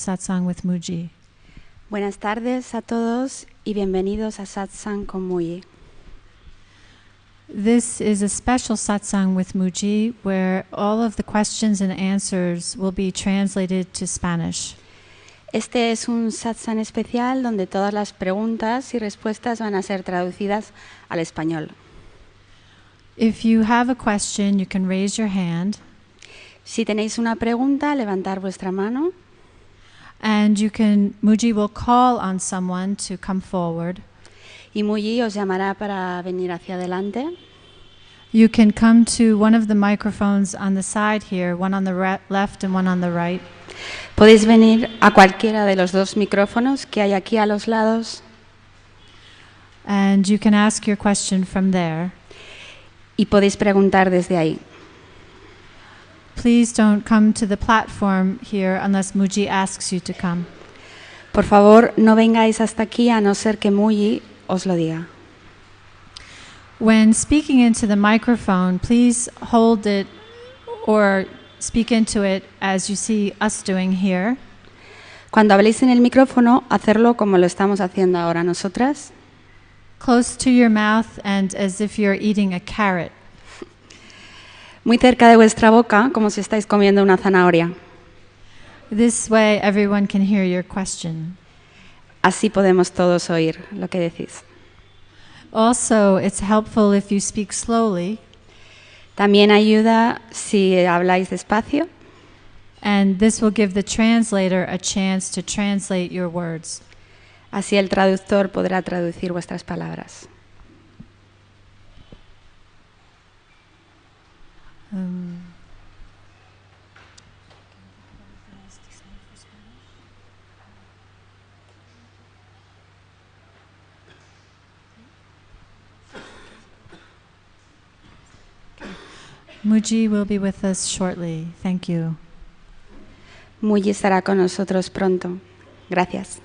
Satsang with Muji. Buenas tardes a todos y bienvenidos a Satsang con Muji. This is a special satsang with Muji where all of the questions and answers will be translated to Spanish. Este es un satsang especial donde todas las preguntas y respuestas van a ser traducidas al español. If you have a question, you can raise your hand. Si tenéis una pregunta, levantar vuestra mano. And Muji will call on someone to come forward. Y Muji os llamará para venir hacia adelante. You can come to one of the microphones on the side here, one on the left and one on the right. Podéis venir a cualquiera de los dos micrófonos que hay aquí a los lados. And you can ask your question from there. Y podéis preguntar desde ahí. Please don't come to the platform here unless Muji asks you to come. Por favor, no vengáis hasta aquí a no ser que Muji os lo diga. When speaking into the microphone, please hold it or speak into it as you see us doing here. Cuando habléis en el micrófono, hacerlo como lo estamos haciendo ahora nosotras. Close to your mouth and as if you're eating a carrot. Muy cerca de vuestra boca, como si estáis comiendo una zanahoria. This way everyone can hear your question. Así podemos todos oír lo que decís. Also, it's helpful if you speak slowly. También ayuda si habláis despacio. And this will give the translator a chance to translate your words. Así el traductor podrá traducir vuestras palabras. Muji will be with us shortly. Thank you. Muji estará con nosotros pronto. Gracias.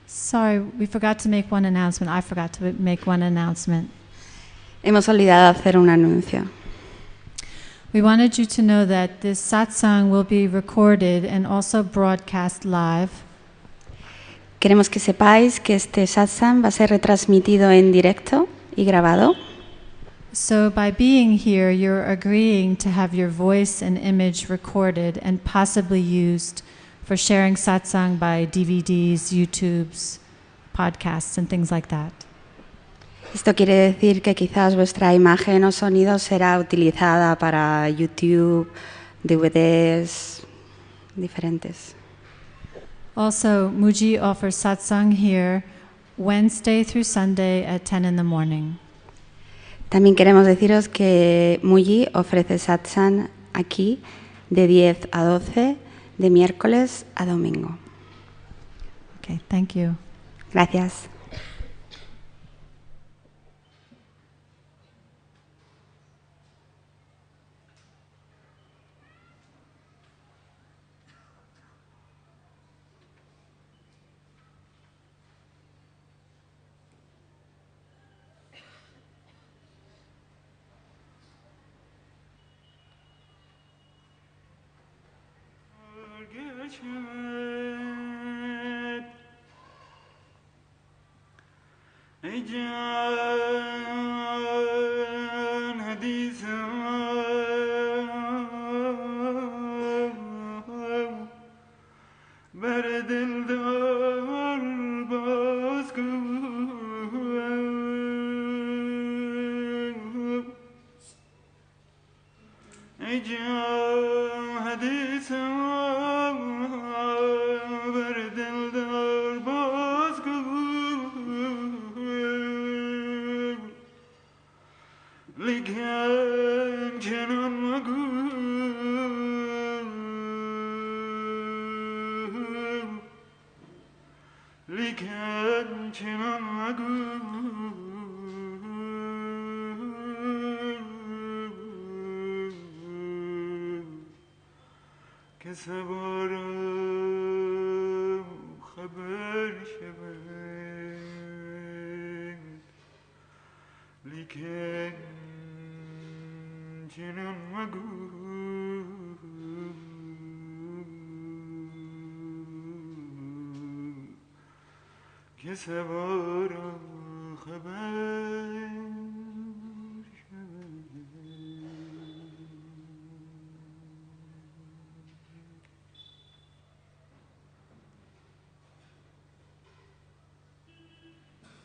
Sorry, we forgot to make one announcement. I forgot to make one announcement. Hemos olvidado hacer un anuncio. We wanted you to know that this satsang will be recorded and also broadcast live. Queremos que sepáis que este satsang va a ser retransmitido en directo y grabado. So by being here, you're agreeing to have your voice and image recorded and possibly used for sharing satsang by DVDs, YouTubes, podcasts, and things like that. Esto quiere decir que quizás vuestra imagen o sonido será utilizada para YouTube, DVDs diferentes. Also, Muji offers satsang here Wednesday through Sunday at 10 in the morning. También queremos deciros que Muji ofrece satsang aquí de 10 a 12, de miércoles a domingo. Okay, thank you. Gracias.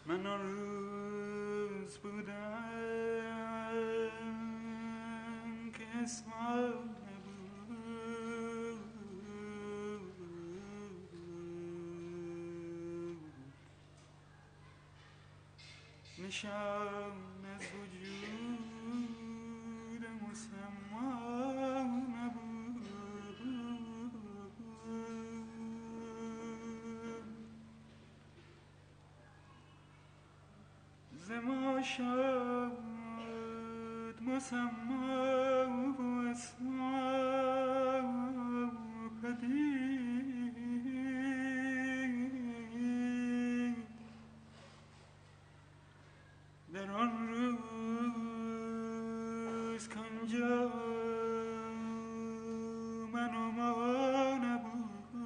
من آن روز بودم که اسمم نبود، نشان از وجود مسمى نبود، زما شد مسمى و اسماء پدید، در آن روز کانجا من و ما نبود،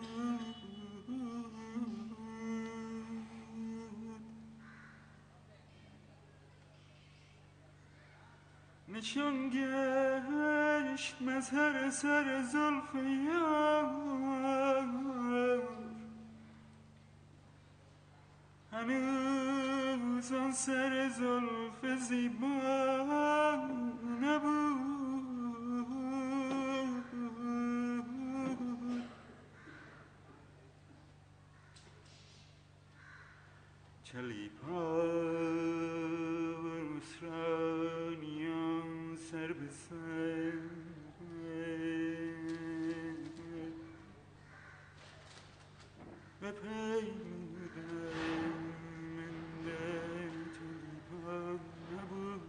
نشان گشت مظهر سر زلف یار، هنوز آن سر زلف زیبا نبود، چلیپا و رسرانیان سر به سر، بپیمودم من در چلیپا نبود،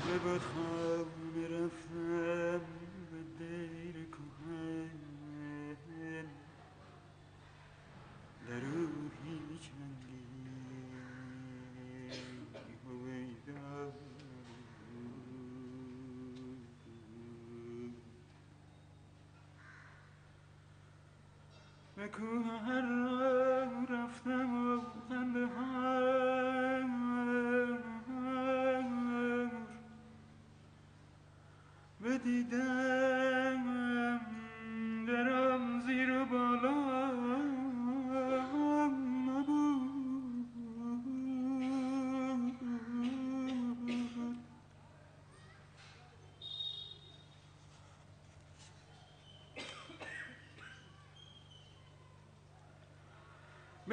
به بادخانه رفتم به دیر کهن، در او هیچ رنگی هویدا نبود، به کوه هر راه رفتم و خنده بدیدم، در آن زیر و بالا نبود،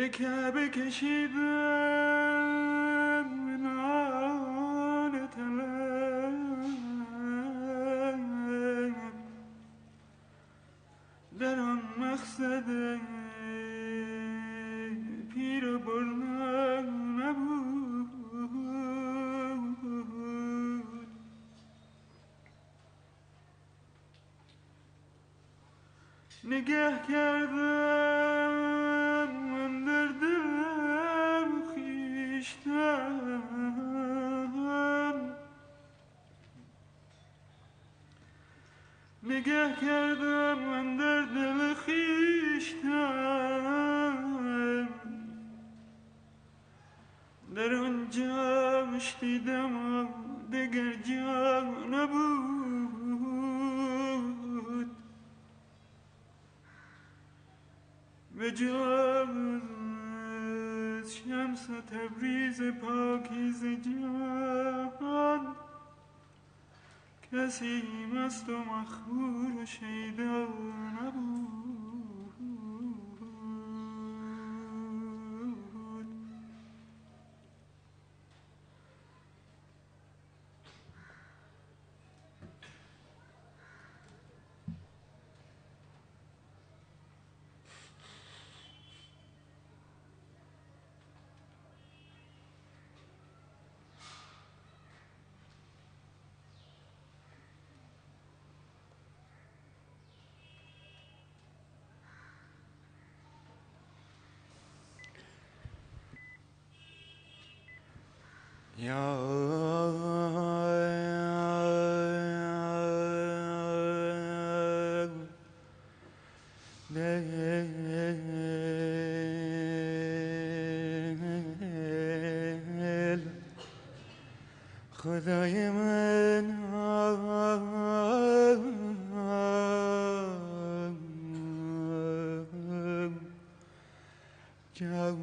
به کعبه کشیدم نان طلب در آن مقصد پیر و برنا نبود. نگه کردم من در دلم خویشتن، نگه کردم من در دل خویشتن، در آن جاش دیدم و دگر جا نبود، به جز شمس تبریز پاکیزه جان کسی مست و مخمور و شیدا نبود. خدای من جان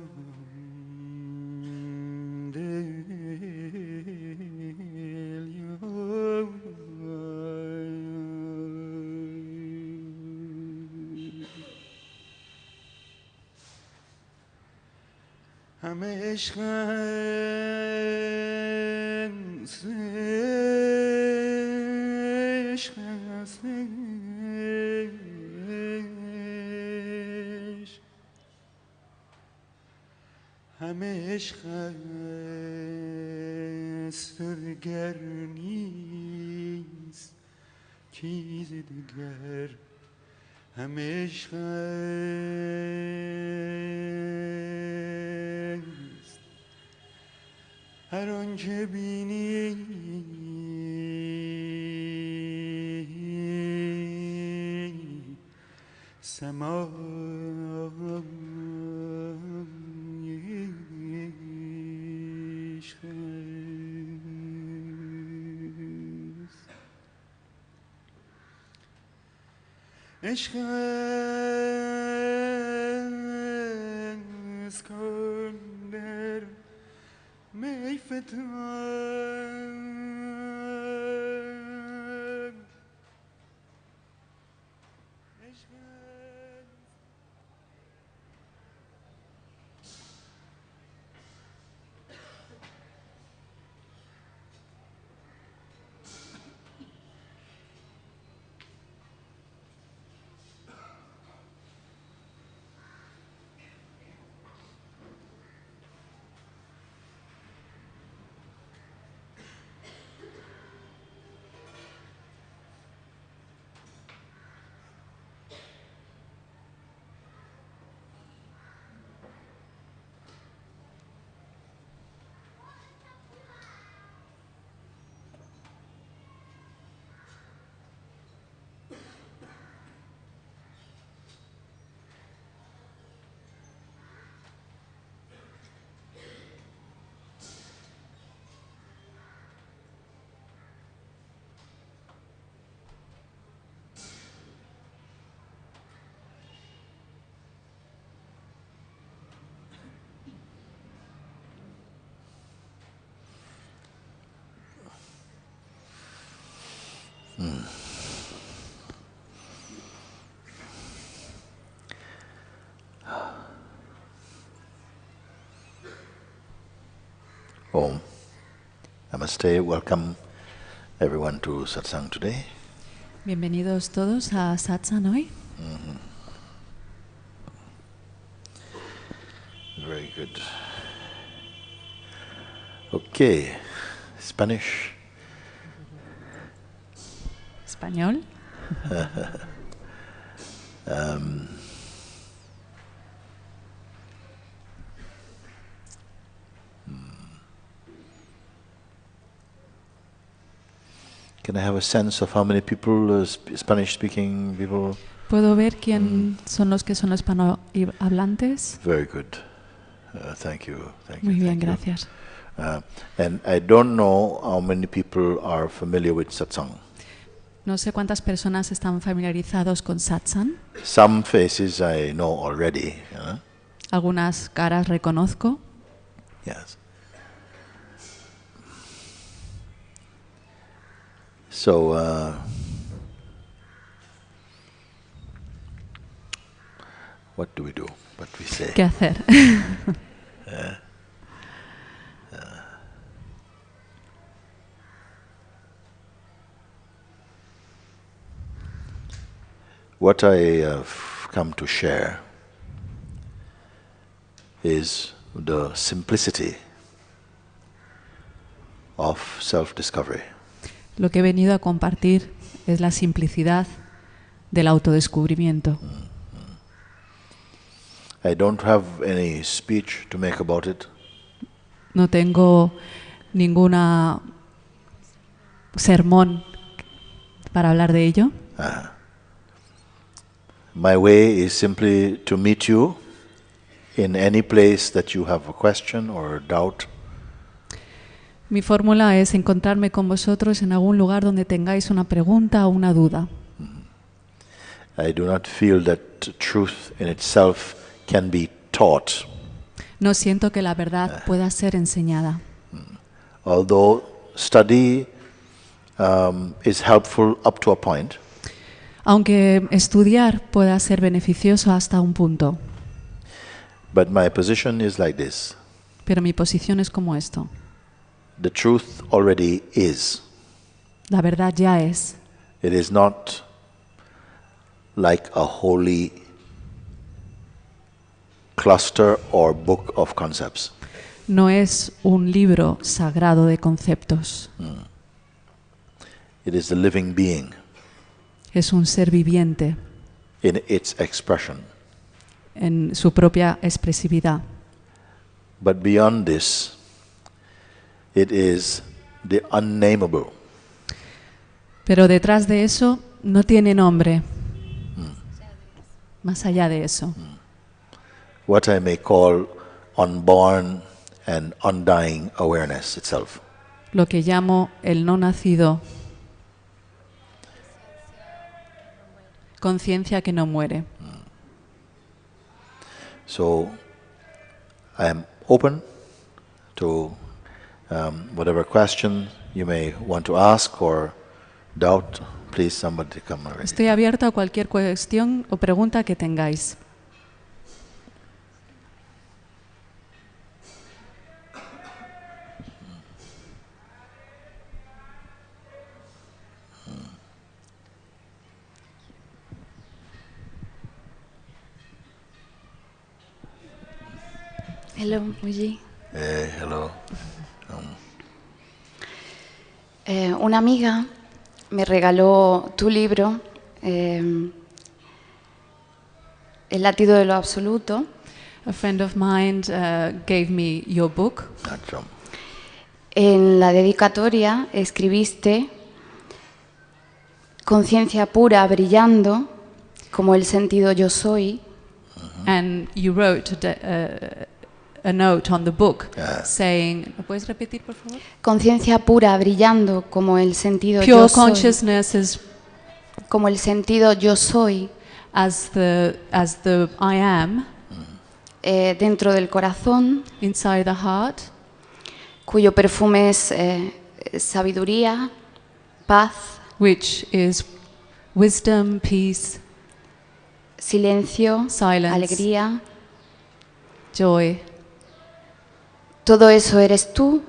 همه عشق است، عشق است، همه عشق است و دگر نیست چیز دگر، همه عشق است. هر آنچه بینی سمای عشق است. عشق است کن در می فتان، عشق Om. Namaste. Welcome everyone to satsang today. Bienvenidos todos a Satsang hoy. Very good. Okay, Spanish. Español. Can I have a sense of how many people, Spanish-speaking people? ¿Puedo ver quién son los que son hispanohablantes? Very good. Thank you. Thank you. Muy bien, thank you. gracias. And I don't know how many people are familiar with satsang. No sé cuántas personas están familiarizados con Satsang. Some faces I know already. Algunas caras reconozco. Yes. So, what do we do? What we say? ¿Qué hacer? What I have come to share is the simplicity of self-discovery. Lo que he venido a compartir es la simplicidad del autodescubrimiento. I don't have any speech to make about it. No tengo ninguna sermón para hablar de ello. My way is simply to meet you in any place that you have a question or doubt. Mi fórmula es encontrarme con vosotros en algún lugar donde tengáis una pregunta o una duda. I do not feel that truth in itself can be taught. No siento que la verdad pueda ser enseñada. Although study is helpful up to a point, Aunque estudiar pueda ser beneficioso hasta un punto. but my position is like this. Pero mi posición es como esto. The truth already is. La verdad ya es. It is not like a holy cluster or book of concepts. No es un libro sagrado de conceptos. It is the living being Es un ser viviente in its expression. en su propia expresividad. But beyond this, it is the unnameable. Pero detrás de eso no tiene nombre. Más allá de eso. What I may call unborn and undying awareness itself. Lo que llamo el no nacido. Conciencia que no muere. So I am open to whatever question you may want to ask or doubt. Please, somebody come already. Estoy abierto a cualquier cuestión o pregunta que tengáis. Hello, Muji. Hello. Una amiga me regaló tu libro, El latido de lo absoluto. A friend of mine gave me your book. That's En la dedicatoria escribiste conciencia pura brillando como el sentido yo soy. And you wrote a note on the book saying, ¿puedes repetir, por favor? Conciencia pura brillando como el sentido Pure yo soy. consciousness is Como el sentido yo soy as the I am dentro del corazón, inside the heart, cuyo perfume es sabiduría, paz, which is wisdom, peace, silencio, Silence. alegría. joy. Todo eso eres tú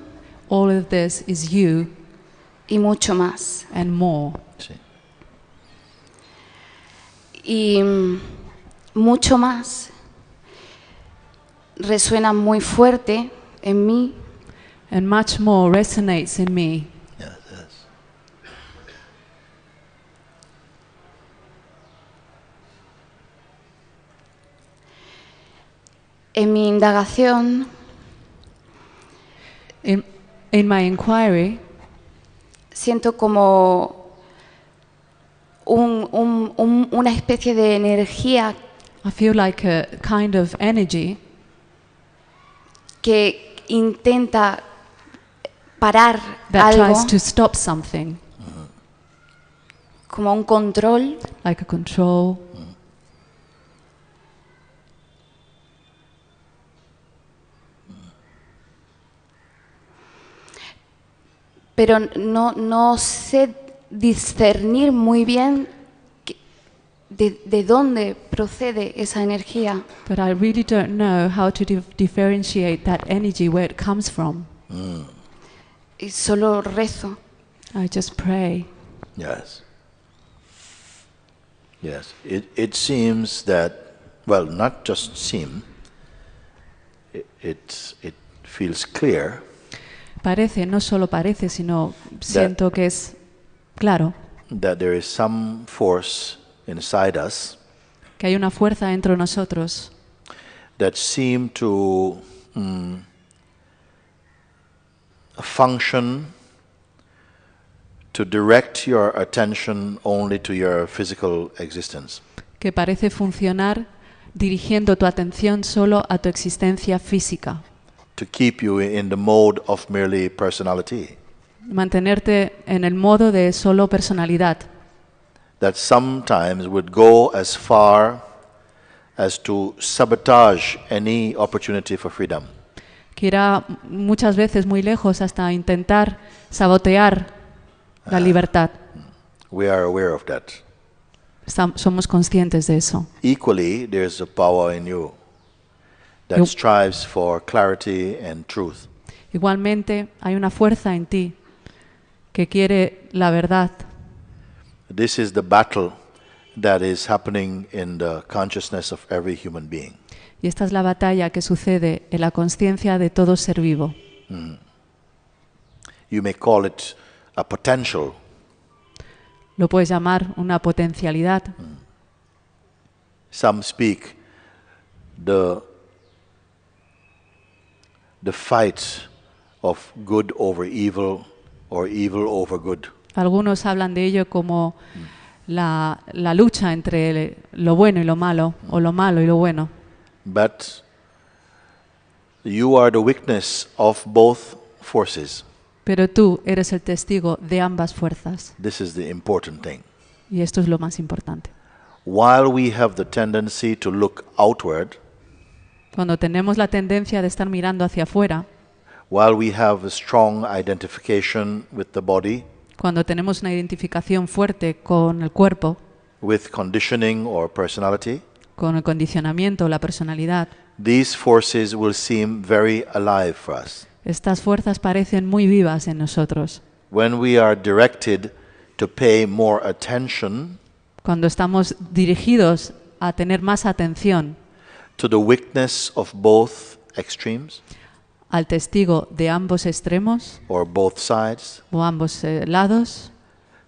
all of this is you y mucho más. and more. See. Y mucho más resuena muy fuerte en mí And much more resonates in me Yes, yes. en mi indagación. in my inquiry. Siento como una especie de energía I feel like a kind of energy que intenta parar that algo, tries to stop something, como un control, like a control. pero no sé discernir muy bien de dónde procede esa energía. But I really don't know how to differentiate that energy, where it comes from. Y solo rezo. I just pray. Yes. Yes. It seems that, well, not just seem, it feels clear Parece, no solo parece, sino siento que es claro that there is some force inside us que hay una fuerza dentro de nosotros that seem to function to direct your attention only to your physical existence. que parece funcionar dirigiendo tu atención solo a tu existencia física, To keep you in the mode of merely personality. mantenerte en el modo de solo personalidad, That sometimes would go as far as to sabotage any opportunity for freedom. que irá muchas veces muy lejos hasta intentar sabotear la libertad. We are aware of that. Somos conscientes de eso. Equally, there's a power in you that Yo- strives for clarity and truth. Igualmente, hay una fuerza en ti que quiere la verdad. This is the battle that is happening in the consciousness of every human being. Y esta es la batalla que sucede en la conciencia de todo ser vivo. You may call it a potential, Lo puedes llamar una potencialidad. some speak the fight of good over evil or evil over good. Algunos hablan de ello como la lucha entre lo bueno y lo malo, o lo malo y lo bueno. But you are the witness of both forces. Pero tú eres el testigo de ambas fuerzas. This is the important thing. Y esto es lo más importante. While we have the tendency to look outward, Cuando tenemos la tendencia de estar mirando hacia afuera, while we have a strong identification with the body, cuando tenemos una identificación fuerte con el cuerpo, with conditioning or personality, con el condicionamiento o la personalidad, these forces will seem very alive for us. estas fuerzas parecen muy vivas en nosotros. When we are directed to pay more attention Cuando estamos dirigidos a tener más atención to the witness of both extremes al testigo de ambos extremos or both sides, o ambos lados,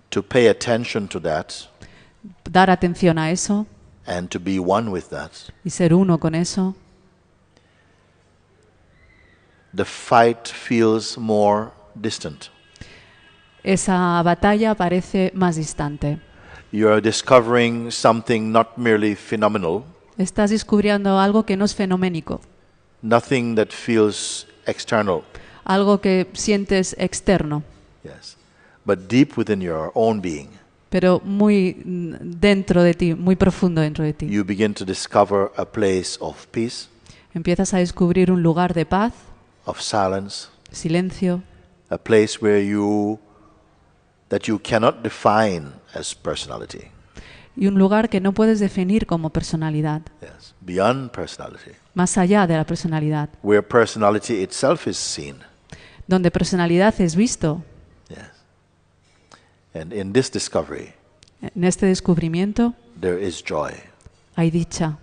to pay attention to that dar atención a eso and to be one with that, y ser uno con eso, the fight feels more distant. esa batalla parece más distante. You are discovering something not merely phenomenal, Estás descubriendo algo que no es fenoménico, nothing that feels external, algo que sientes externo, yes, but deep within your own being. pero muy dentro de ti, muy profundo dentro de ti. You begin to discover a place of peace, Empiezas a descubrir un lugar de paz, of silence, silencio, a place that you cannot define as personality. y un lugar que no puedes definir como personalidad, Yes, beyond personality, más allá de la personalidad, where personality itself is seen. donde personalidad es visto. Yes. And in this discovery, En este descubrimiento there is joy. hay dicha,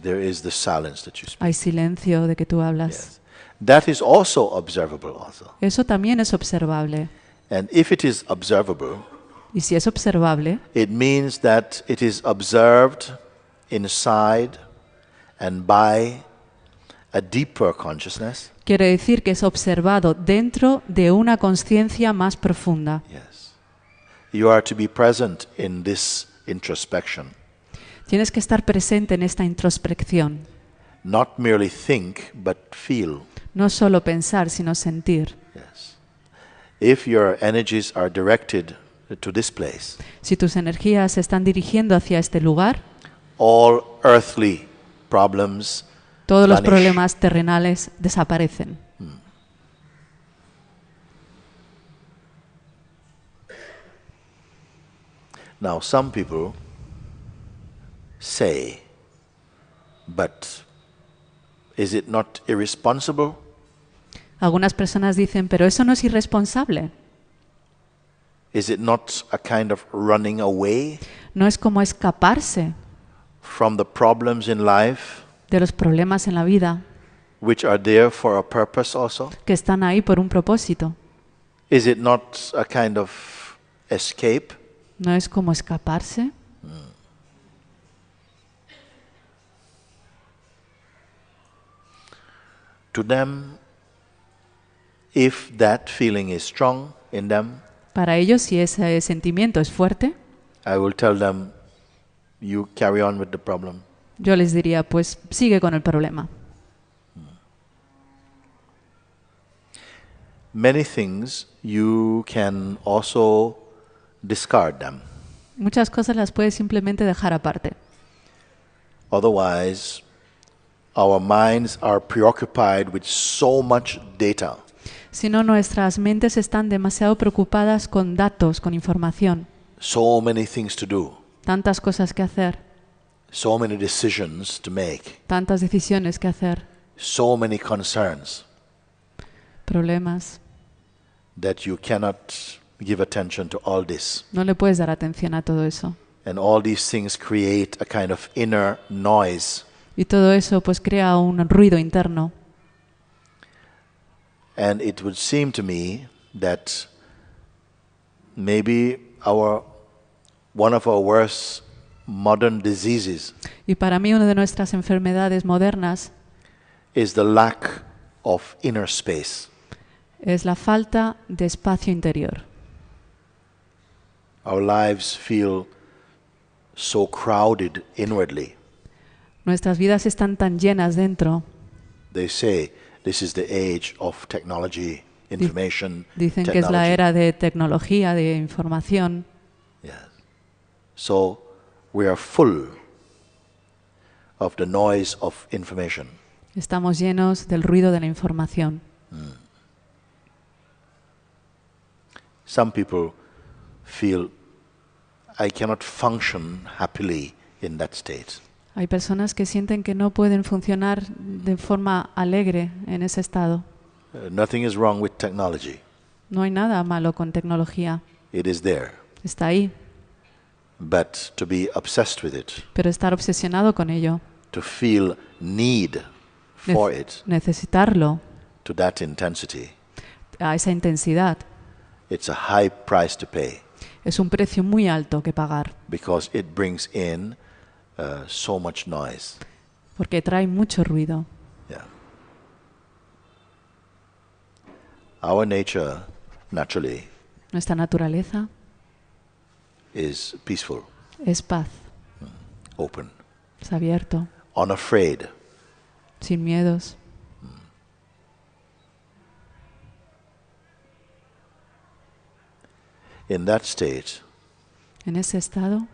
There is the silence that you speak. hay silencio de que tú hablas. Yes. That is also observable also. Eso también es observable. And if it is observable, Y si es observable, it means that it is observed inside and by a deeper consciousness. quiere decir que es observado dentro de una conciencia más profunda. Yes. You are to be present in this introspection. Tienes que estar presente en esta introspección. Not merely think, but feel. No solo pensar, sino sentir. Yes. If your energies are directed to this place, Si tus energías se están dirigiendo hacia este lugar, all earthly problems todos los vanish. problemas terrenales desaparecen. Now, some people say, but is it not irresponsible? Algunas personas dicen, pero eso no es irresponsable. Is it not a kind of running away No es como escaparse from the problems in life, de los problemas en la vida, which are there for a purpose also? que están ahí por un propósito. Is it not a kind of escape? No es como escaparse. To them, if that feeling is strong in them, Para ellos, si ese sentimiento es fuerte, I will tell them, you carry on with the problem. yo les diría, pues sigue con el problema. Many things you can also discard them. Muchas cosas las puedes simplemente dejar aparte. Otherwise, our minds are preoccupied with so much data Si no, nuestras mentes están demasiado preocupadas con datos, con información, so many things to do, tantas cosas que hacer, so many decisions to make, tantas decisiones que hacer, so many concerns problemas. that you cannot give attention to all this. No le puedes dar atención a todo eso. And all these things create a kind of inner noise. Y todo eso pues crea un ruido interno. And it would seem to me that maybe one of our worst modern diseases Y para mí una de nuestras enfermedades modernas is the lack of inner space. es la falta de espacio interior. Our lives feel so crowded inwardly. Nuestras vidas están tan llenas dentro. They say this is the age of technology, information, Dicen que es la technology. era de tecnología, de información. Yes. So we are full of the noise of information. Estamos llenos del ruido de la información. Some people feel I cannot function happily in that state. Hay personas que sienten que no pueden funcionar de forma alegre en ese estado. Nothing is wrong with technology. No hay nada malo con tecnología. It is there. Está ahí. But to be obsessed with it, Pero estar obsesionado con ello, to feel need for it necesitarlo to that intensity, a esa intensidad, it's a high price to pay es un precio muy alto que pagar, because it brings in so much noise. porque trae mucho ruido. Yeah. Our nature, naturally, Nuestra naturaleza is peaceful, es paz, open, es abierto, unafraid. sin miedos. In that state, En ese estado,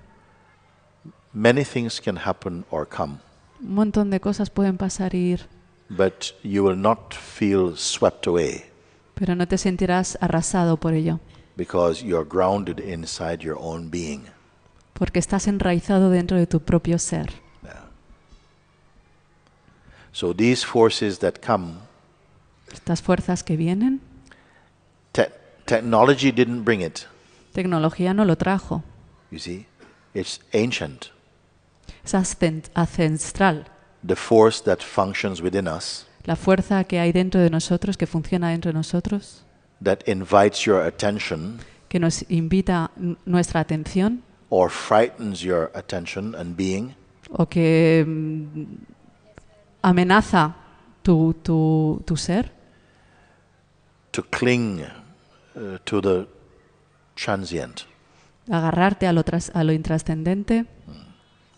many things can happen or come, un montón de cosas pueden pasar y ir, but you will not feel swept away pero no te sentirás arrasado por ello, because you're grounded inside your own being. porque estás enraizado dentro de tu propio ser. Yeah. So these forces that come, Estas fuerzas que vienen, Technology didn't bring it. Tecnología no lo trajo. You see, it's ancient. Es ancestral. The force that functions within us, La fuerza que hay dentro de nosotros, que funciona dentro de nosotros, that invites your attention que nos invita nuestra atención or frightens your attention and being, o que amenaza tu ser, to cling to the transient, agarrarte a lo intrascendente,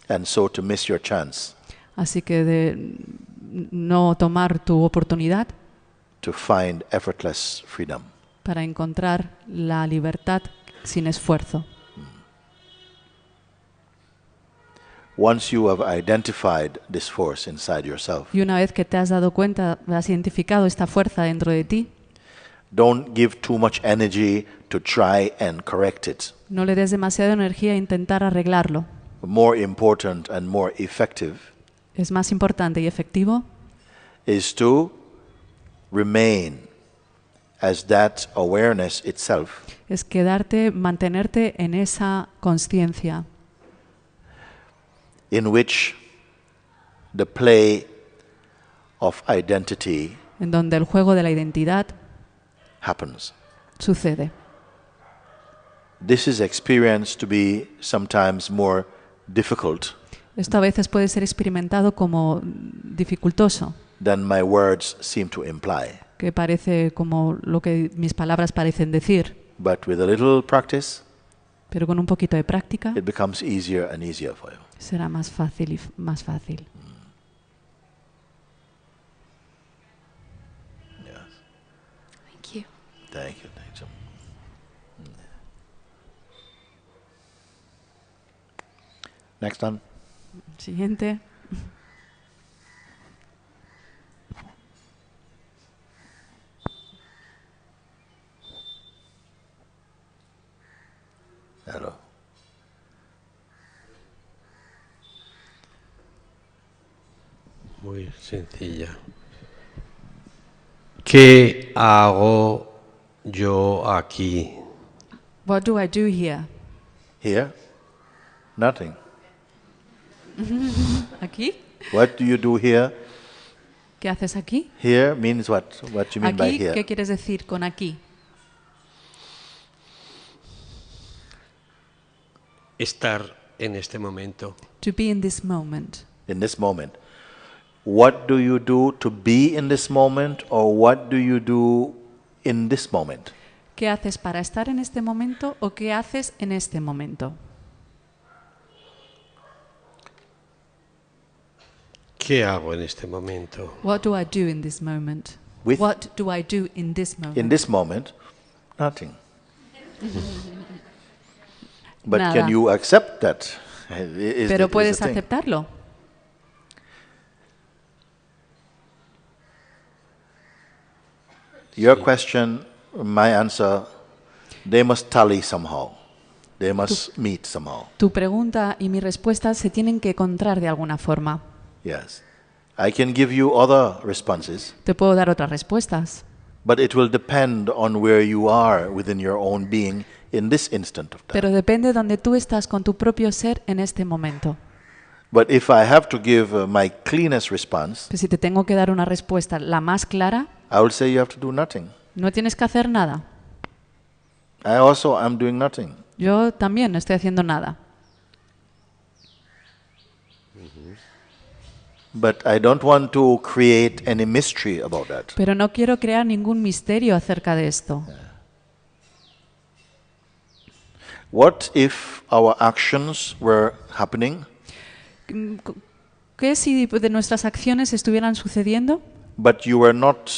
and so to miss your chance así que de no tomar tu oportunidad to find effortless freedom. para encontrar la libertad sin esfuerzo. Once you have identified this force inside yourself, Y una vez que te has dado cuenta, has identificado esta fuerza dentro de ti, don't give too much energy to try and correct it. no le des demasiada energía a intentar arreglarlo. More important and more effective Es más importante y efectivo is to remain as that awareness itself, es quedarte, mantenerte en esa conciencia in which the play of identity en donde el juego de la identidad happens. sucede. This is experienced to be sometimes more difficult Esto a veces puede ser experimentado como dificultoso, than my words seem to imply. que parece como lo que mis palabras parecen decir, But with a little practice, pero con un poquito de práctica it becomes easier and easier for you. será más fácil y más fácil. Yes. Thank you. Thank you. Thank you. Next one. Siguiente. Hello. Muy sencilla. ¿Qué hago yo aquí? What do I do here? Here? Nothing. ¿Aquí? What do you do here? ¿Qué haces aquí? Here means what? What do you mean by Aquí, here? ¿qué quieres decir con aquí? Estar en este momento. To be in this moment. In this moment. What do you do to be in this moment, or what do you do in this moment? ¿Qué haces para estar en este momento o qué haces en este momento? ¿Qué hago en este momento? What do I do in this moment? With- What do I do in this moment? In this moment, nothing. But Nada. can you accept that? Is Pero the puedes thing. aceptarlo. Your question, my answer, they must tally somehow. They must meet somehow. Tu pregunta y mi respuesta se tienen que encontrar de alguna forma. Yes. I can give you other responses, Te puedo dar otras respuestas, but it will depend on where you are within your own being in this instant of time. pero depende de donde tú estás con tu propio ser en este momento. But if I have to give my cleanest response, Que si te tengo que dar una respuesta la más clara, I will say you have to do nothing. no tienes que hacer nada. I also am doing nothing. Yo también no estoy haciendo nada. But I don't want to create any mystery about that. Pero no quiero crear ningún misterio acerca de esto. What if our actions were happening, ¿Qué si de nuestras acciones estuvieran sucediendo, but you were not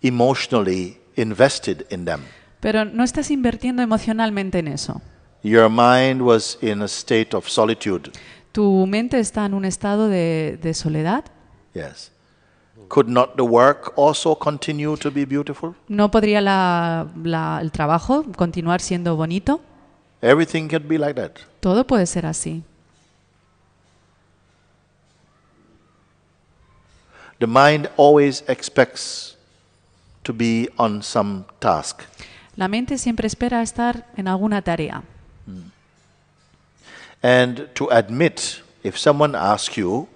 emotionally invested in them? pero no estás invirtiendo emocionalmente en eso? Your mind was in a state of solitude. ¿Tu mente está en un estado de soledad? Yes. Could not the work also continue to be beautiful? ¿No podría el trabajo continuar siendo bonito? Everything can be like that. Todo puede ser así. The mind always expects to be on some task. La mente siempre espera estar en alguna tarea. And to admit, if someone asks you,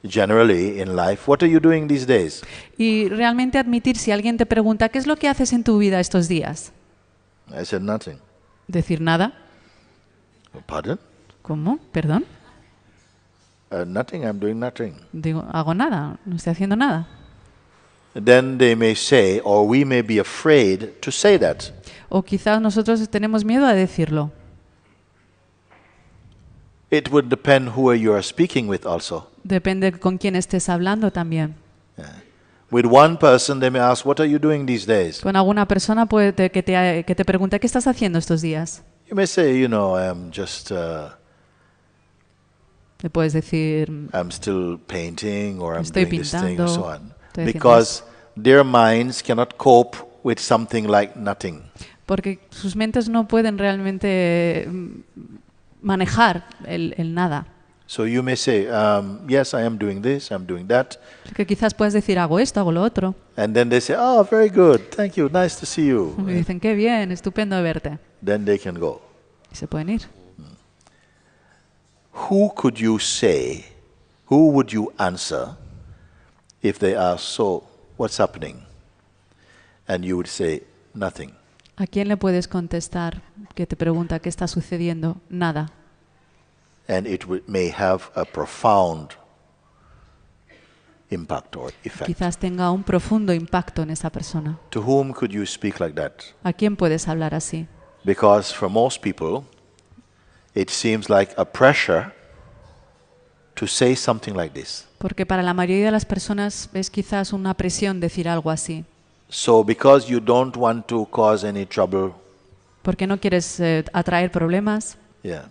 generally in life, what are you doing these days? Y realmente admitir si alguien te pregunta, ¿qué es lo que haces en tu vida estos días? I said, nothing. Decir nada. Pardon? ¿Cómo? ¿Perdón? Nothing, I'm doing nothing. Digo, hago nada, no estoy haciendo nada. Then they may say, or we may be afraid to say that. O quizás nosotros tenemos miedo a decirlo. It would depend who you are speaking with also. Depende con quién estés hablando también. With one person, they may ask, what are you doing these days? Con alguna persona puede que te pregunte, ¿qué estás haciendo estos días? You may say, I'm just, Le puedes decir, I'm still painting, or I'm Estoy doing this thing, or pintando, so on. estoy haciendo Because their minds cannot cope with something like nothing. porque sus mentes no pueden realmente manejar el nada. So you may say, yes, I am doing this, I'm doing that. Que quizás puedes decir, hago esto, hago lo otro. And then they say, oh, very good, thank you, nice to see you. Y dicen, qué bien, estupendo verte. Then they can go. Y se pueden ir. Who could you say, who would you answer if they ask, so what's happening? And you would say, nothing. ¿A quién le puedes contestar que te pregunta qué está sucediendo? Nada. And it may have a profound impact or effect. Quizás tenga un profundo impacto en esa persona. To whom could you speak like that? ¿A quién puedes hablar así? Because for most people, it seems like a pressure to say something like this. Porque para la mayoría de las personas es quizás una presión decir algo así. So because you don't want to cause any trouble, Porque no quieres atraer problemas, yeah,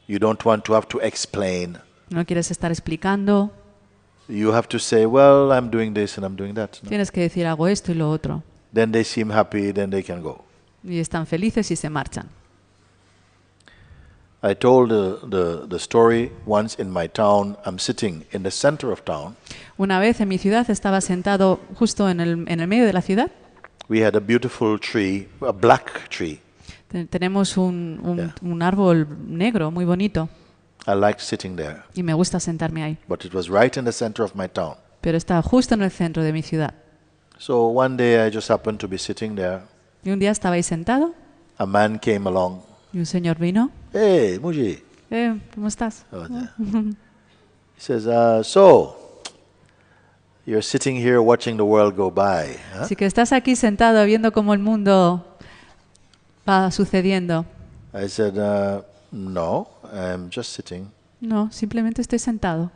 you don't want to have to explain. no quieres estar explicando, You have to say, well, I'm doing this and I'm doing that. No? tienes que decir hago esto y lo otro. Then they seem happy, then they can go. Y están felices y se marchan. I told the story once in my town. I'm sitting in the center of town. Una vez en mi ciudad estaba sentado justo en el medio de la ciudad. We had a beautiful tree, a black tree. Tenemos un árbol negro muy bonito I liked sitting there, y me gusta sentarme ahí. but it was right in the center of my town. Pero está justo en el centro de mi ciudad. So one day I just happened to be sitting there. Y un día estaba ahí sentado A man came along. y un señor vino. Hey, Muji. ¿Cómo estás? Oh, yeah. He says, so, you're sitting here watching the world go by. Huh? Así que estás aquí sentado viendo cómo el mundo va sucediendo. I said, no, I'm just sitting. No, simplemente estoy sentado.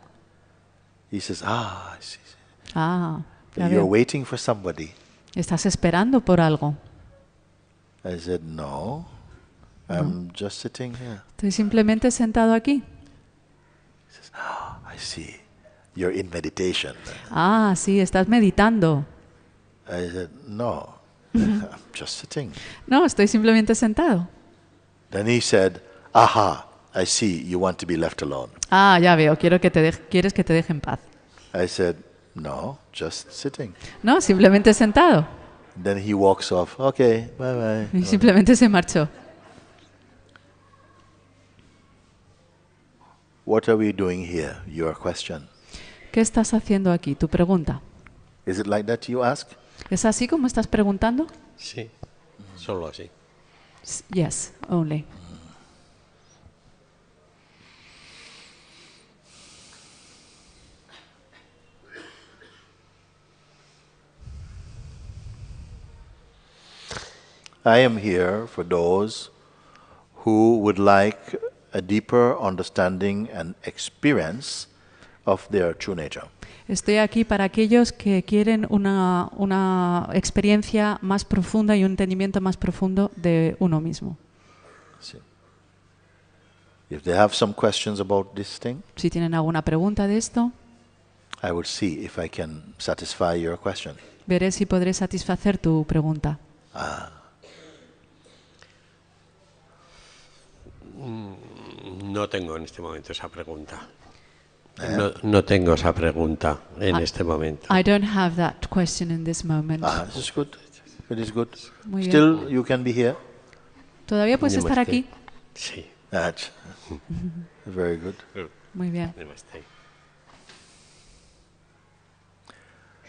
He says, I see. Ah, ya You're veo. waiting for somebody. Estás esperando por algo. I said, no, I'm just sitting here. Estoy simplemente sentado aquí. I see. You're in meditation. Ah, sí, estás meditando. I said, no, I'm just sitting. No, estoy simplemente sentado. Then he said, aha, I see, you want to be left alone. Ah, ya veo, quieres que te deje en paz. I said, no, just sitting. No, simplemente sentado. Then he walks off. Okay, bye-bye. Y simplemente se marchó. What are we doing here? Your question. ¿Qué estás haciendo aquí? Tu pregunta. Is it like that you ask? ¿Es así como estás preguntando? Sí, solo así. Yes, only. I am here for those who would like a deeper understanding and experience of their true nature. Estoy aquí para aquellos que quieren una experiencia más profunda y un entendimiento más profundo de uno mismo. See. If they have some questions about this thing, Si tienen alguna pregunta de esto, I will see if I can satisfy your question. veré si podré satisfacer tu pregunta. No tengo en este momento esa pregunta. No tengo esa pregunta en este momento. I don't have that question in this moment. This is good. It is good. Muy bien. Still, you can be here. ¿Todavía puedes estar Namaste. aquí? Sí. That's very good. Muy bien. Namaste.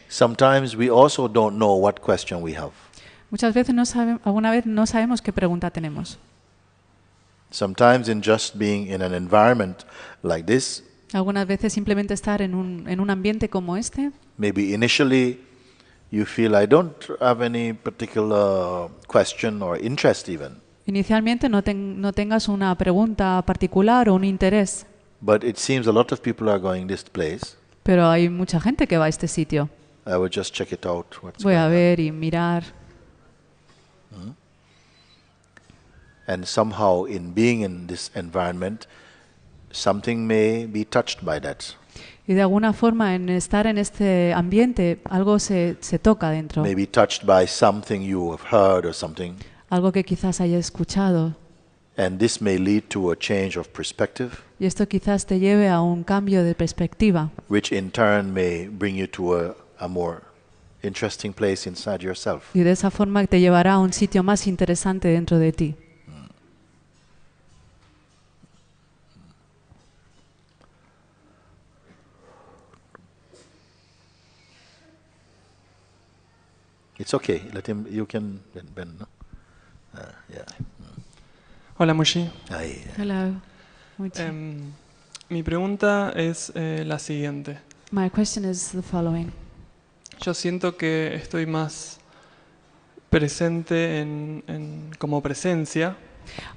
Sometimes we also don't know what question we have. Muchas veces alguna vez no sabemos qué pregunta tenemos. Sometimes in just being in an environment like this, Algunas veces simplemente estar en un ambiente como este, maybe initially you feel I don't have any particular question or interest even, inicialmente no tengas una pregunta particular o un interés, but it seems a lot of people are going this place. pero hay mucha gente que va a este sitio. I would just check it out. What's Voy a going on. ver y mirar. And somehow in being in this environment, something may be touched by that. Y de alguna forma en estar en este ambiente algo se toca dentro, Maybe touched by something you have heard or something. algo que quizás haya escuchado. And this may lead to a change of perspective, Y esto quizás te lleve a un cambio de perspectiva, which in turn may bring you to a more interesting place inside yourself. y de esa forma te llevará a un sitio más interesante dentro de ti. It's okay. Let him. You can bend. No? Yeah. Hola Mushi. Ahí. Hello. Mi pregunta es la siguiente. My question is the following. Yo siento que estoy más presente como presencia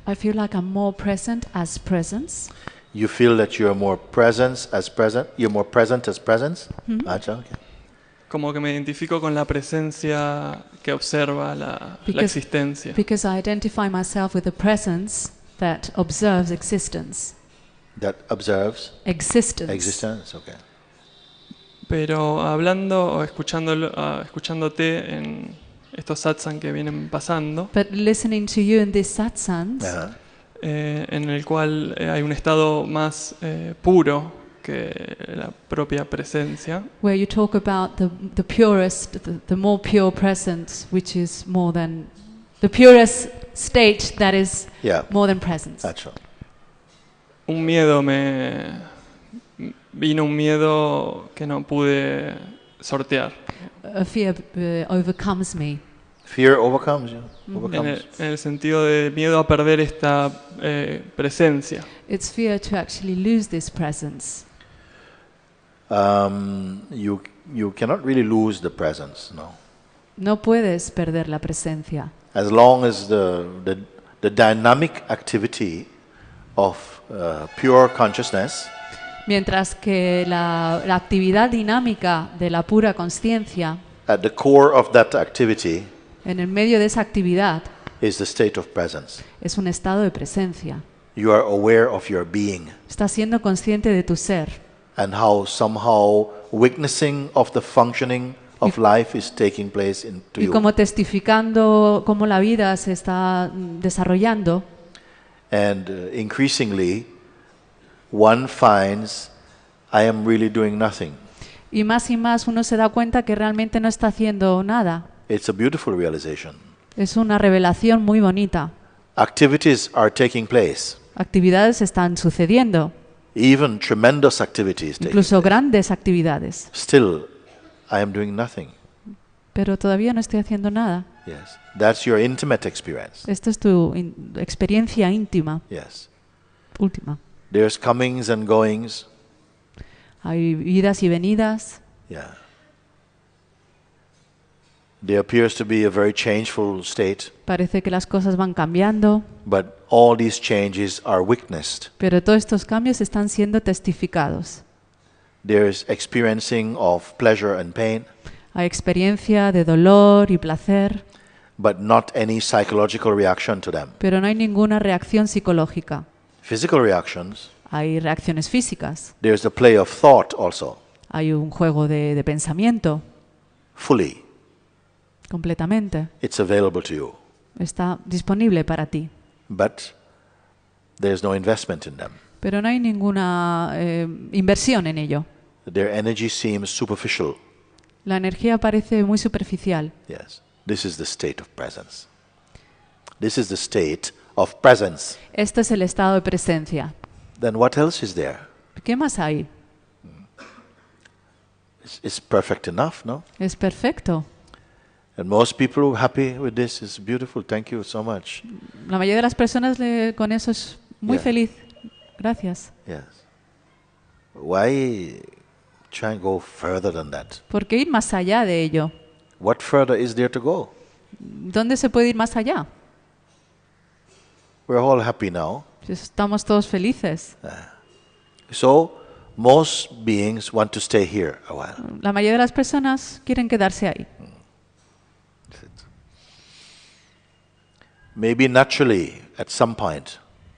I feel like I'm more present as presence. You feel that you're more present as present. You're more present as presence. Acha, okay. como que me identifico con la presencia que observa la Because- existencia. Because I identify myself with the presence that observes existence. That observes Existence. existence. Okay. Pero hablando o escuchándote en estos satsang que vienen pasando, But listening to you in these satsangs, Uh-huh. en el cual hay un estado más puro que la propia presencia, where you talk about the purest, the more pure presence, which is more than the purest state that is Yeah. more than presence. Acha. un miedo vino un miedo que no pude sortear. A fear overcomes me. Fear overcomes you. En Overcomes. el sentido de miedo a perder esta presencia. It's fear to actually lose this presence. You cannot really lose the presence. No. No puedes perder la presencia. As long as the dynamic activity of pure consciousness Mientras que la actividad dinámica de la pura conciencia, at the core of that activity en el medio de esa actividad, is the state of presence. es un estado de presencia. You are aware of your being Estás siendo consciente de tu ser and how somehow witnessing of the functioning of life is taking place into y you. como testificando cómo la vida se está desarrollando. And increasingly, one finds, I am really doing nothing. Y más uno se da cuenta que realmente no está haciendo nada. It's a beautiful realization. Es una revelación muy bonita. Activities are taking place, Actividades están sucediendo, even tremendous activities taking incluso place. grandes actividades. Still, I am doing nothing. Pero todavía no estoy haciendo nada. Yes. That's your intimate experience. Esto es tu experiencia íntima, Yes. última. There's comings and goings. Hay idas y venidas. Yeah. There appears to be a very changeful state, Parece que las cosas van cambiando, but all these changes are witnessed. pero todos estos cambios están siendo testificados. There's experiencing of pleasure and pain, Hay experiencia de dolor y placer, but not any psychological reaction to them. pero no hay ninguna reacción psicológica. Physical reactions, Hay reacciones físicas. there's the play of thought also, Hay un juego de pensamiento, fully. completamente. It's available to you, Está disponible para ti. but there's no investment in them. Pero no hay ninguna inversión en ello. Their energy seems superficial, La energía parece muy superficial. yes. This is the state of presence. This is the state of presence. Este es el estado de presencia. Then what else is there? ¿Qué más hay? It's perfect enough, no? Es perfecto. And most people who are happy with this is beautiful. Thank you so much. La mayoría de las personas con eso es muy Yeah. feliz. Gracias. Yes. Why try and go further than that? ¿Por qué ir más allá de ello? What further is there to go? ¿Dónde se puede ir más allá? We're all happy now. Si estamos todos felices. So most beings want to stay here a while. La mayoría de las personas quieren quedarse ahí. Maybe naturally at some point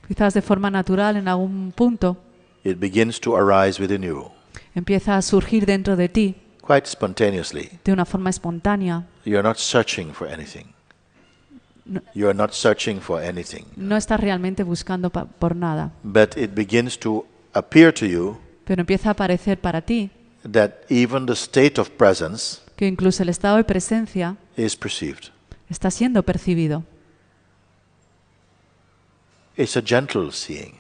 Quizás de forma natural en algún punto it begins to arise within you empieza a surgir dentro de ti quite spontaneously. de una forma espontánea. You're not searching for anything. No. You're not searching for anything. No estás realmente buscando por nada, But it begins to appear to you pero empieza a aparecer para ti that even the state of presence que incluso el estado de presencia is perceived. está siendo percibido. It's a gentle seeing.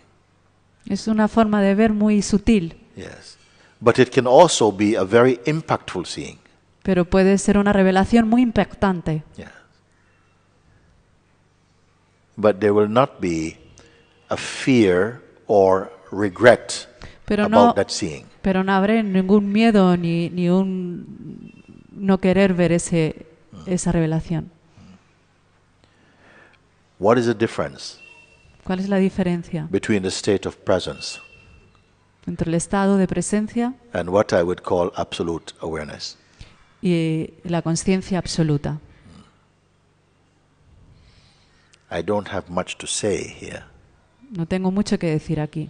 Es una forma de ver muy sutil, Yes. But it can also be a very impactful seeing. pero puede ser una revelación muy impactante. Yes. But there will not be a fear or regret Pero about no, that seeing. pero no habrá ningún miedo ni un no querer ver esa revelación. What is the difference ¿Cuál es la diferencia between the state of presence entre el estado de presencia and what I would call absolute awareness? y la conciencia absoluta? I don't have much to say here. No tengo mucho que decir aquí.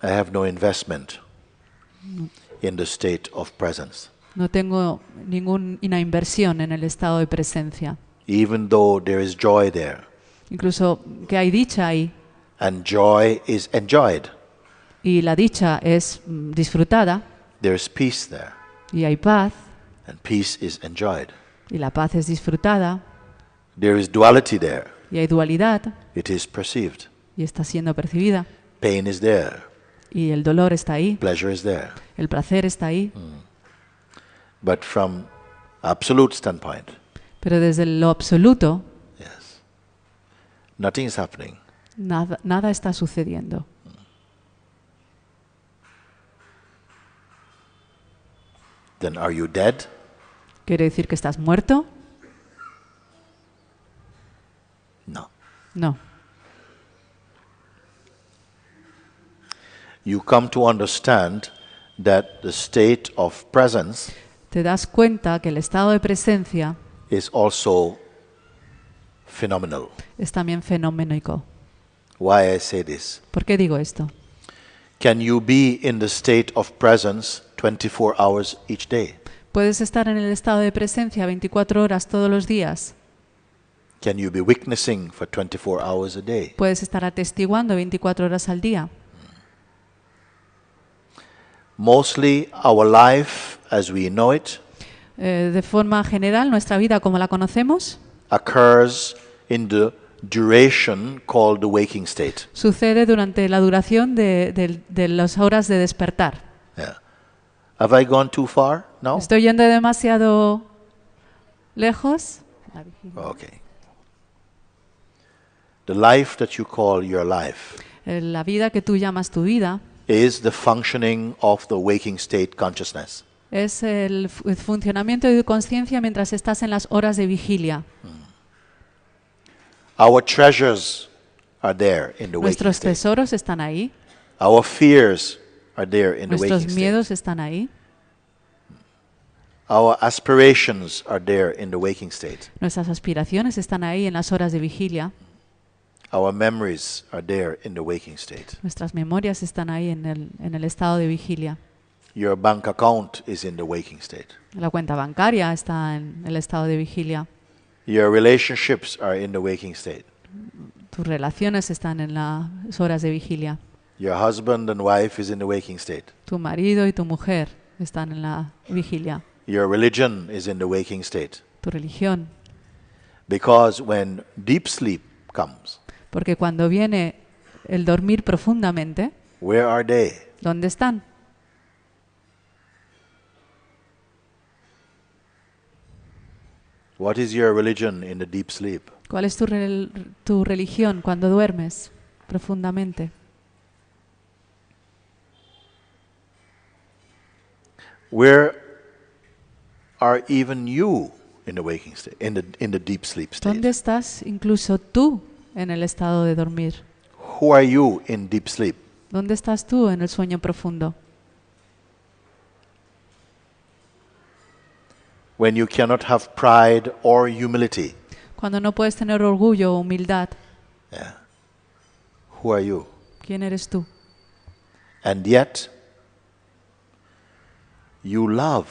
I have no investment in the state of presence. No tengo ninguna inversión en el estado de presencia. Even though there is joy there, Incluso que hay dicha ahí and joy is enjoyed, y la dicha es disfrutada there is peace there, y hay paz and peace is enjoyed. y la paz es disfrutada There is duality there, y hay dualidad it is perceived. y está siendo percibida Pain is there, y el dolor está ahí, pleasure is there. el placer está ahí, But from absolute standpoint, pero desde lo absoluto yes, nothing is happening. nada está sucediendo. Then are you dead? ¿Quiere decir que estás muerto? No. No. You come to understand that the state of presence Te das cuenta que el estado de presencia is also phenomenal. es también fenoménico. Why I say this? ¿Por qué digo esto? Can you be in the state of presence 24 hours each day? ¿Puedes estar en el estado de presencia 24 horas todos los días? Can you be witnessing for 24 hours a day? ¿Puedes estar atestiguando 24 horas al día? Mostly our life as we know it De forma general, nuestra vida como la conocemos occurs in the duration called the waking state. sucede durante la duración de las horas de despertar. Yeah. Have I gone too far now? ¿Estoy yendo demasiado lejos? Okay. The life that you call your life La vida que tú llamas tu vida is the functioning of the waking state consciousness. es el funcionamiento de tu conciencia mientras estás en las horas de vigilia. Our treasures are there in the waking Nuestros state. tesoros están ahí, Our fears are there in the nuestros waking state. miedos están ahí, Our aspirations are there in the waking state. nuestras aspiraciones están ahí en las horas de vigilia, Our memories are there in the waking state. nuestras memorias están ahí en el estado de vigilia. Your bank account is in the waking state. La cuenta bancaria está en el estado de vigilia. Your relationships are in the waking state. Tus relaciones están en las horas de vigilia. Your husband and wife is in the waking state. Tu marido y tu mujer están en la vigilia. Your religion is in the waking state. tu religión. Because when deep sleep comes, Porque cuando viene el dormir profundamente, where are they? ¿dónde están? What is your religion in the deep sleep? ¿Cuál es tu religión cuando duermes profundamente? Where are even you in the waking state, in the deep sleep ¿Dónde state? estás incluso tú en el estado de dormir? Who are you in deep sleep? ¿Dónde estás tú en el sueño profundo? When you cannot have pride or humility. Cuando no puedes tener orgullo o humildad, Yeah. Who are you? ¿quién eres tú? And yet, you love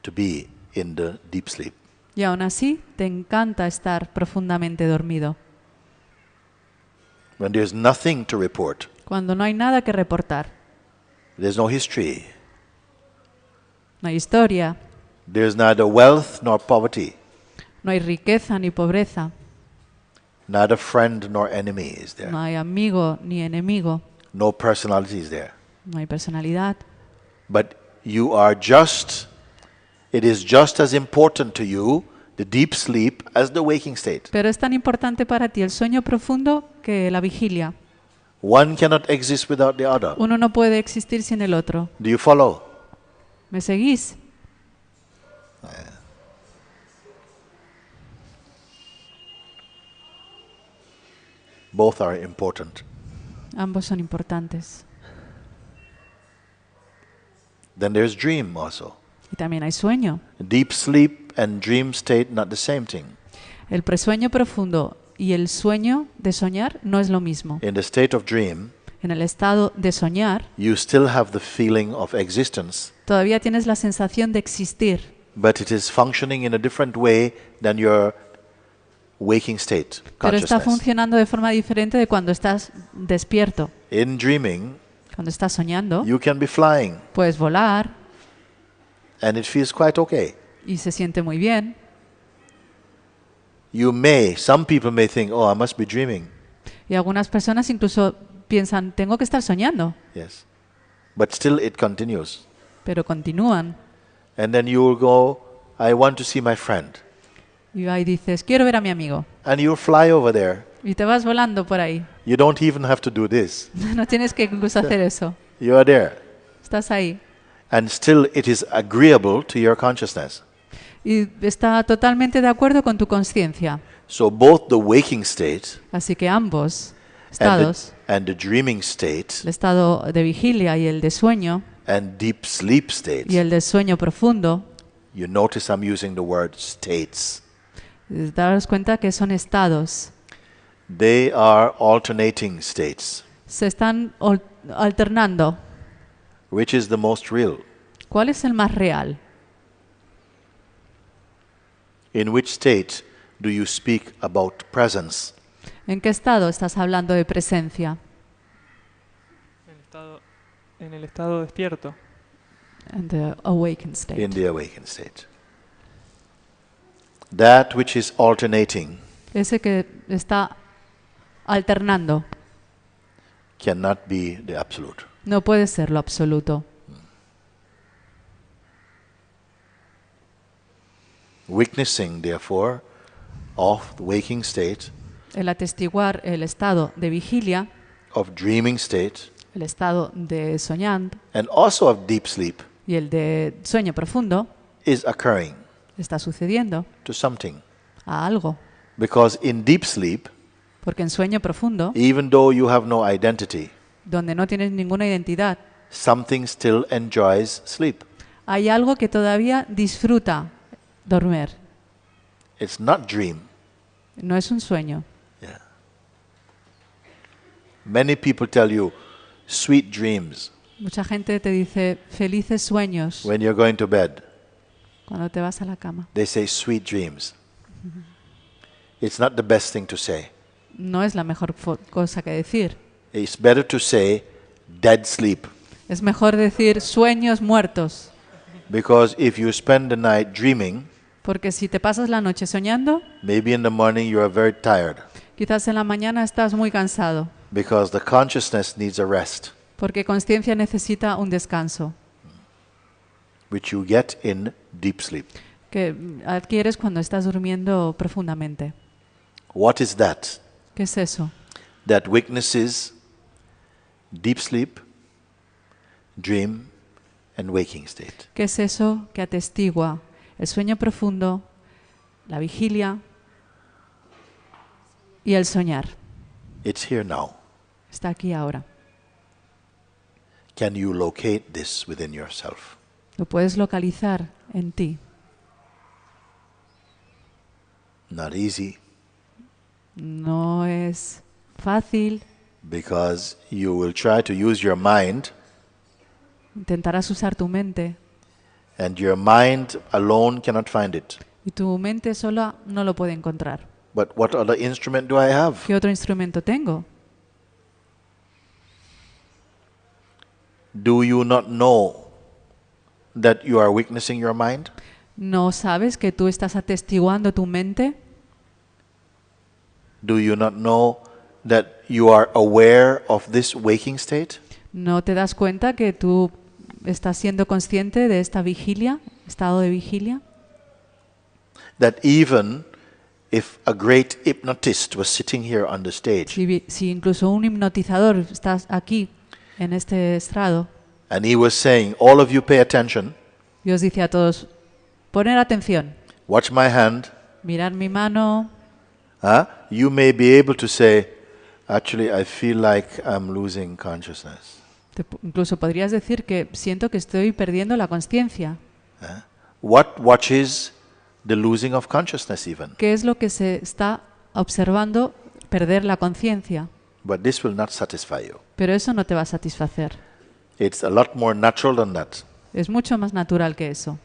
to be in the deep sleep. Y aún así te encanta estar profundamente dormido. When there's nothing to report, Cuando no hay nada que reportar, there's no history, no hay historia, there's neither wealth nor poverty, no hay riqueza ni pobreza, neither friend nor enemy is there, no hay amigo ni enemigo, no personality is there. no hay personalidad. But you are just, it is just as important to you, the deep sleep, as the waking state. Pero es tan importante para ti el sueño profundo que la vigilia. One cannot exist without the other. Uno no puede existir sin el otro. Do you follow? ¿Me seguís? Both are important. Ambos son importantes. Then there's dream also. Y también hay sueño. Deep sleep and dream state, not the same thing. El presueño profundo y el sueño de soñar no es lo mismo. In the state of dream, En el estado de soñar, you still have the feeling of existence, todavía tienes la sensación de existir, but it is functioning in a different way than your waking state pero está consciousness. funcionando de forma diferente de cuando estás despierto. In dreaming, Cuando estás soñando, you can be flying, puedes volar and it feels quite okay. y se siente muy bien. Some people may think, oh, I must be dreaming. Y algunas personas incluso piensan, tengo que estar soñando, Yes. But still it continues. pero continúan. And then you will go, I want to see my friend. Y ahí dices, quiero ver a mi amigo. And you'll fly over there. Y te vas volando por ahí. You don't even have to do this. No tienes que incluso hacer eso. You are there. Estás ahí. And still it is agreeable to your consciousness. Y está totalmente de acuerdo con tu conciencia. So both the waking state Así que ambos estados, and the dreaming state el estado de vigilia y el de sueño, and deep sleep state, y el de sueño profundo, you notice I'm using the word states. daros cuenta que son estados. They are alternating states. Se están alternando. Which is the most real? ¿Cuál es el más real? In which state do you speak about presence? ¿En qué estado estás hablando de presencia? En el estado despierto. And the awakened state. In the awakened state. That which is alternating Ese que está alternando cannot be the absolute. no puede ser lo absoluto. Witnessing, therefore, of the waking state, El atestiguar el estado de vigilia, of dreaming state, el estado de soñando and also of deep sleep y el de sueño profundo is occurring está sucediendo to something. a algo. Because in deep sleep, Porque en sueño profundo, even though you have no identity, donde no tienes ninguna identidad, something still enjoys sleep. hay algo que todavía disfruta dormir. It's not dream. No es un sueño. Yeah. Many people tell you sweet dreams Mucha gente te dice felices sueños when you're going to bed. cuando te vas a la cama. They say sweet dreams. It's not the best thing to say. No es la mejor cosa que decir. It's better to say dead sleep. Es mejor decir sueños muertos. Because if you spend the night dreaming, Porque si te pasas la noche soñando, maybe in the morning you are very tired quizás en la mañana estás muy cansado, because the consciousness needs a rest, porque conciencia necesita un descanso which you get in deep sleep. que adquieres cuando estás durmiendo profundamente. What is that? ¿Qué es eso? That witnesses deep sleep, dream, and waking state. ¿Qué es eso que atestigua el sueño profundo, la vigilia y el soñar? It's here now. Está aquí ahora. Can you locate this within yourself? Lo puedes localizar en ti. Not easy, No es fácil. because you will try to use your mind, Intentarás usar tu mente and your mind alone cannot find it. y tu mente sola no lo puede encontrar. But what other instrument do I have? ¿Qué otro instrumento tengo? Do you not know that you are witnessing your mind? ¿No sabes que tú estás atestiguando tu mente? Do you not know that you are aware of this waking state? ¿No te das cuenta que tú estás siendo consciente de esta vigilia, estado de vigilia? That even if a great hypnotist was sitting here on the stage Si incluso un hipnotizador está aquí, en este estrado, and he was saying, all of you pay attention, y os dice a todos, poner atención, watch my hand, mirar mi mano, you may be able to say, actually, I feel like I'm losing consciousness. incluso podrías decir que siento que estoy perdiendo la consciencia. What watches the losing of consciousness even? ¿Qué es lo que se está observando perder la conciencia? But this will not satisfy you. Pero eso no te va a satisfacer. It's a lot more natural than that. Es mucho más natural que eso.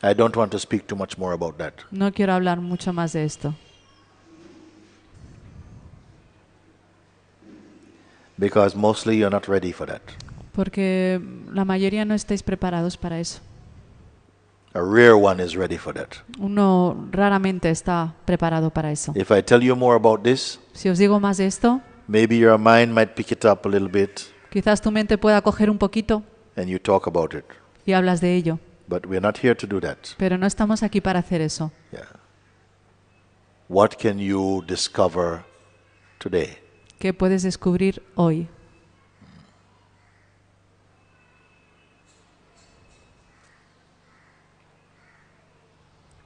I don't want to speak too much more about that. No quiero hablar mucho más de esto. Because mostly you're not ready for that. Porque la mayoría no estáis preparados para eso. A rare one is ready for that. Uno raramente está preparado para eso. If I tell you more about this, Si os digo más de esto, maybe your mind might pick it up a little bit quizás tu mente pueda coger un poquito and you talk about it. y hablas de ello. But we're not here to do that. Pero no estamos aquí para hacer eso. Yeah. What can you discover today? ¿Qué puedes descubrir hoy?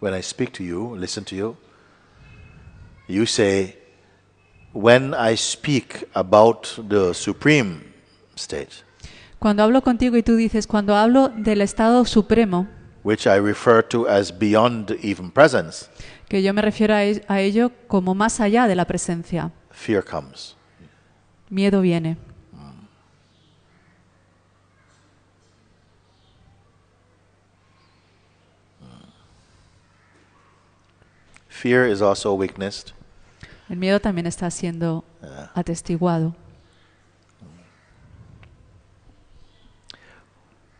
When I speak to you, listen to you, you say, when I speak about the supreme state, Cuando hablo contigo y tú dices, cuando hablo del estado supremo, which I refer to as beyond even presence, que yo me refiero a ello como más allá de la presencia, fear comes. miedo viene. Fear is also witnessed. El miedo también está siendo atestiguado.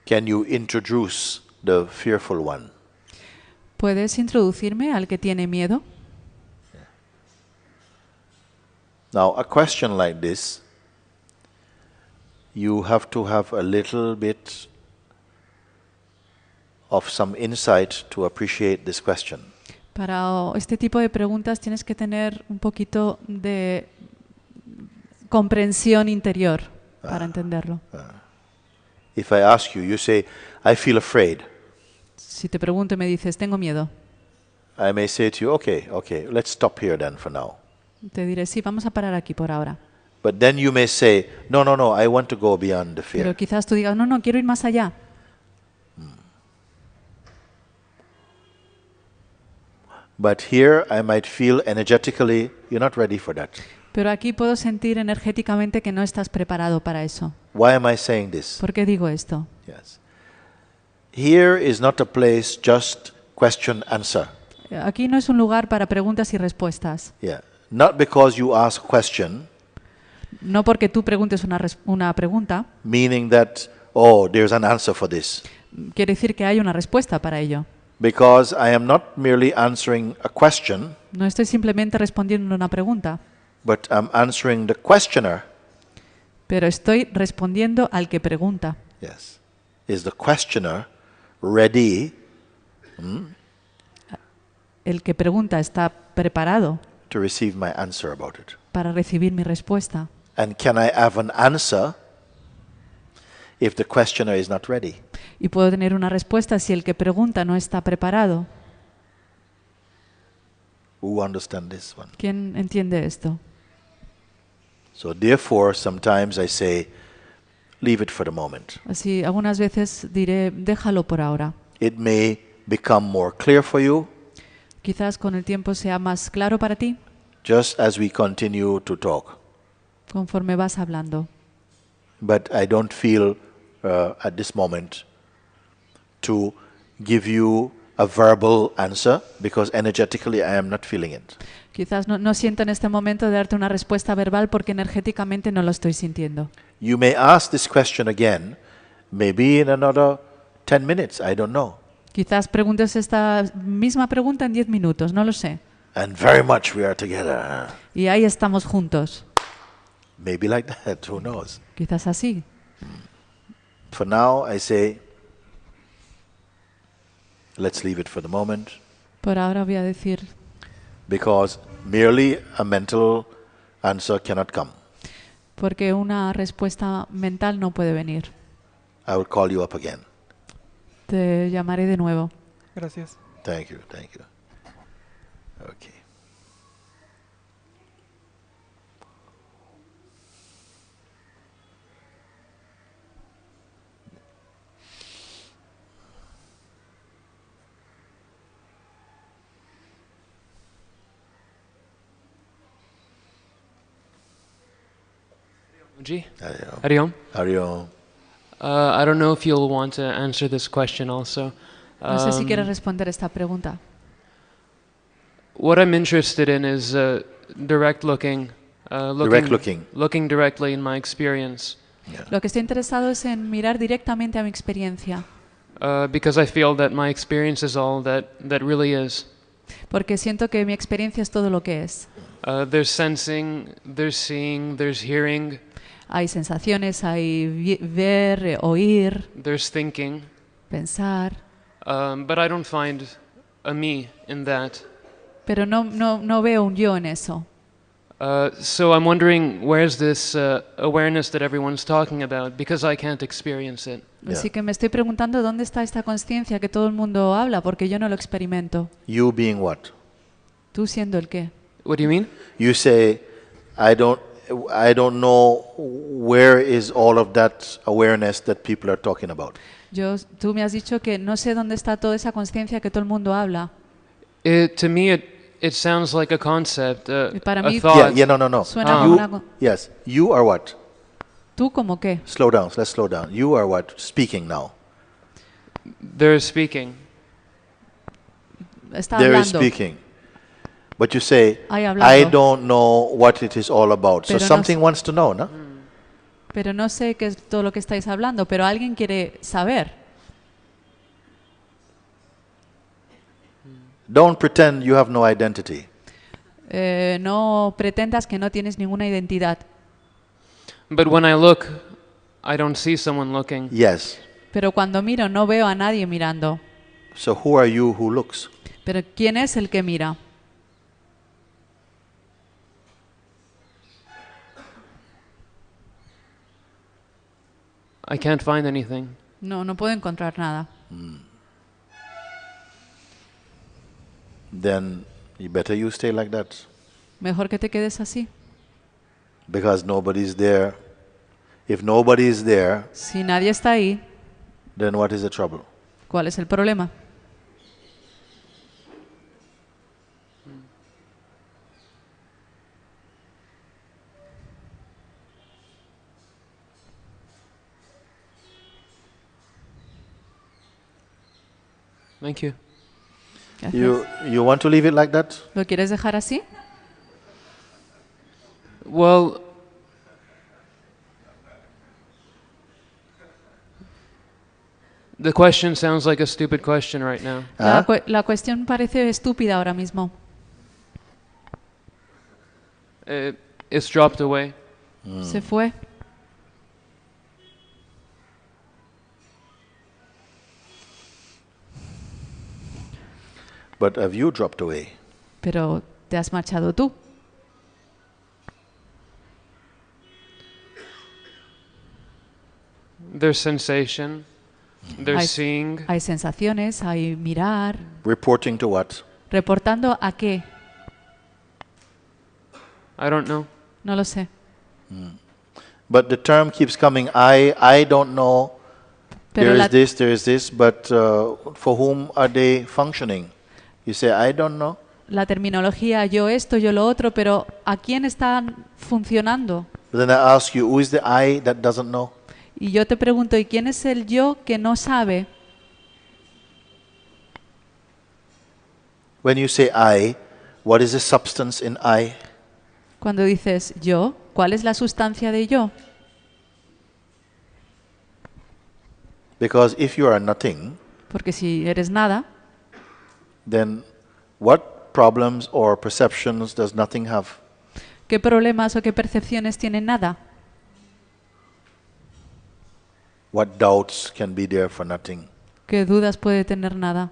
Can you introduce the fearful one? ¿Puedes introducirme al que tiene miedo? Now, a question like this, you have to have a little bit of some insight to appreciate this question. Para este tipo de preguntas tienes que tener un poquito de comprensión interior para entenderlo. If I ask you, you say, I feel afraid. Si te pregunto y me dices, tengo miedo, I may say to you, okay, let's stop here then for now. te diré, sí, vamos a parar aquí por ahora. But then you may say, no, I want to go beyond the Pero fear. quizás tú digas, no, quiero ir más allá. But here I might feel energetically, you're not ready for that. Pero aquí puedo sentir energéticamente que no estás preparado para eso. Why am I saying this? ¿Por qué digo esto? Yes. Here is not a place just question answer. Aquí no es un lugar para preguntas y respuestas. Yeah. Not because you ask a question, No porque tú preguntes una pregunta, meaning that oh, there's an answer for this. quiere decir que hay una respuesta para ello. Because I am not merely answering a question, No estoy simplemente respondiendo una pregunta, but I'm answering the questioner. pero estoy respondiendo al que pregunta. Yes. Is the questioner ready El que pregunta está preparado to receive my answer about it? para recibir mi respuesta. And can I have an answer if the questioner is not ready? Y puedo tener una respuesta si el que pregunta no está preparado. Who understand this one? ¿Quién entiende esto? So therefore, sometimes I say, leave it for the moment. Así, algunas veces diré, déjalo por ahora. It may become more clear for you Quizás con el tiempo sea más claro para ti just as we continue to talk. conforme vas hablando. But I don't feel at this moment to give you a verbal answer because energetically I am not feeling it. Quizás no siento en este momento de darte una respuesta verbal porque energéticamente no lo estoy sintiendo. You may ask this question again, maybe in another 10 minutes, I don't know. Quizás preguntes esta misma pregunta en 10 minutos, no lo sé. And very much we are together. Y ahí estamos juntos. Maybe like that, who knows? Quizás así. For now, I say, let's leave it for the moment Por ahora voy a decir, because merely a mental answer cannot come. porque una respuesta mental no puede venir. I will call you up again. Te llamaré de nuevo. Gracias. Thank you, thank you. Okay. Ji, Hariom. Hariom. Hariom. I don't know if you'll want to answer this question also. No sé si quieres responder esta pregunta. What I'm interested in is direct looking, Direct looking. looking directly in my experience, Lo que estoy interesado es en mirar directamente a mi experiencia, because I feel that my experience is all that really is. porque siento que mi experiencia es todo lo que es. There's sensing, there's seeing, there's hearing, Hay sensaciones, hay ver, oír, there's thinking, pensar, but I don't find a me in that. pero no veo un yo en eso. So I'm wondering, where's this awareness that everyone's talking about? Because I can't experience it. Yeah. Así que me estoy preguntando dónde está esta conciencia que todo el mundo habla, porque yo no lo experimento. You being what? ¿Tú siendo el qué? What do you mean? You say, I don't know where is all of that awareness that people are talking about. Tú me has dicho que no sé dónde está toda esa conciencia que todo el mundo habla. To me, it sounds like a concept, Para a mí- thought. Yeah, no. Suena como You, una... yes, you are what? ¿Tú como qué? Slow down, let's slow down. You are what? Speaking now. They're speaking. Está There is hablando. speaking. But you say, Hay hablando. I don't know what it is all about. So Pero no something s- wants to know, no? Pero no sé qué es todo lo que estáis hablando, pero alguien quiere saber. Don't pretend you have no identity. No pretendas que no tienes ninguna identidad. But when I look, I don't see someone looking. Yes. Pero cuando miro no veo a nadie mirando. So who are you who looks? Pero ¿quién es el que mira? I can't find anything. No puedo encontrar nada. Then you better you stay like that. Mejor que te quedes así. Because nobody's there. If nobody is there, Si nadie está ahí, then what is the trouble? ¿cuál es el problema? Thank you. Gracias. You want to leave it like that? ¿Lo quieres dejar así? Well, The question sounds like a stupid question right now. La, la cuestión parece estúpida ahora mismo. It's dropped away. Se fue. But have you dropped away? Pero te has marchado tú. There's sensation. There's Hay- seeing. Hay sensaciones, hay mirar. Reporting to what? ¿Reportando a qué? I don't know. No lo sé. But the term keeps coming, I don't know, Pero la, there is this, but for whom are they functioning? You say, I don't know. la terminología yo esto, yo lo otro, pero ¿a quién están funcionando? But then I ask you, who is the I that doesn't know? Y yo te pregunto, ¿y quién es el yo que no sabe? When you say I, what is the substance in I? Cuando dices yo, ¿cuál es la sustancia de yo? Because if you are nothing, Porque si eres nada, then what problems or perceptions does nothing have? ¿qué problemas o qué percepciones tiene nada? What doubts can be there for nothing? ¿Qué dudas puede tener nada?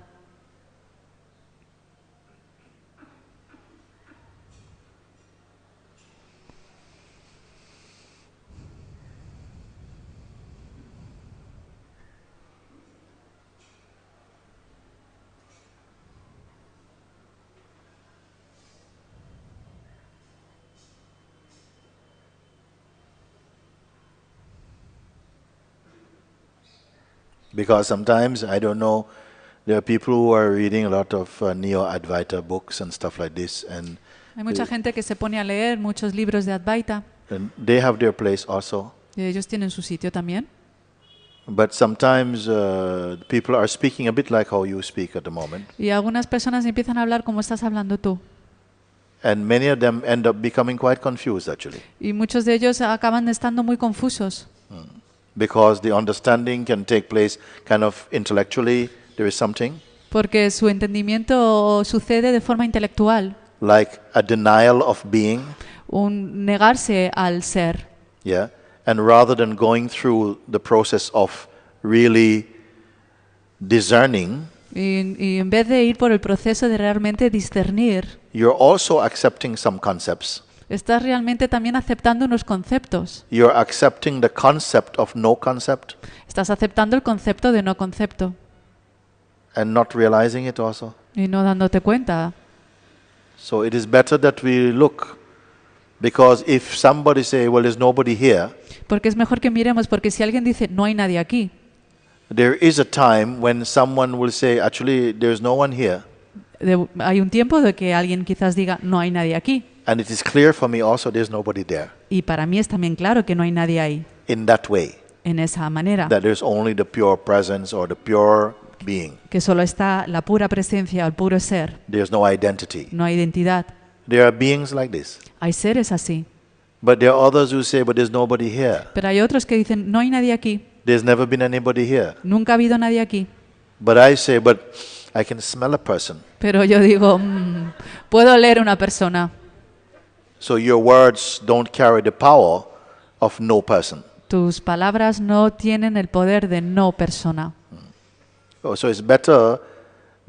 Because sometimes, I don't know, there are people who are reading a lot of Neo-Advaita books and stuff like this, and Hay mucha gente que se pone a leer muchos libros de Advaita they have their place also. y ellos tienen su sitio también. But sometimes people are speaking a bit like how you speak at the moment, Y algunas personas empiezan a hablar como estás hablando tú. and many of them end up becoming quite confused actually, Y muchos de ellos acaban estando muy confusos. because the understanding can take place kind of intellectually, there is something, Porque su entendimiento sucede de forma intelectual, like a denial of being, un negarse al ser. yeah, and rather than going through the process of really discerning, Y en vez de ir por el proceso de realmente discernir, you're also accepting some concepts. estás realmente también aceptando unos conceptos. You're accepting the concept of no concept Estás aceptando el concepto de no concepto and not realizing it also. y no dándote cuenta. So it is better that we look, because if somebody say, well, there's nobody here, Porque es mejor que miremos, porque si alguien dice, no hay nadie aquí, there is a time when someone will say, actually, there's no one here. hay un tiempo de que alguien quizás diga, no hay nadie aquí. And it is clear for me also there's nobody there. Y para mí es también claro que no hay nadie ahí, In that way, en esa manera. that there's only the pure presence or the pure being. Que solo está la pura presencia, el puro ser. There's no identity. No hay identidad. There are beings like this. Hay seres así. But there are others who say, but there's nobody here. Pero hay otros que dicen, no hay nadie aquí. There's never been anybody here. Nunca ha habido nadie aquí. But I say, but I can smell a person. Pero yo digo, puedo leer una persona. So your words don't carry the power of no person. Tus palabras no tienen el poder de no persona. Oh, so it's better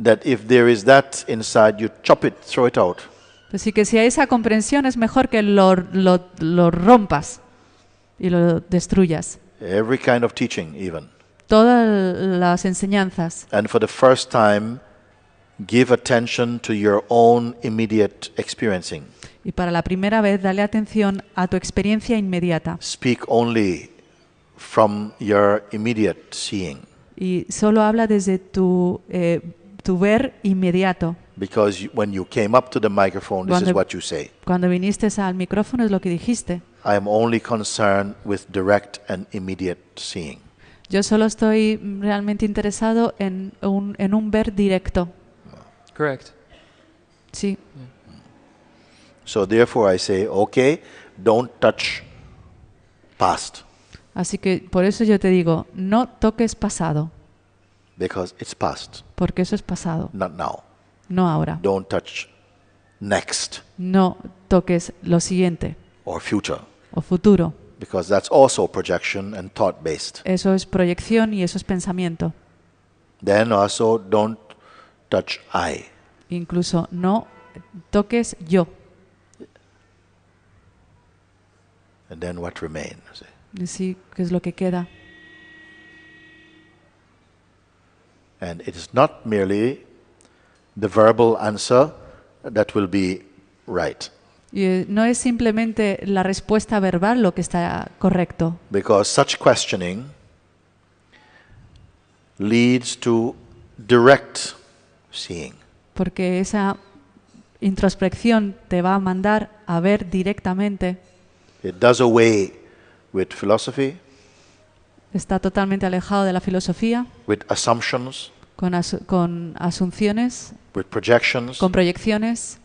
that if there is that inside, you chop it, throw it out. Así que si hay esa comprensión es mejor que lo rompas y lo destruyas. Every kind of teaching, even. Todas las enseñanzas. And for the first time, give attention to your own immediate experiencing. Y para la primera vez, dale atención a tu experiencia inmediata. Speak only from your immediate seeing. Y solo habla desde tu ver inmediato. Because when you came up to the microphone, this is Cuando- what you say. Cuando viniste al micrófono es lo que dijiste. I am only concerned with direct and immediate seeing. Yo solo estoy realmente interesado en un ver directo. Correct. Sí. So therefore I say, okay, don't touch past. Así que por eso yo te digo, no toques pasado. because it's past, porque eso es pasado, not now. no ahora. Don't touch next No toques lo siguiente or future, o futuro. because that's also projection and thought based. Eso es proyección y eso es pensamiento. Then also don't touch I. Incluso no toques yo. And then what remains? Y sí, ¿qué es lo que queda? And it is not merely the verbal answer that will be right, Y no es simplemente la respuesta verbal lo que está correcto, because such questioning leads to direct seeing. porque esa introspección te va a mandar a ver directamente. It does away with philosophy, Está totalmente alejado de la filosofía, with assumptions, con asunciones, with projections, con proyecciones,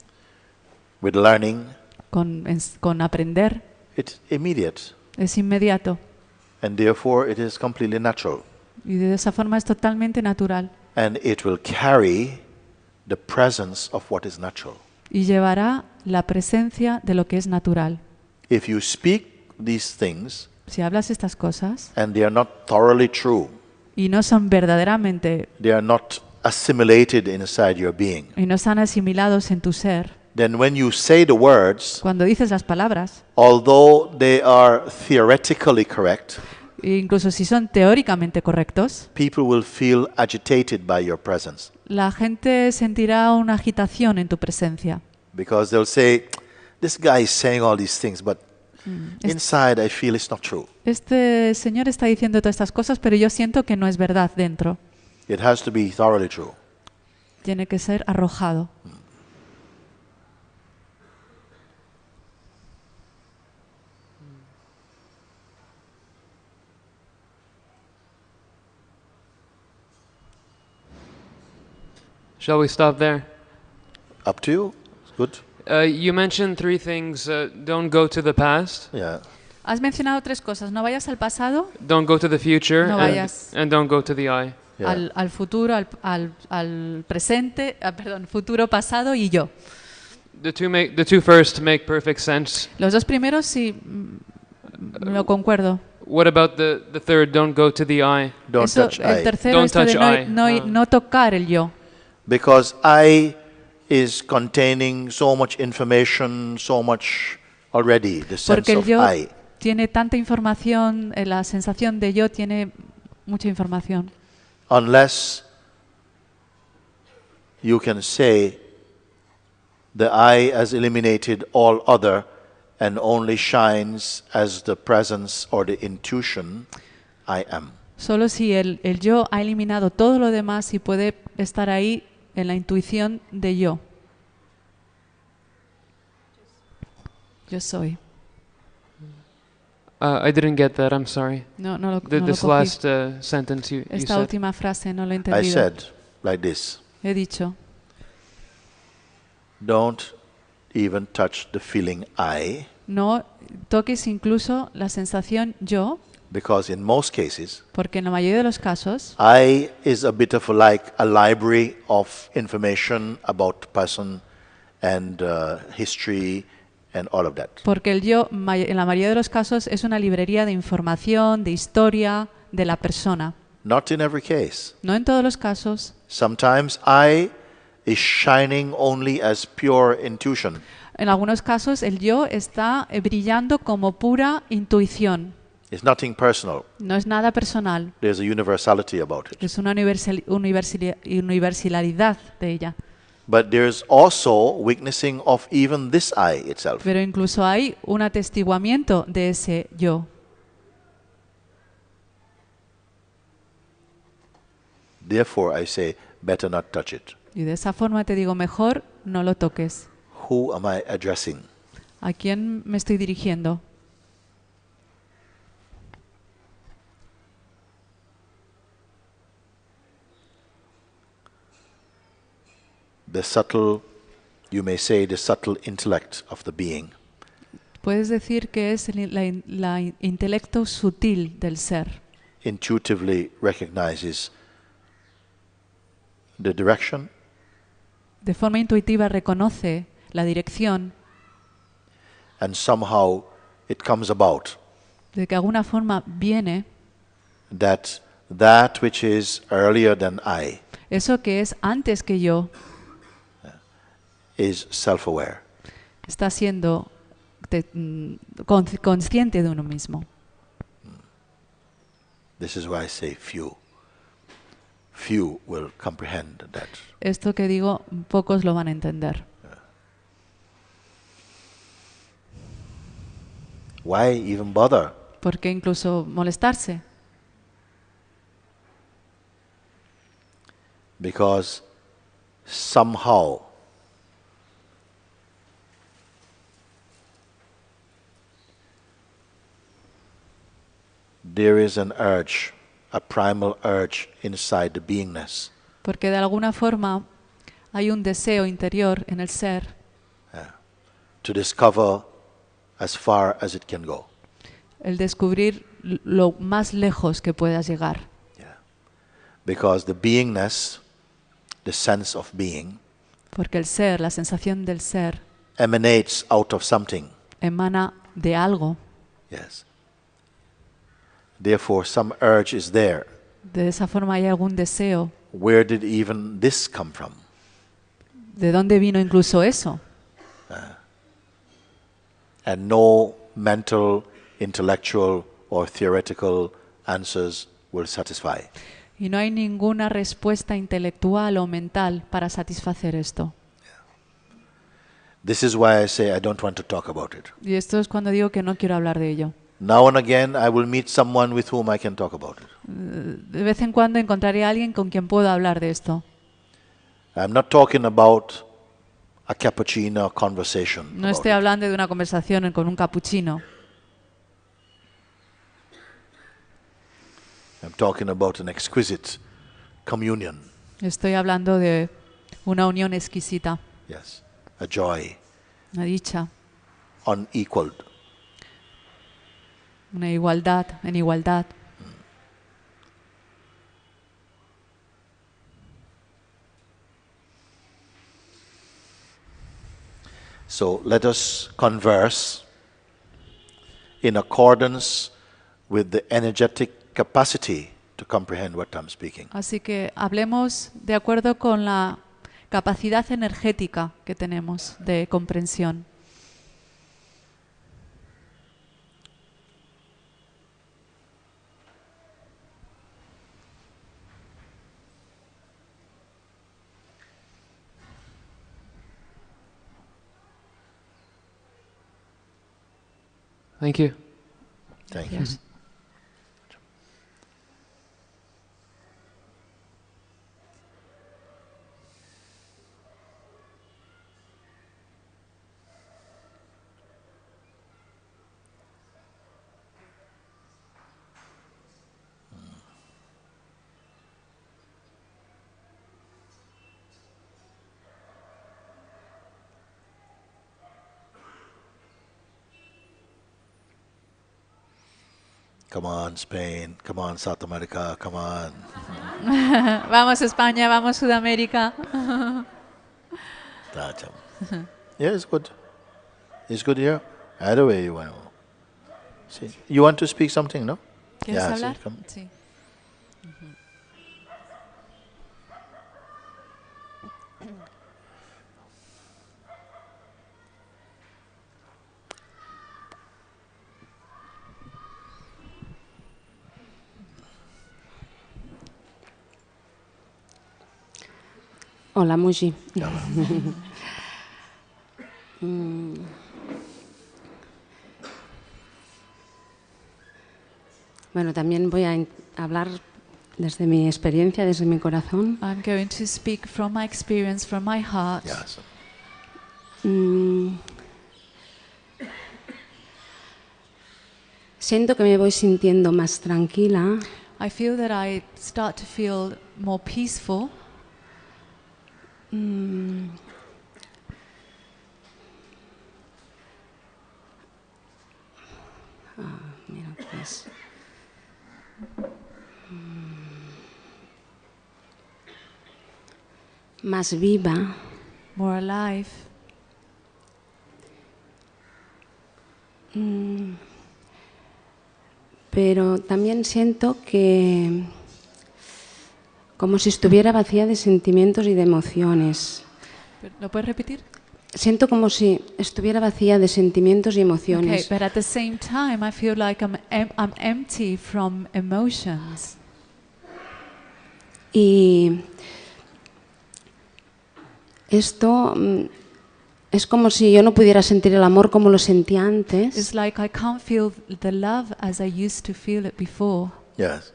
with learning. con aprender. It's immediate, Es inmediato and therefore it is completely natural. y de esa forma es totalmente natural And it will carry the presence of what is natural. y llevará la presencia de lo que es natural. If you speak these things Si hablas estas cosas and they are not thoroughly true, y no son verdaderamente they are not assimilated inside your being, y no están asimilados en tu ser, then when you say the words, cuando dices las palabras, although they are theoretically correct, e incluso si son teóricamente correctos, people will feel agitated by your presence, la gente sentirá una agitación en tu presencia. because they'll say, this guy is saying all these things, but inside I feel it's not true. Este señor está diciendo todas estas cosas, pero yo siento que no es verdad dentro. It has to be thoroughly true. Tiene que ser arrojado. Shall we stop there? Up to you. It's good. You mentioned three things. Don't go to the past, Yeah. Has mencionado tres cosas. No vayas al pasado, don't go to the future, No vayas. and don't go to the eye. Yeah. al futuro, al presente, perdón, futuro, pasado y yo. The two first make perfect sense. Los dos primeros sí, lo concuerdo. What about the third? Don't go to the eye. Don't Eso, touch el I. tercero, Don't esto de touch no, I. no- Ah. no tocar el yo. Because I is containing so much information, so much already, the sense Porque el of yo I. tiene tanta información, la sensación de yo tiene mucha información. Unless you can say the I has eliminated all other and only shines as the presence or the intuition I am. Solo si el yo ha eliminado todo lo demás y puede estar ahí en la intuición de yo. Yo soy. I didn't get that. I'm sorry. No lo This cogí. last sentence you Esta said. última frase no lo he I entendido. said like this, He dicho, don't even touch the feeling I, no toques incluso la sensación yo, because in most cases, porque en la mayoría de los casos I is a bit of like a library of information about person and history and all of that. porque el yo en la mayoría de los casos es una librería de información, de historia, de la persona. Not in every case. No en todos los casos. Sometimes I is shining only as pure intuition. En algunos casos el yo está brillando como pura intuición. It's nothing personal. No es nada personal. There's a universality about it. Es una universalidad de ella. But there's also witnessing of even this I itself. Pero incluso hay un atestiguamiento de ese yo. Therefore, I say, better not touch it. Y de esa forma te digo, mejor no lo toques. Who am I addressing? ¿A quién me estoy dirigiendo? The subtle, you may say, the subtle intellect of the being. Puedes decir que es la intelecto sutil del ser. Intuitively recognizes the direction, de forma intuitiva reconoce la dirección, and somehow it comes about de que de alguna forma viene that that which is earlier than I eso que es antes que yo, is self-aware. está siendo consciente de uno mismo. This is why I say few. Few will comprehend that. Esto que digo, pocos lo van a entender. Why even bother? ¿Por qué incluso molestarse? Because somehow there is an urge, a primal urge inside the beingness Porque de alguna forma hay un deseo interior en el ser to discover as far as it can go. el descubrir lo más lejos que puedas llegar. Because the beingness, the sense of being, Porque el ser, la sensación del ser, emanates out of something. emana de algo. Yes. Therefore, some urge is there. De esa forma hay algún deseo. Where did even this come from? ¿De dónde vino incluso eso? And no mental, intellectual, or theoretical answers will satisfy. Y no hay ninguna respuesta intelectual o mental para satisfacer esto. This is why I say I don't want to talk about it. Y esto es cuando digo que no quiero hablar de ello. Now and again, I will meet someone with whom I can talk about it. De vez en cuando encontraré a alguien con quien pueda hablar de esto. I'm not talking about a cappuccino conversation. No about estoy it. hablando de una conversación con un capuchino. I'm talking about an exquisite communion. Estoy hablando de una unión exquisita, Yes. A joy una dicha, unequaled. una igualdad en igualdad. So let us converse in accordance with the energetic capacity to comprehend what I'm speaking. Así que hablemos de acuerdo con la capacidad energética que tenemos de comprensión. Thank you. Thank you. Gracias. Come on, Spain. Come on, South America. Come on. Vamos España, vamos Sudamérica. That's, yeah, it's good. It's good here. Either way you want. See, you want to speak something, no? ¿Quieres Yeah, sí, hablar? come. Sí. Hola, Muji. Bueno, también voy a hablar desde mi experiencia, desde mi corazón. I'm going to speak from my experience, from my heart. Yeah. So, Mm, Siento que me voy sintiendo más tranquila I feel that I start to feel more peaceful. Mira, pues. más viva, more alive. pero también siento que como si estuviera vacía de sentimientos y de emociones. ¿Lo puedes repetir? Siento como si estuviera vacía de sentimientos y Okay, emociones. but at the same time, I feel like I'm empty from emotions. Y esto es como si yo no pudiera sentir el amor como lo sentía antes. It's like I can't feel the love as I used to feel it before. Yes.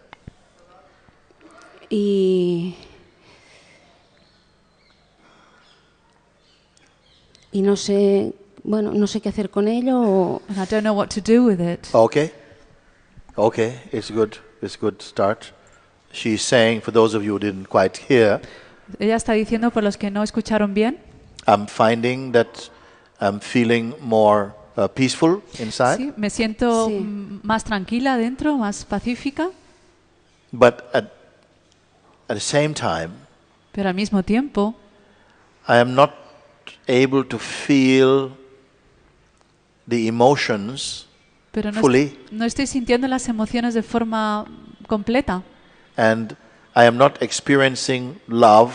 Y no sé, bueno, no sé qué hacer con ello. And I don't know what to do with it. Okay. Okay, it's good. It's a good start. She's saying, for those of you who didn't quite hear, Ella está diciendo, por los que no escucharon bien, I'm finding that I'm feeling more peaceful inside, sí, me siento Sí. más tranquila dentro, más pacífica, but at the same time, pero al mismo tiempo I am not able to feel the emotions pero fully, no estoy sintiendo las emociones de forma completa and I am not experiencing love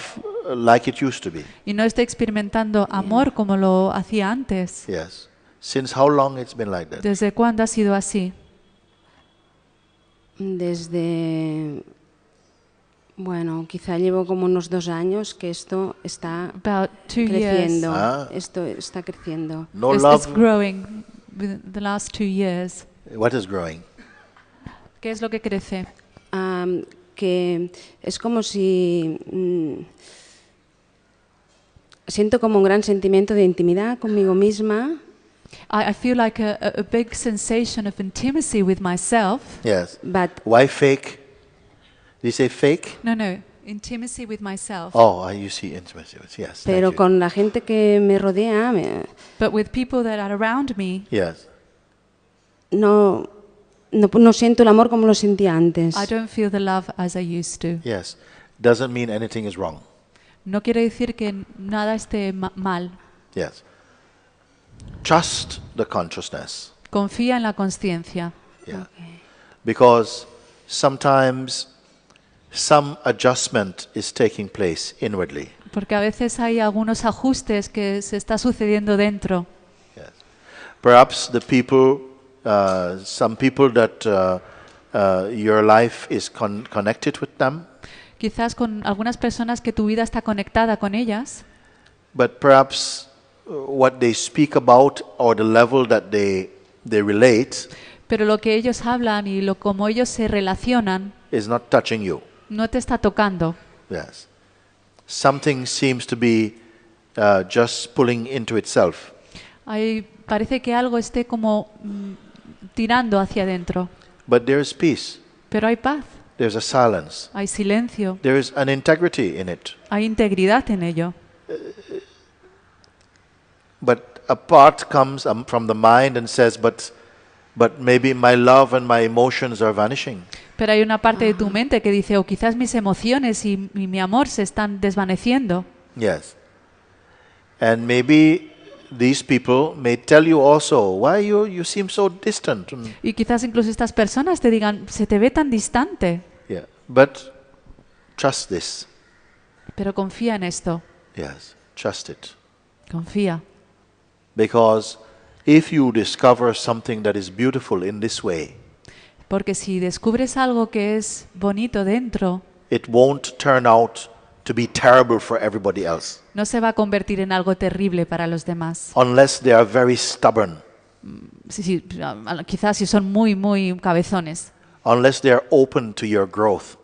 like it used to be. y no estoy experimentando amor como lo hacía antes. Yes. Since how long it's been like that? ¿Desde cuándo ha sido así? Desde, bueno, quizá llevo como unos 2 años que esto está About 2 years. creciendo. Ah. Esto está creciendo. No It's love. growing within the last 2 years. What is growing? ¿Qué es lo que crece? Que es como si siento como un gran sentimiento de intimidad conmigo misma, I feel like a big sensation of intimacy with myself. Yes. but Why fake? Did you say fake? No, intimacy with myself. Oh, you see intimacy. Yes. thank pero you. con la gente que me rodea But with people that are around me, Yes. no siento el amor como lo sentía antes. I don't feel the love as I used to. Yes. Doesn't mean anything is wrong. No quiere decir que nada esté mal. Yes. Trust the consciousness. Confía en la conciencia. Yeah. Because sometimes some adjustment is taking place inwardly. Porque a veces hay algunos ajustes que se está sucediendo dentro. Yes. Perhaps the people, some people that your life is connected with them, Quizás con algunas personas que tu vida está conectada con ellas, but perhaps what they speak about or the level that they relate pero lo que ellos hablan y como ellos se relacionan is not touching you. no te está tocando. Yes. Something seems to be just pulling into itself. Parece que algo esté como tirando hacia adentro. But there is peace. Pero hay paz, There's a silence. hay silencio, There is an integrity in it. hay integridad en ello. But a part comes from the mind and says, but maybe my love and my emotions are vanishing. Pero hay una parte de tu mente que dice, o quizás mis emociones y mi amor se están desvaneciendo. Yes. And maybe these people may tell you also, why you seem so distant. Y quizás incluso estas personas te digan, se te ve tan distante. Yeah. But trust this. Pero confía en esto, Yes. Trust it. confía. Because if you discover something that is beautiful in this way, Porque si descubres algo que es bonito dentro, it won't turn out to be terrible for everybody else. no se va a convertir en algo terrible para los demás. Unless they are very stubborn. Quizás si son muy cabezones, Unless they are open to your growth.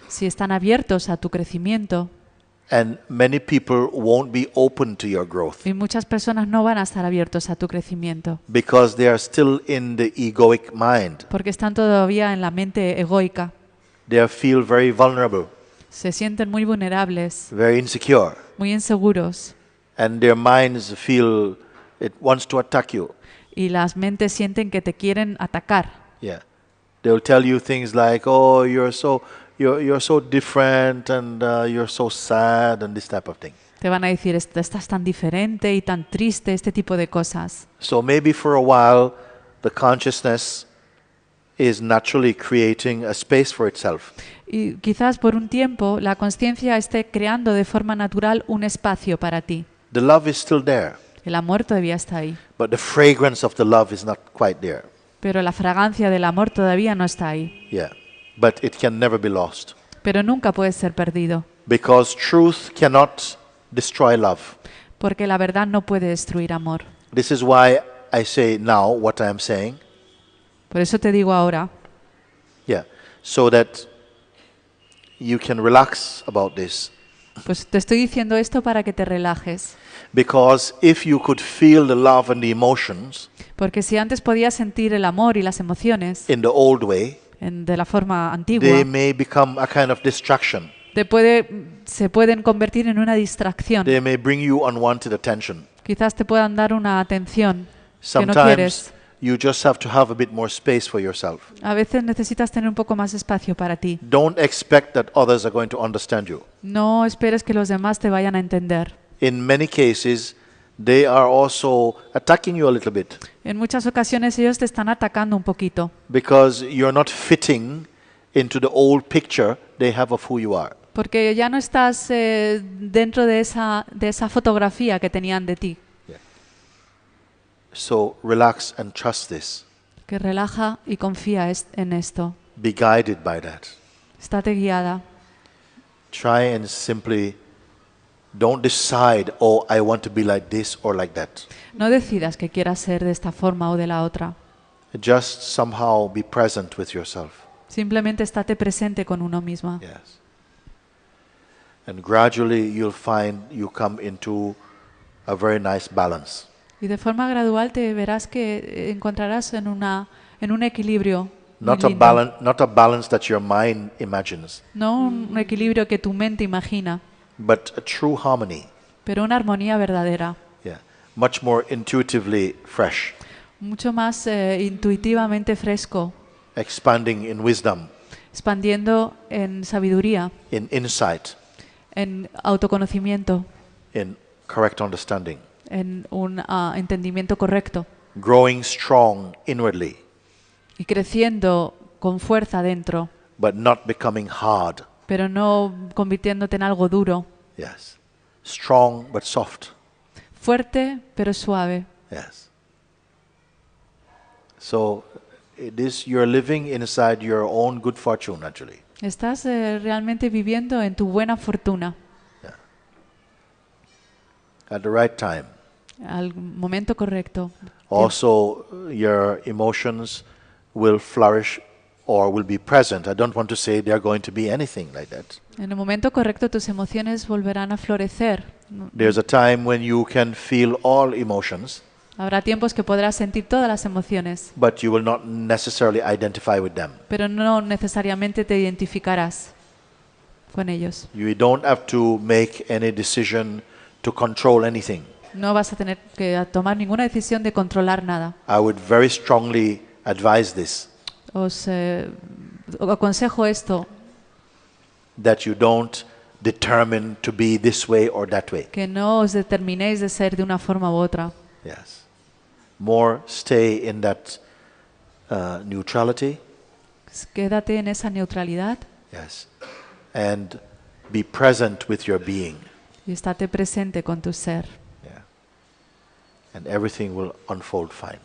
si están abiertos a tu crecimiento. And many people won't be open to your growth Y muchas personas no van a estar abiertos a tu crecimiento, because they are still in the egoic mind. porque están todavía en la mente egoica. They feel very vulnerable, Se sienten muy vulnerables, very insecure, muy inseguros, and their minds feel it wants to attack you. y las mentes sienten que te quieren atacar. Yeah. They'll tell you things like, "Oh, you're you're so different and you're so sad and this type of thing. Te van a decir, estás tan diferente y tan triste, este tipo de cosas. So maybe for a while the consciousness is naturally creating a space for itself. Y quizás por un tiempo la conciencia esté creando de forma natural un espacio para ti. The love is still there, El amor todavía está ahí, but the fragrance of the love is not quite there. pero la fragancia del amor todavía no está ahí. Yeah, but it can never be lost Pero nunca puede ser perdido, because truth cannot destroy love. porque la verdad no puede destruir amor. This is why I say now what I am saying. Por eso te digo ahora, Yeah, so that you can relax about this. pues te estoy diciendo esto para que te relajes, Because if you could feel the love and the emotions porque si antes podías sentir el amor y las emociones in the old way, de la forma antigua, they may become a kind of distraction. se pueden convertir en una distracción. They may bring you unwanted attention. Quizás te puedan dar una atención que no Sometimes quieres. you just have to have a bit more space for yourself. A veces necesitas tener un poco más espacio para ti. Don't expect that others are going to understand you. No esperes que los demás te vayan a entender. In many cases, they are also attacking you a little bit En muchas ocasiones ellos te están atacando un poquito, because you're not fitting into the old picture they have of who you are. porque ya no estás dentro de esa fotografía que tenían de ti. So relax and trust this. Que relaja y confía en esto. Be guided by that. Estate guiada. Try and simply don't decide, oh, I want to be like this or like that. No decidas que quieras ser de esta forma o de la otra. Just somehow be present with yourself. Simplemente estate presente con uno mismo. Yes. And gradually you'll find you come into a very nice balance. Y de forma gradual te verás que encontrarás en un equilibrio muy lindo. Not a balance that your mind imagines, No un equilibrio que tu mente imagina, but a true harmony. pero una armonía verdadera, Yeah. Much more intuitively fresh, mucho más intuitivamente fresco, expanding in wisdom, expandiendo en sabiduría, in insight, en autoconocimiento, in correct understanding, en un entendimiento correcto growing strong inwardly, y creciendo con fuerza dentro, but not becoming hard. pero no convirtiéndote en algo duro, Yes. Strong but soft. fuerte pero suave. Yes. So you're living inside your own good fortune actually. Estás realmente viviendo en tu buena fortuna, At the right time. al momento correcto. Also, your emotions will flourish or will be present. I don't want to say they are going to be anything like that. En el momento correcto tus emociones volverán a florecer. There's a time when you can feel all emotions, Habrá tiempos que podrás sentir todas las emociones, but you will not necessarily identify with them. pero no necesariamente te identificarás con ellos. You don't have to make any decision to control anything. No vas a tener que tomar ninguna decisión de controlar nada. I would very strongly advise this, Os aconsejo esto, that you don't determine to be this way or that way. que no os determinéis de ser de una forma u otra. Yes. More stay in that neutrality. Quédate en esa neutralidad Yes. And be present with your being. y estate presente con tu ser. Yeah. And everything will unfold fine.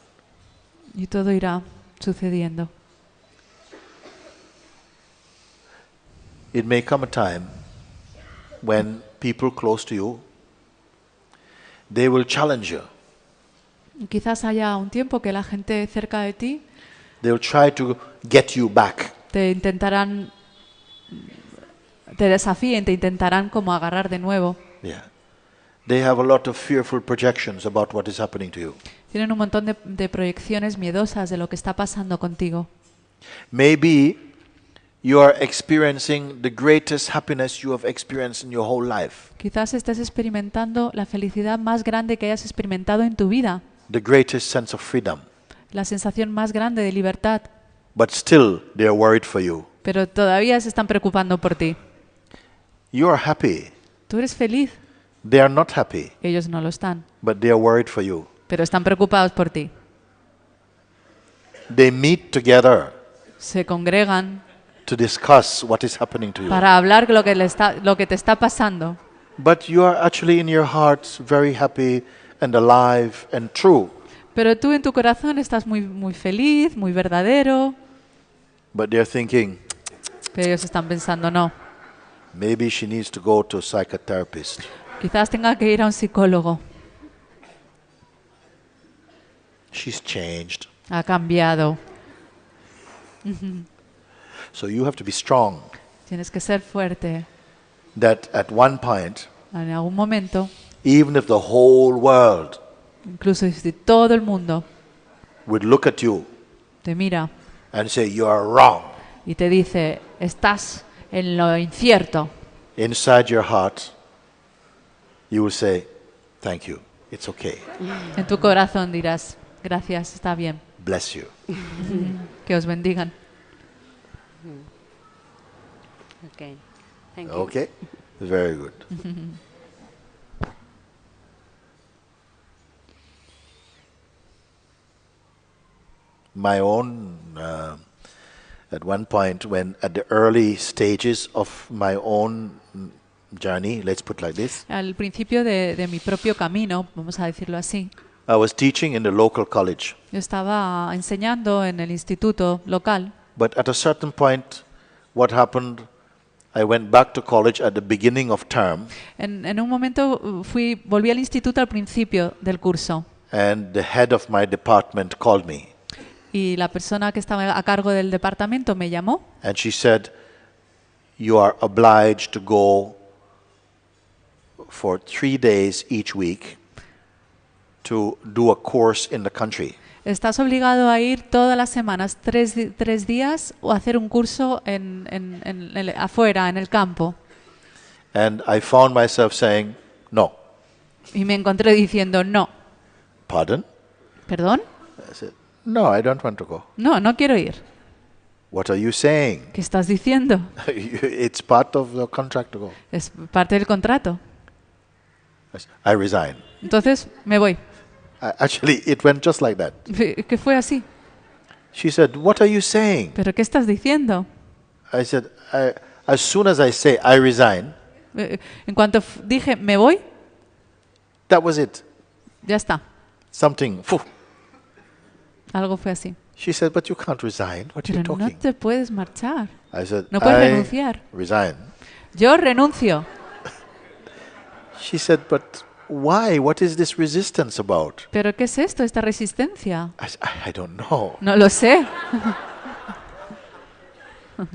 Y todo irá sucediendo. It may come a time when people close to you, they will challenge you. Y quizás haya un tiempo que la gente cerca de ti They will try to get you back. te desafíen, te intentarán como agarrar de nuevo. Yeah. They have a lot of fearful projections about what is happening to you. Tienen un montón de proyecciones miedosas de lo que está pasando contigo. Maybe you are experiencing the greatest happiness you have experienced in your whole life. Quizás estés experimentando la felicidad más grande que hayas experimentado en tu vida, The greatest sense of freedom. la sensación más grande de libertad, But still, they are worried for you. pero todavía se están preocupando por ti. You are happy. Tú eres feliz, They are not happy, ellos no lo están, but they are worried for you. pero están preocupados por ti. They meet together Se congregan to discuss what is happening to you. para hablar lo que te está pasando, But you are actually in your heart very happy and alive and true. pero tú en tu corazón estás muy, muy feliz, muy verdadero, But they're thinking, pero ellos están pensando, no, maybe she needs to go to a psychotherapist. quizás tenga que ir a un psicólogo, She's changed. ha cambiado. So you have to be strong. Tienes que ser fuerte. That at one point, En algún momento, even if the whole world incluso si todo el mundo would look at you te mira and say, you are wrong, y te dice, estás en lo incierto, inside your heart, you will say, thank you, it's okay, en tu corazón dirás, gracias, está bien, bless you. que os bendigan. Okay. Thank you. Okay? Very good. My own, at one point, when at the early stages of my own journey, let's put it like this, Al principio de mi propio camino, vamos a decirlo así, I was teaching in the local college. yo estaba enseñando en el instituto local, But at a certain point, what happened, I went back to college at the beginning of term, en un momento volví al instituto al principio del curso and the head of my department called me. y la persona que estaba a cargo del departamento me llamó And she said, you are obliged to go for 3 days each week to do a course in the country. Estás obligado a ir todas las semanas, tres días, o hacer un curso afuera, en el campo. And I found myself saying, no. Y me encontré diciendo, no. Pardon? ¿Perdón? I said, no, I don't want to go. No, no quiero ir. What are you saying? ¿Qué estás diciendo? It's part of the contract to go. Es parte del contrato. I resign. Entonces, me voy. Actually, it went just like that. ¿Qué fue así? She said, what are you saying? ¿Pero qué estás diciendo? I said, as soon as I say I resign, En cuanto dije, me voy, that was it. ya está. Something. Phew. Algo fue así. She said, but you can't resign. What are you Pero no talking? te puedes marchar. I said, No puedes I renunciar. resign. Yo renuncio. She said, but why? What is this resistance about? ¿Pero qué es esto, esta resistencia? I don't know. No lo sé.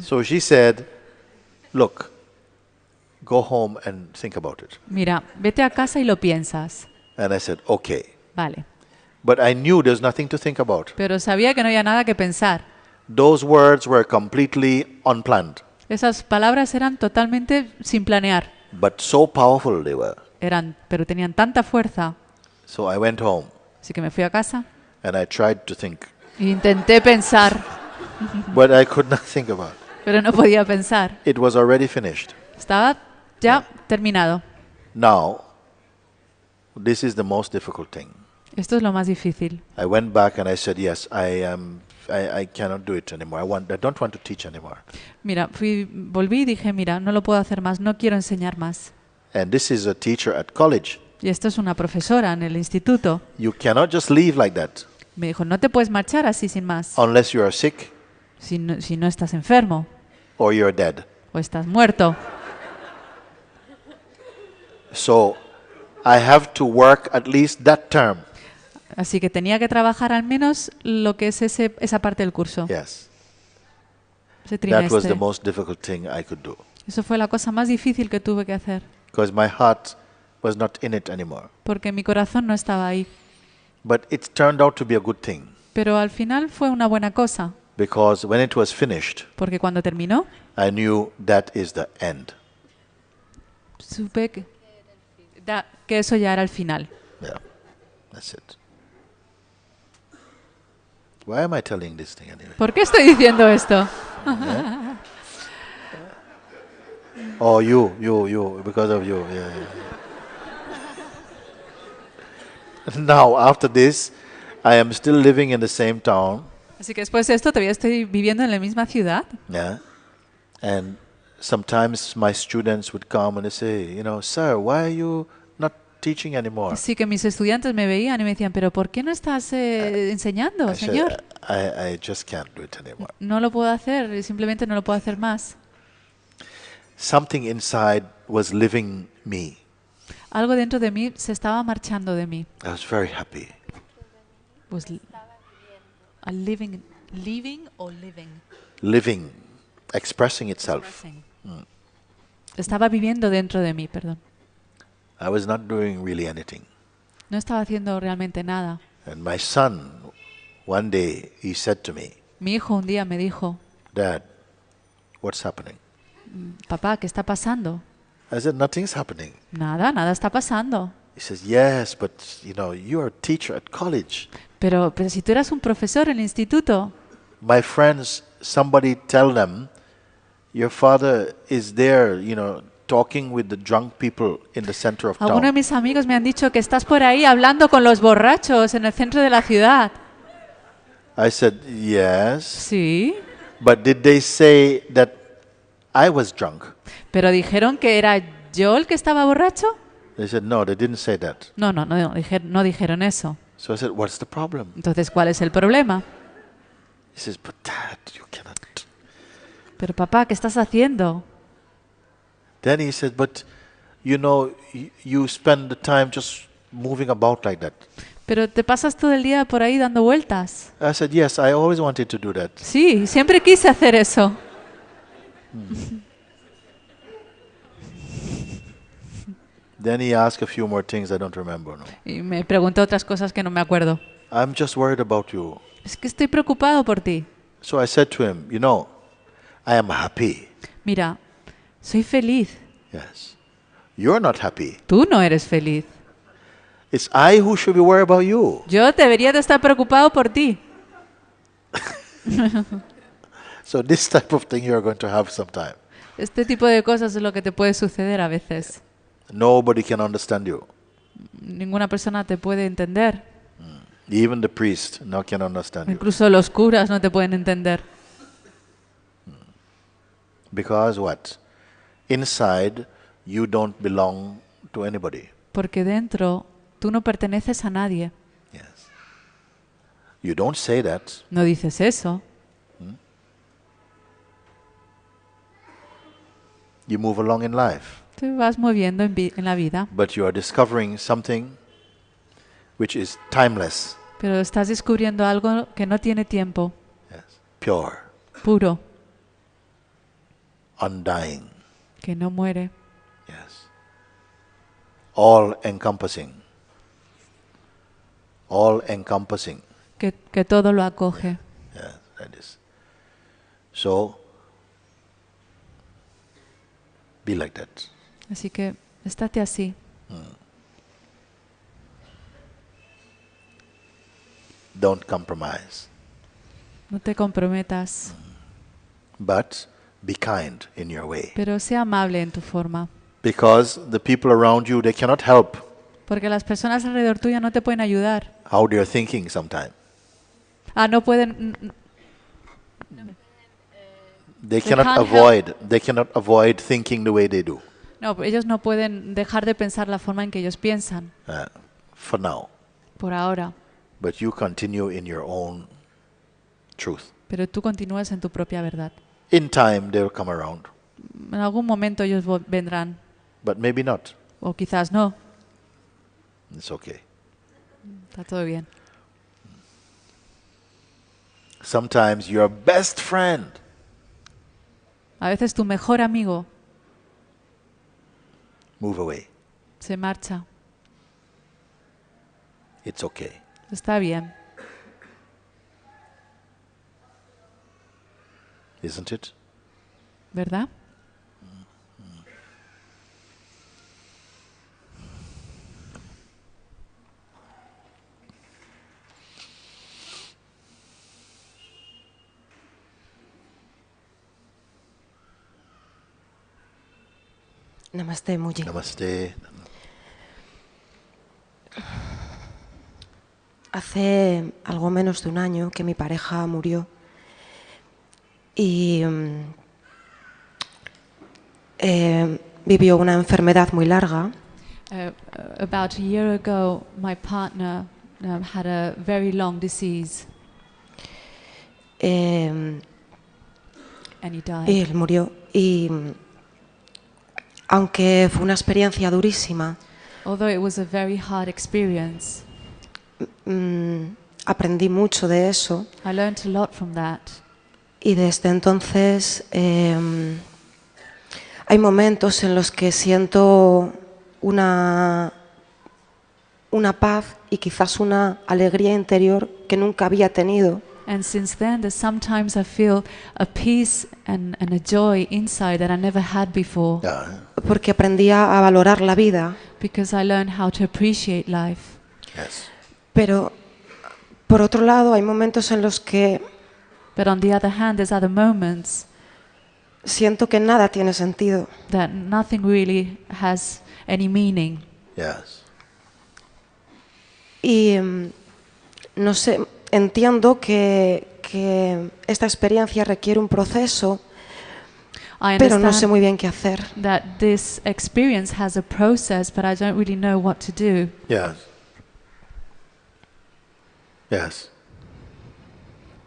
So she said, look, go home and think about it. Mira, vete a casa y lo piensas. And I said, okay. Vale. But I knew there's nothing to think about. Pero sabía que no había nada que pensar. Those words were completely unplanned, Esas palabras eran totalmente sin planear. but so powerful they were. Pero tenían tanta fuerza. So I went home Así que me fui a casa and I tried to think, e intenté pensar, but I could not think about it. pero no podía pensar. It was already finished. Estaba ya terminado. Now, this is the most difficult thing. Esto es lo más difícil. I went back and I said, yes, I cannot do it anymore. I don't want to teach anymore. Mira, volví y dije, mira, no lo puedo hacer más, no quiero enseñar más. And this is a teacher at college. Y esto es una profesora en el instituto. You cannot just leave like that Me dijo, no te puedes marchar así sin más, unless you are sick si no estás enfermo or you're dead. o estás muerto. So I have to work at least that term. Así que tenía que trabajar al menos lo que es esa parte del curso, Yes. ese That was the trimestre. most difficult thing I could do. Eso fue la cosa más difícil que tuve que hacer, Because my heart was not in it anymore. porque mi corazón no estaba ahí. But it turned out to be a good thing. Pero al final fue una buena cosa, Because when it was finished, porque cuando terminó, I knew that is the end. supe que eso ya era el final. Yeah, that's it. Why am I telling this thing anyway? ¿Por qué estoy diciendo esto? Oh, you, because of you. Yeah, yeah. Now, after this, I am still living in the same town. Así que después de esto todavía estoy viviendo en la misma ciudad. Yeah. And sometimes my students would come and they say, sir, why are you not teaching anymore? Así que mis estudiantes me veían y me decían, pero ¿por qué no estás enseñando, I said, señor? I just can't do it anymore. No lo puedo hacer, simplemente no lo puedo hacer más. Something inside was living me. Algo dentro de mí se estaba marchando de mí. I was very happy. Was a living or living? Living, expressing itself. Estaba viviendo dentro de mí, perdón. I was not doing really anything. No estaba haciendo realmente nada. And my son, one day, he said to me, Mi hijo un día me dijo, Dad, what's happening? papá, ¿qué está pasando? I said, nothing's happening. Nada está pasando. He says, yes, but you're a teacher at college. Pero si tú eras un profesor en el instituto, My friends, somebody tell them, your father is there, talking with the drunk people in the center of algunos de town. mis amigos me han dicho que estás por ahí hablando con los borrachos en el centro de la ciudad. I said, yes. Sí, But did they say that I was drunk? pero dijeron que era yo el que estaba borracho. They said, no, they didn't say that. No dijeron eso. So I said, what's the problem? Entonces, ¿cuál es el problema? He says, but Dad, you cannot. Pero papá, ¿qué estás haciendo? Then he said, but you spend the time just moving about like that. Pero te pasas todo el día por ahí dando vueltas. I said, yes, I always wanted to do that. Sí, siempre quise hacer eso. Then he asked a few more things I don't remember. No. Y me preguntó otras cosas que no me acuerdo. I'm just worried about you. Es que estoy preocupado por ti. So I said to him, I am happy. Mira, soy feliz. Yes. You're not happy. Tú no eres feliz. It's I who should be worried about you. Yo debería de estar preocupado por ti. So this type of thing you're going to have sometime. Este tipo de cosas es lo que te puede suceder a veces. Nobody can understand you. Ninguna persona te puede entender. Even the priest no can understand you. Incluso los curas no te pueden entender. Because what? Inside, you don't belong to anybody. Porque dentro tú no perteneces a nadie. Yes. You don't say that. No dices eso. You move along in life. Te vas moviendo en la vida. But you are discovering something which is timeless. Pero estás descubriendo algo que no tiene tiempo. Yes. Pure. Puro. Undying. Que no muere. Yes. All encompassing. All encompassing. Que todo lo acoge. Yes, that is. So, be like that. Así que estate así. Don't compromise. No te comprometas. But be kind in your way. Pero sea amable en tu forma. Because the people around you, they cannot help Porque las personas alrededor tuya no te pueden ayudar. how they are thinking sometimes. No pueden. They can't cannot avoid thinking the way they do. No, ellos no pueden dejar de pensar la forma en que ellos piensan. For now. Por ahora. But you continue in your own truth. Pero tú continúas en tu propia verdad. In time, they will come around. En algún momento ellos vendrán. But maybe not. O quizás no. It's okay. Está todo bien. Sometimes your best friend A veces tu mejor amigo move away. se marcha. It's okay. Está bien. Isn't it? ¿Verdad? Namaste, Muji. Namaste. Hace algo menos de un año que mi pareja murió y vivió una enfermedad muy larga. About a year ago, my partner had a very long disease And and he died. y él murió. Y aunque fue una experiencia durísima, Although it was a very hard experience, aprendí mucho de eso. I learned a lot from that. Y desde entonces hay momentos en los que siento una paz y quizás una alegría interior que nunca había tenido. And since then, there's sometimes I feel a peace and a joy inside that I never had before, Yeah. Porque aprendí a valorar la vida. because I learned how to appreciate life. Yes. Pero por otro lado hay momentos en los que But on the other hand, there's other moments siento que nada tiene sentido. that nothing really has any meaning. Yes. Y no sé, entiendo que esta experiencia requiere un proceso, I pero no sé understand muy bien qué hacer. that this experience has a process, but I don't really know what to do. Yes. Yes.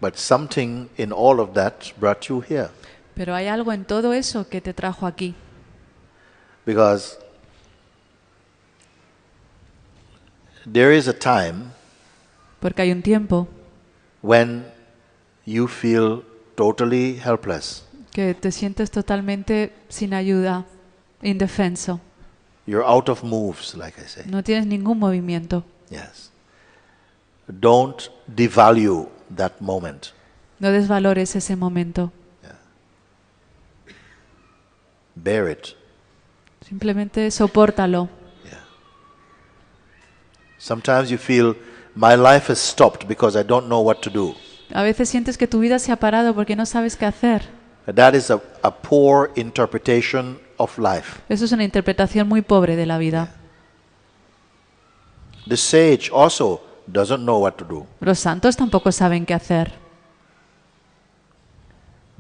But something in all of that brought you here. Pero hay algo en todo eso que te trajo aquí. Because there is a time Porque hay un tiempo when you feel totally helpless. que te sientes totalmente sin ayuda, indefenso. You're out of moves, like I say. No tienes ningún movimiento. Yes. Don't devalue that moment. No desvalores ese momento. Bear it. Simplemente sopórtalo. Sometimes you feel my life has stopped because I don't know what to do. A veces sientes que tu vida se ha parado porque no sabes qué hacer. That is a poor interpretation of life. Eso es una interpretación muy pobre de la vida. The sage also doesn't know what to do. Los santos tampoco saben qué hacer.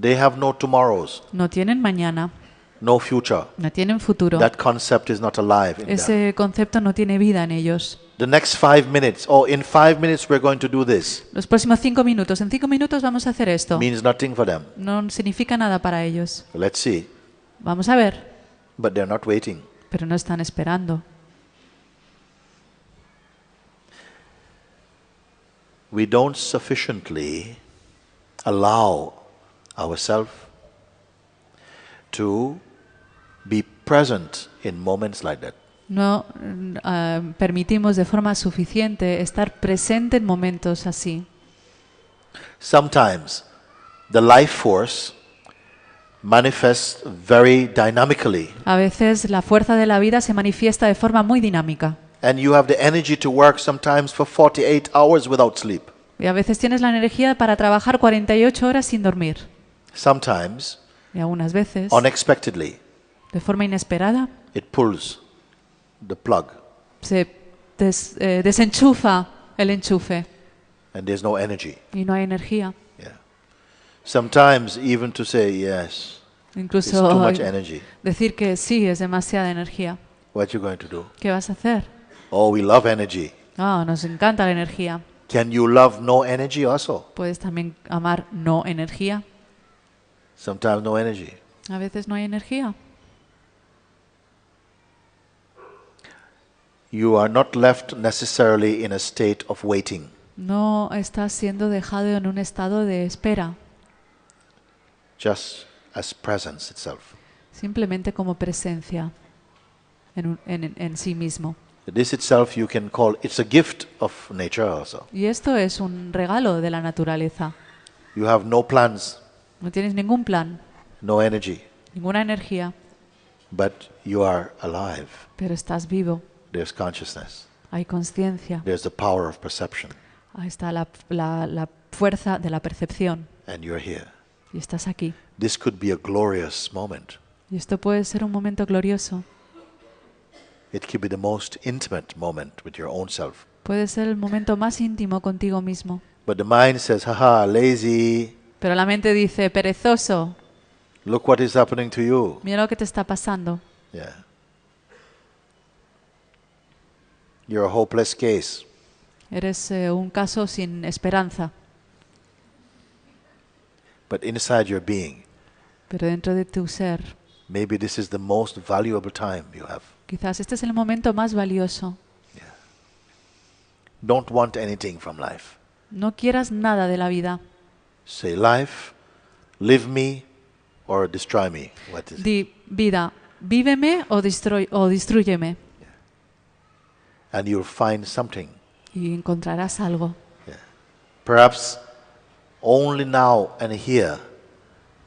They have no tomorrows, No tienen mañana, no future. no tienen futuro. That concept is not alive in them. Ese concepto no tiene vida en ellos. The next 5 minutes, in 5 minutes we're going to do this, Los próximos 5 minutos, en 5 minutos vamos a hacer esto. means nothing for them. No significa nada para ellos. Let's see. Vamos a ver, But they're not waiting. pero no están esperando. We don't sufficiently allow ourselves to be present in moments like that. No permitimos de forma suficiente estar presente en momentos así. Sometimes the life force manifests very dynamically, A veces la fuerza de la vida se manifiesta de forma muy dinámica. and you have the energy to work sometimes for 48 hours without sleep. Y a veces tienes la energía para trabajar 48 horas sin dormir. Sometimes, Y algunas veces, unexpectedly, de forma inesperada, it pulls the plug, se desenchufa el enchufe and there's no energy. y no hay energía. Sometimes even to say yes, it's Incluso too much energy. decir que sí es demasiada energía. What you going to do? ¿Qué vas a hacer? Oh, we love energy. Ah, nos encanta la energía. Can you love no energy also? Puedes también amar no energía. Sometimes no energy. A veces no hay energía. You are not left necessarily in a state of waiting. No estás siendo dejado en un estado de espera, Just as presence itself. simplemente como presencia en sí mismo. This itself you can call, it's a gift of nature also. Y esto es un regalo de la naturaleza. You have no plans, No tienes ningún plan, no energy, ninguna energía, but you are alive. pero estás vivo. There's consciousness. Hay conciencia. There's the power of perception, Ahí está la fuerza de la percepción. and you're here. Y estás aquí. This could be a glorious moment. Y esto puede ser un momento glorioso. It could be the most intimate moment with your own self. Puede ser el momento más íntimo contigo mismo. But the mind says, haha, lazy, Pero la mente dice, perezoso, look what is happening to you. mira lo que te está pasando. Yeah. You're a hopeless case. Eres un caso sin esperanza. But inside your being, Pero dentro de tu ser, maybe this is the most valuable time you have. quizás este es el momento más valioso. Don't want anything from life. No quieras nada de la vida. Say, life, live me or destroy me. What is it? Di, vida, víveme o destrúyeme. And you'll find something. Y encontrarás algo. Perhaps only now and here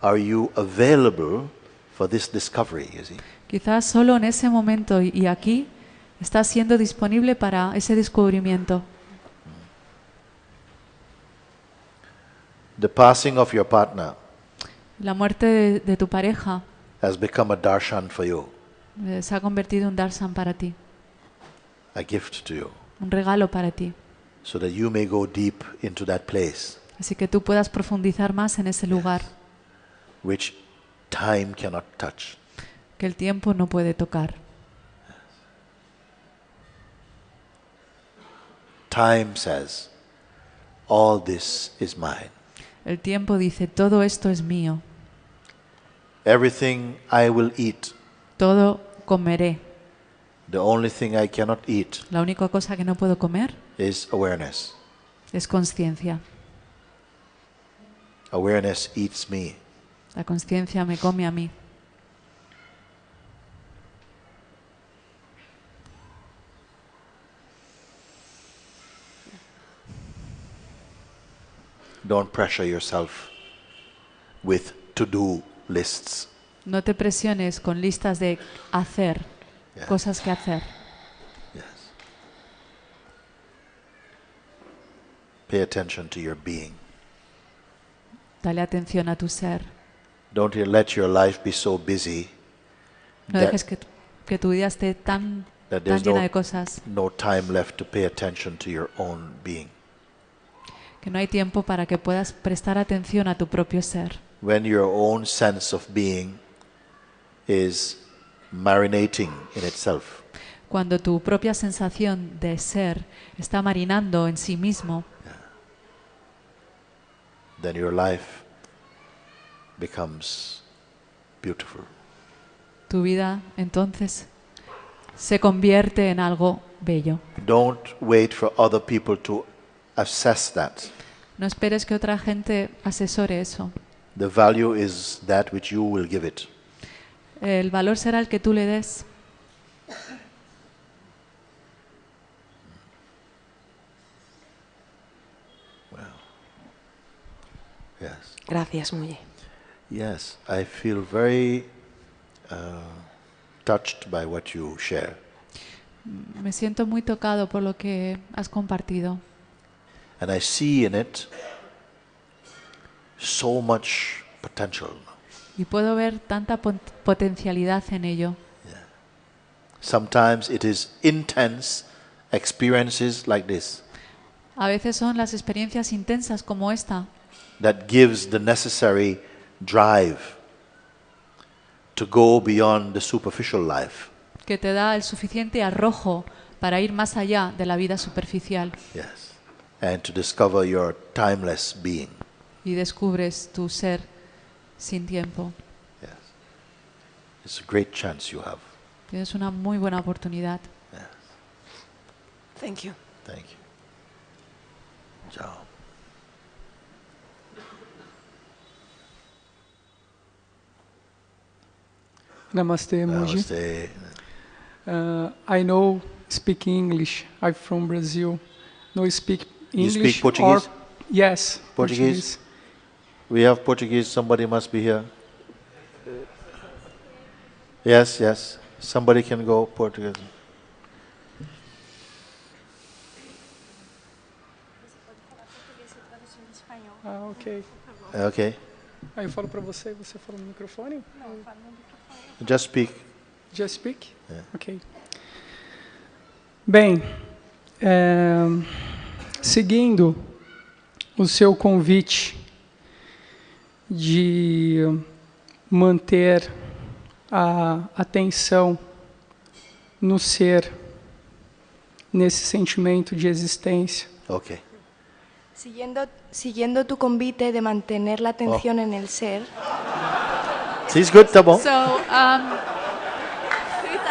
are you available for this discovery, you see. Quizás solo en ese momento y aquí estás siendo disponible para ese descubrimiento. The passing of your partner La muerte de tu pareja has become a darshan for you, se ha convertido en un darshan para ti, a gift to you, un regalo para ti. so that you may go deep into that place Así que tú puedas profundizar más en ese lugar which time cannot touch. que el tiempo no puede tocar. Time says, all this is mine. El tiempo dice, todo esto es mío, Everything I will eat, todo comeré. the only thing I cannot eat La única cosa que no puedo comer is awareness. es conciencia. Awareness eats me. La conciencia me come a mí. Don't pressure yourself with to-do lists. No te presiones con listas de hacer, Yeah. cosas que hacer. Yes. Pay attention to your being. Dale atención a tu ser. Don't let your life be so busy No that, dejes que tu vida esté tan that there's llena de cosas no time left to pay attention to your own being. que no hay tiempo para que puedas prestar atención a tu propio ser. When your own sense of being is marinating in itself, Cuando tu propia sensación de ser está marinando en sí mismo, then your life becomes beautiful. tu vida entonces se convierte en algo bello. Don't wait for other people to assess that. No esperes que otra gente asesore eso. The value is that which you will give it. El valor será el que tú le des. Yes. Gracias, Muye. Yes, I feel very touched by what you share. Me siento muy tocado por lo que has compartido. And I see in it so much potential. Y puedo ver tanta potencialidad en ello. Sometimes it is intense experiences like this A veces son las experiencias intensas como esta that gives the necessary drive to go beyond the superficial life. que te da el suficiente arrojo para ir más allá de la vida superficial Yes. And to discover your timeless being. y descubres tu ser sin tiempo. Yes. It's a great chance you have. Tienes una muy buena oportunidad. Thank you. Thank you. Ciao. Namaste, Muji. Namaste. I know speak English. I'm from Brazil. No speak You English. speak Portuguese? Or, yes. Portuguese? We have Portuguese. Somebody must be here. Yes, yes. Somebody can go Portuguese. Ah, ok. Okay. Aí eu falo para você, você fala no microfone? Just speak. Just speak? Yeah. Ok. Bem, seguindo o seu convite de manter a atenção no ser, nesse sentimento de existência. Okay. Siguiendo tu convite de mantener la atención en el ser. Sí, it's good, tá bom. So,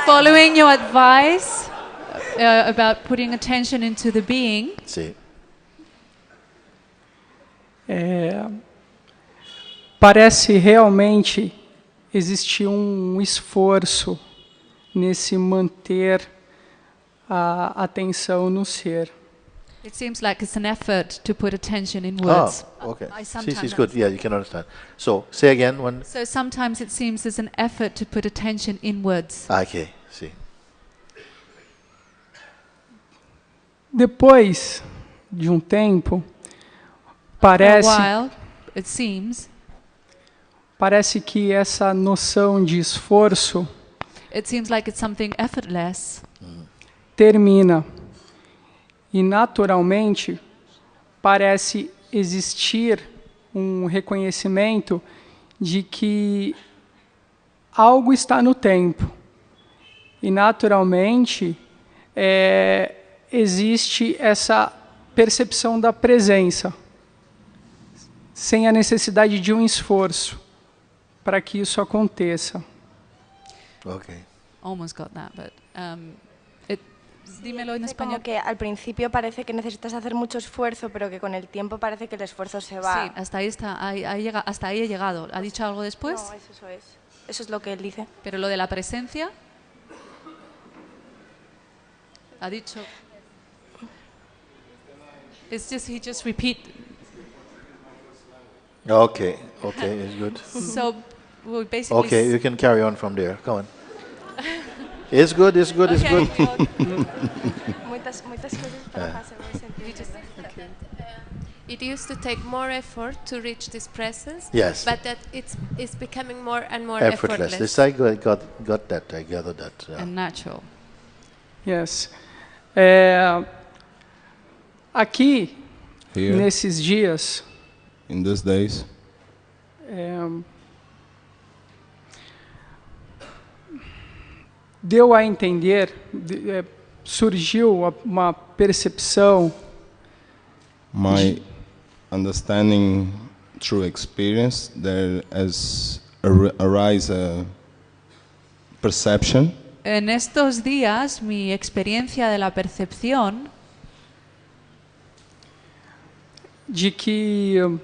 following your advice about putting attention into the being, Sí. Parece realmente existir esforço nesse manter a atenção no ser. it seems like it's an effort to put attention in words. Okay. I Sí, sometimes it's good. Yeah, you can understand. So, say again when. So sometimes it seems there's an effort to put attention in words. Okay, sí. Depois de tempo, For a while, it seems, parece que essa noção de esforço it seems like it's something effortless. termina. E, naturalmente, parece existir reconhecimento de que algo está no tempo. E, naturalmente, existe essa percepção da presença, sem a necessidade de esforço para que isso aconteça. Okay. Almost got that, but dímelo en Como español. que al principio parece que necesitas hacer mucho esfuerzo, pero que con el tiempo parece que el esfuerzo se va. Sí, hasta ahí está, hasta ahí he llegado. ¿Ha dicho algo después? No, eso es. Eso es lo que él dice. Pero lo de la presencia, ha dicho. It's just he just repeat. Okay, it's good. So we basically. Okay, you can carry on from there. Come on. It's good, it's good, it's good. Muchas cosas para hacer sentido. It used to take more effort to reach this presence, Yes. but that it's becoming more and more Effortless. This I got that. I gathered that. Yeah. And natural. Yes. Aqui, Here, nesses dias, in these days, deu a entender, surgiu uma percepção my understanding through experience, there has arise a perception En estos días, mi experiencia de la percepción de que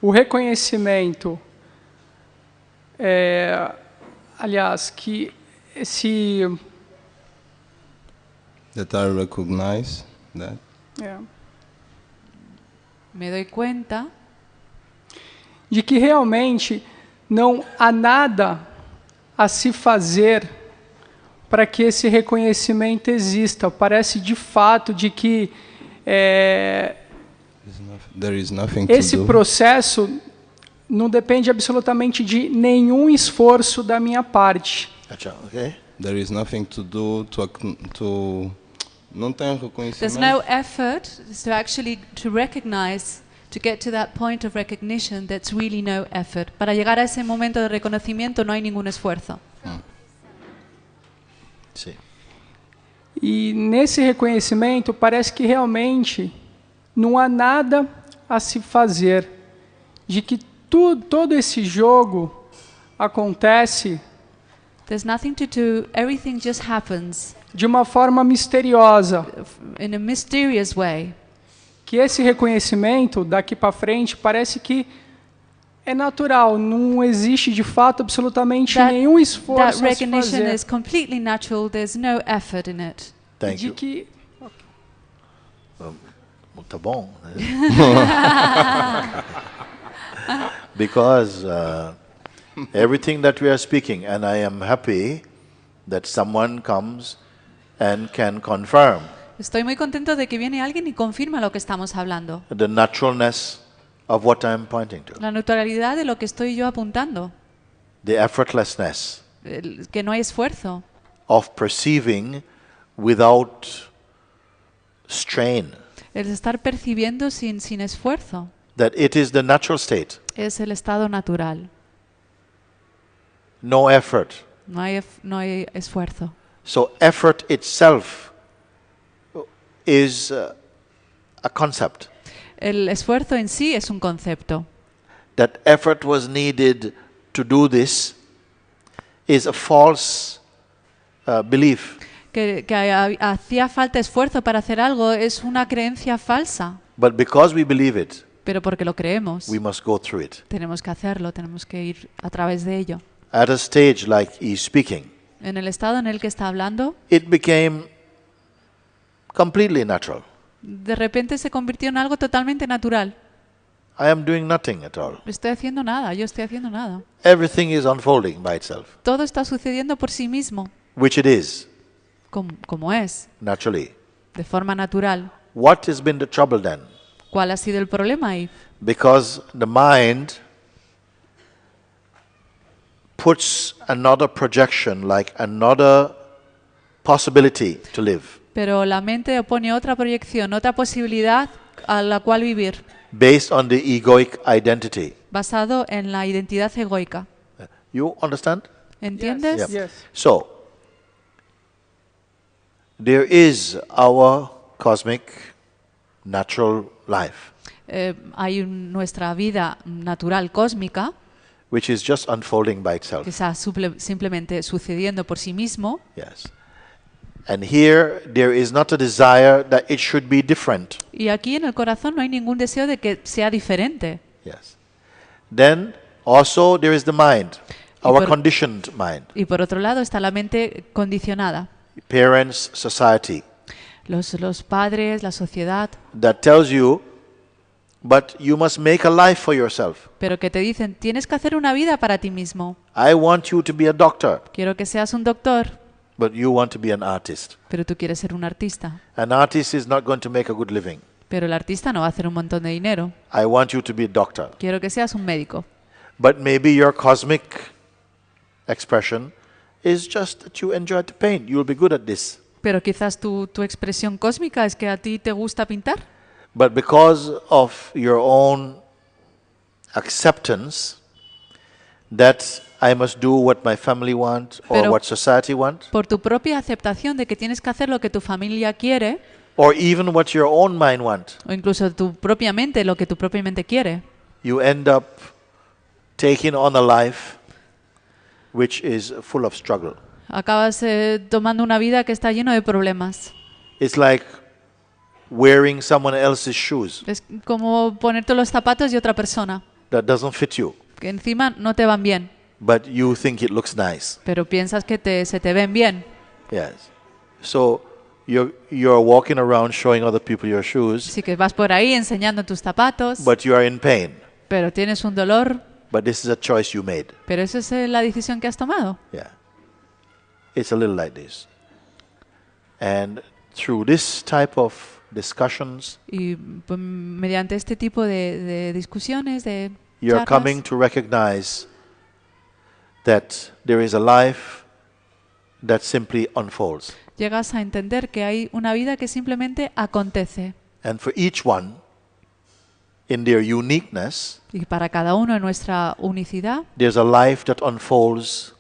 o reconhecimento, aliás, que that I recognize that me doy cuenta de que realmente não há nada a se fazer para que esse reconhecimento exista. Parece de fato de que there is nothing esse to do. processo não depende absolutamente de nenhum esforço da minha parte. Okay. There is nothing to do to não tem there's reconhecimento. no effort to actually to recognize, to get to that point of recognition, that's really no effort. Para llegar a ese momento de reconocimiento no hay ningún esfuerzo. Sí. E nesse reconhecimento parece que realmente não há nada a se fazer, de que todo esse jogo acontece There's nothing to do, everything just happens de uma forma misteriosa. in a mysterious way. Que esse reconhecimento daqui para frente parece que é natural, não existe de fato absolutamente nenhum That esforço a se recognition fazer. is completely natural, there's no effort in it. Thank De you. que Tá bom. Because everything that we are speaking, and I am happy that someone comes and can confirm Estoy muy contento de que viene alguien y confirma lo que estamos hablando. the naturalness of what I'm pointing to, La naturalidad de lo que estoy yo apuntando. the effortlessness. Que no hay esfuerzo. of perceiving without strain, El estar percibiendo sin esfuerzo. that it is the natural state, Es el estado natural. no effort. No hay esfuerzo. So effort itself is a concept. El esfuerzo en sí es un concepto. That effort was needed to do this is a false belief. Que hacía falta esfuerzo para hacer algo es una creencia falsa. But because we believe it, Pero porque lo creemos, we must go through it. tenemos que hacerlo, tenemos que ir a través de ello. At a stage like he's speaking, En el estado en el que está hablando, it became completely natural. de repente se convirtió en algo totalmente natural. I am doing nothing at all. Estoy haciendo nada, yo estoy haciendo nada. Everything is unfolding by itself, Todo está sucediendo por sí mismo, which it is, como es, naturally. de forma natural. What has been the trouble then? ¿Cuál ha sido el problema ahí? Because the mind puts another projection, like another possibility to live, Pero la mente opone otra proyección, otra posibilidad a la cual vivir, based on the egoic identity. basado en la identidad egoica. You understand? ¿Entiendes? Yeah. So, there is our cosmic natural life, Hay nuestra vida natural cósmica which is just unfolding by que itself. está simplemente sucediendo por sí mismo. Yes. And here there is not a desire that it should be different. Y aquí en el corazón no hay ningún deseo de que sea diferente. Yes. Then also there is the mind, our por- conditioned mind, Y por otro lado está la mente condicionada. parents, society, Los padres, la sociedad, that tells you, but you must make a life for yourself. pero que te dicen, tienes que hacer una vida para ti mismo. I want you to be a doctor, Quiero que seas un doctor, but you want to be an artist. pero tú quieres ser un artista. An artist is not going to make a good living. Pero el artista no va a hacer un montón de dinero. I want you to be a doctor. Quiero que seas un médico. But maybe your cosmic expression is just that you enjoy to paint. You'll be good at this. Pero quizás tu expresión cósmica es que a ti te gusta pintar. But because of your own acceptance that I must do what my family want or Pero- what society want, Por tu propia aceptación de que tienes que hacer lo que tu familia quiere, or even what your own mind want, o incluso tu propia mente, lo que tu propia mente quiere, you end up taking on a life which is full of struggle. acabas tomando una vida que está lleno de problemas. It's like wearing someone else's shoes Es como ponerte los zapatos de otra persona, that doesn't fit you, que encima no te van bien, but you think it looks nice. pero piensas que se te ven bien. Yes. So you're walking around showing other people your shoes, Así que vas por ahí enseñando tus zapatos, but you are in pain. pero tienes un dolor, But this is a choice you made. pero esa es la decisión que has tomado. Yeah. It's a little like this. And through this type of discussions, Y pues, mediante este tipo de discusiones, de you're charlas, coming to recognize that there is a life that simply unfolds. llegas a entender que hay una vida que simplemente acontece. And for each one, in their uniqueness, Y para cada uno en nuestra unicidad, there's a life that unfolds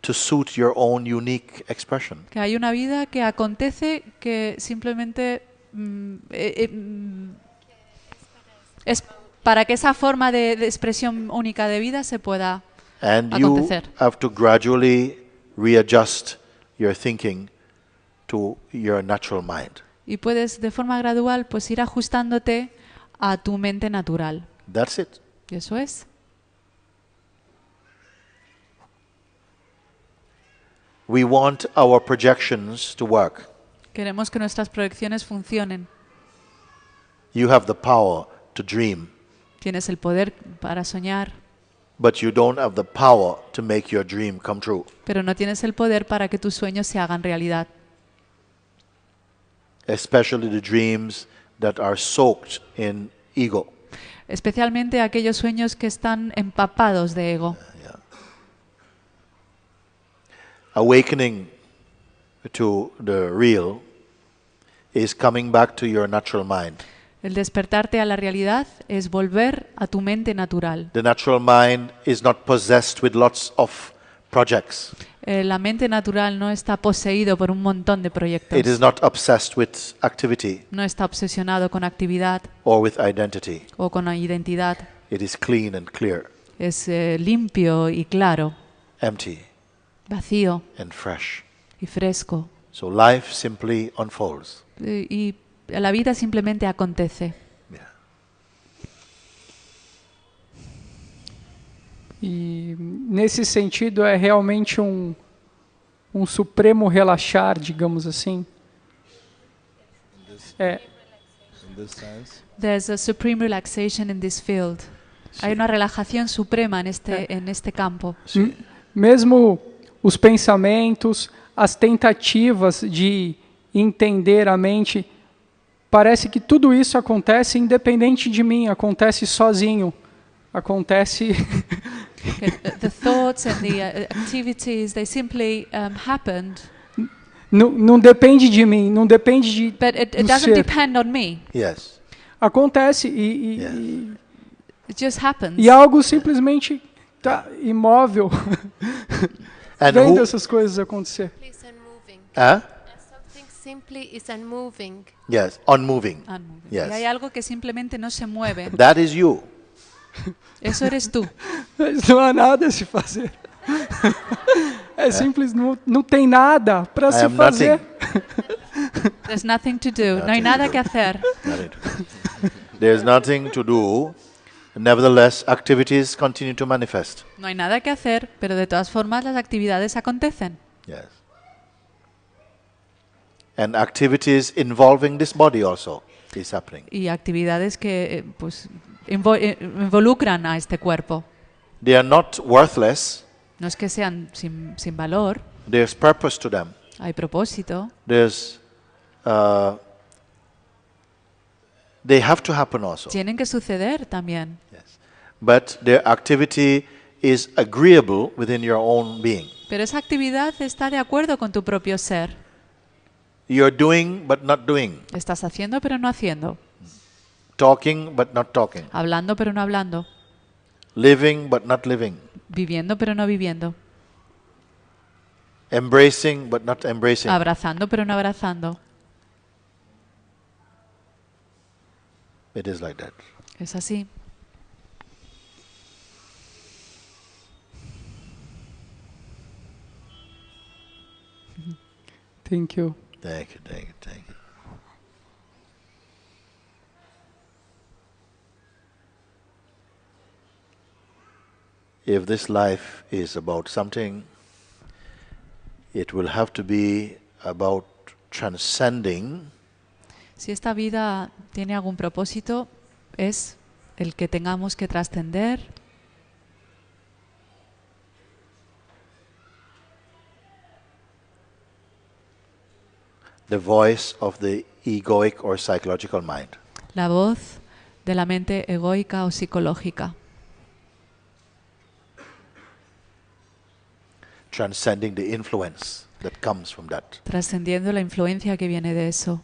to suit your own unique expression. que hay una vida que acontece que simplemente es para que esa forma de expresión única de vida se pueda And you acontecer. have to gradually readjust your thinking to your natural mind. Y puedes de forma gradual pues ir ajustándote a tu mente natural. That's it. Y eso es. We want our projections to work. Queremos que nuestras proyecciones funcionen. You have the power to dream, Tienes el poder para soñar, but you don't have the power to make your dream come true. pero no tienes el poder para que tus sueños se hagan realidad. Especially the dreams that are soaked in ego. Especialmente aquellos sueños que están empapados de ego. Awakening to the real is coming back to your natural mind. El despertarte a la realidad es volver a tu mente natural. The natural mind is not possessed with lots of projects. La mente natural no está poseído por un montón de proyectos. It is not obsessed with activity No está obsesionado con actividad or with identity. o con identidad. It is clean and clear, Es limpio y claro, empty vacío and fresh. y fresco. So life simply unfolds. Y la vida simplemente acontece. E nesse sentido é realmente um supremo relaxar, digamos assim. É, In this sense, There's a supreme relaxation in this field. Hay una relajación suprema en este campo. mesmo os pensamentos, as tentativas de entender a mente, parece que tudo isso acontece independente de mim, acontece sozinho, acontece The thoughts and the activities, they simply happened. não depende de mim, não depende de But it do doesn't ser. depend on me. Yes. Acontece It just happens. e algo simplesmente tá imóvel. And Vendo who- essas coisas acontecer. Is unmoving. Huh? Something simply is unmoving. Yes, unmoving. Unmoving. Yes. Y hay algo que simplemente no se mueve. That is you. Eso eres tú. Mas não há nada a se fazer. É simples, não tem nada para I se am fazer. There's nothing to do. No hay nada que hacer. There's nothing to do. Nevertheless, activities continue to manifest. No hay nada que hacer, pero de todas formas las actividades acontecen. Yes. And activities involving this body also is happening. Y actividades que pues involucran a este cuerpo. They are not worthless. No es que sean sin valor, There's purpose to them. hay propósito. There's they have to happen also. Tienen que suceder también. But their activity is agreeable within your own being. Pero esa actividad está de acuerdo con tu propio ser. You're doing but not doing. Estás haciendo pero no haciendo. Talking but not talking. Hablando pero no hablando. Living but not living. Viviendo pero no viviendo. Embracing but not embracing. Abrazando pero no abrazando. It is like that. Es así. Thank you. Thank you, thank you, thank you. If this life is about something, it will have to be about transcending Si esta vida tiene algún propósito, es el que tengamos que trascender the voice of the egoic or psychological mind. la voz de la mente egoica o psicológica, Transcending the influence that comes from that. trascendiendo la influencia que viene de eso.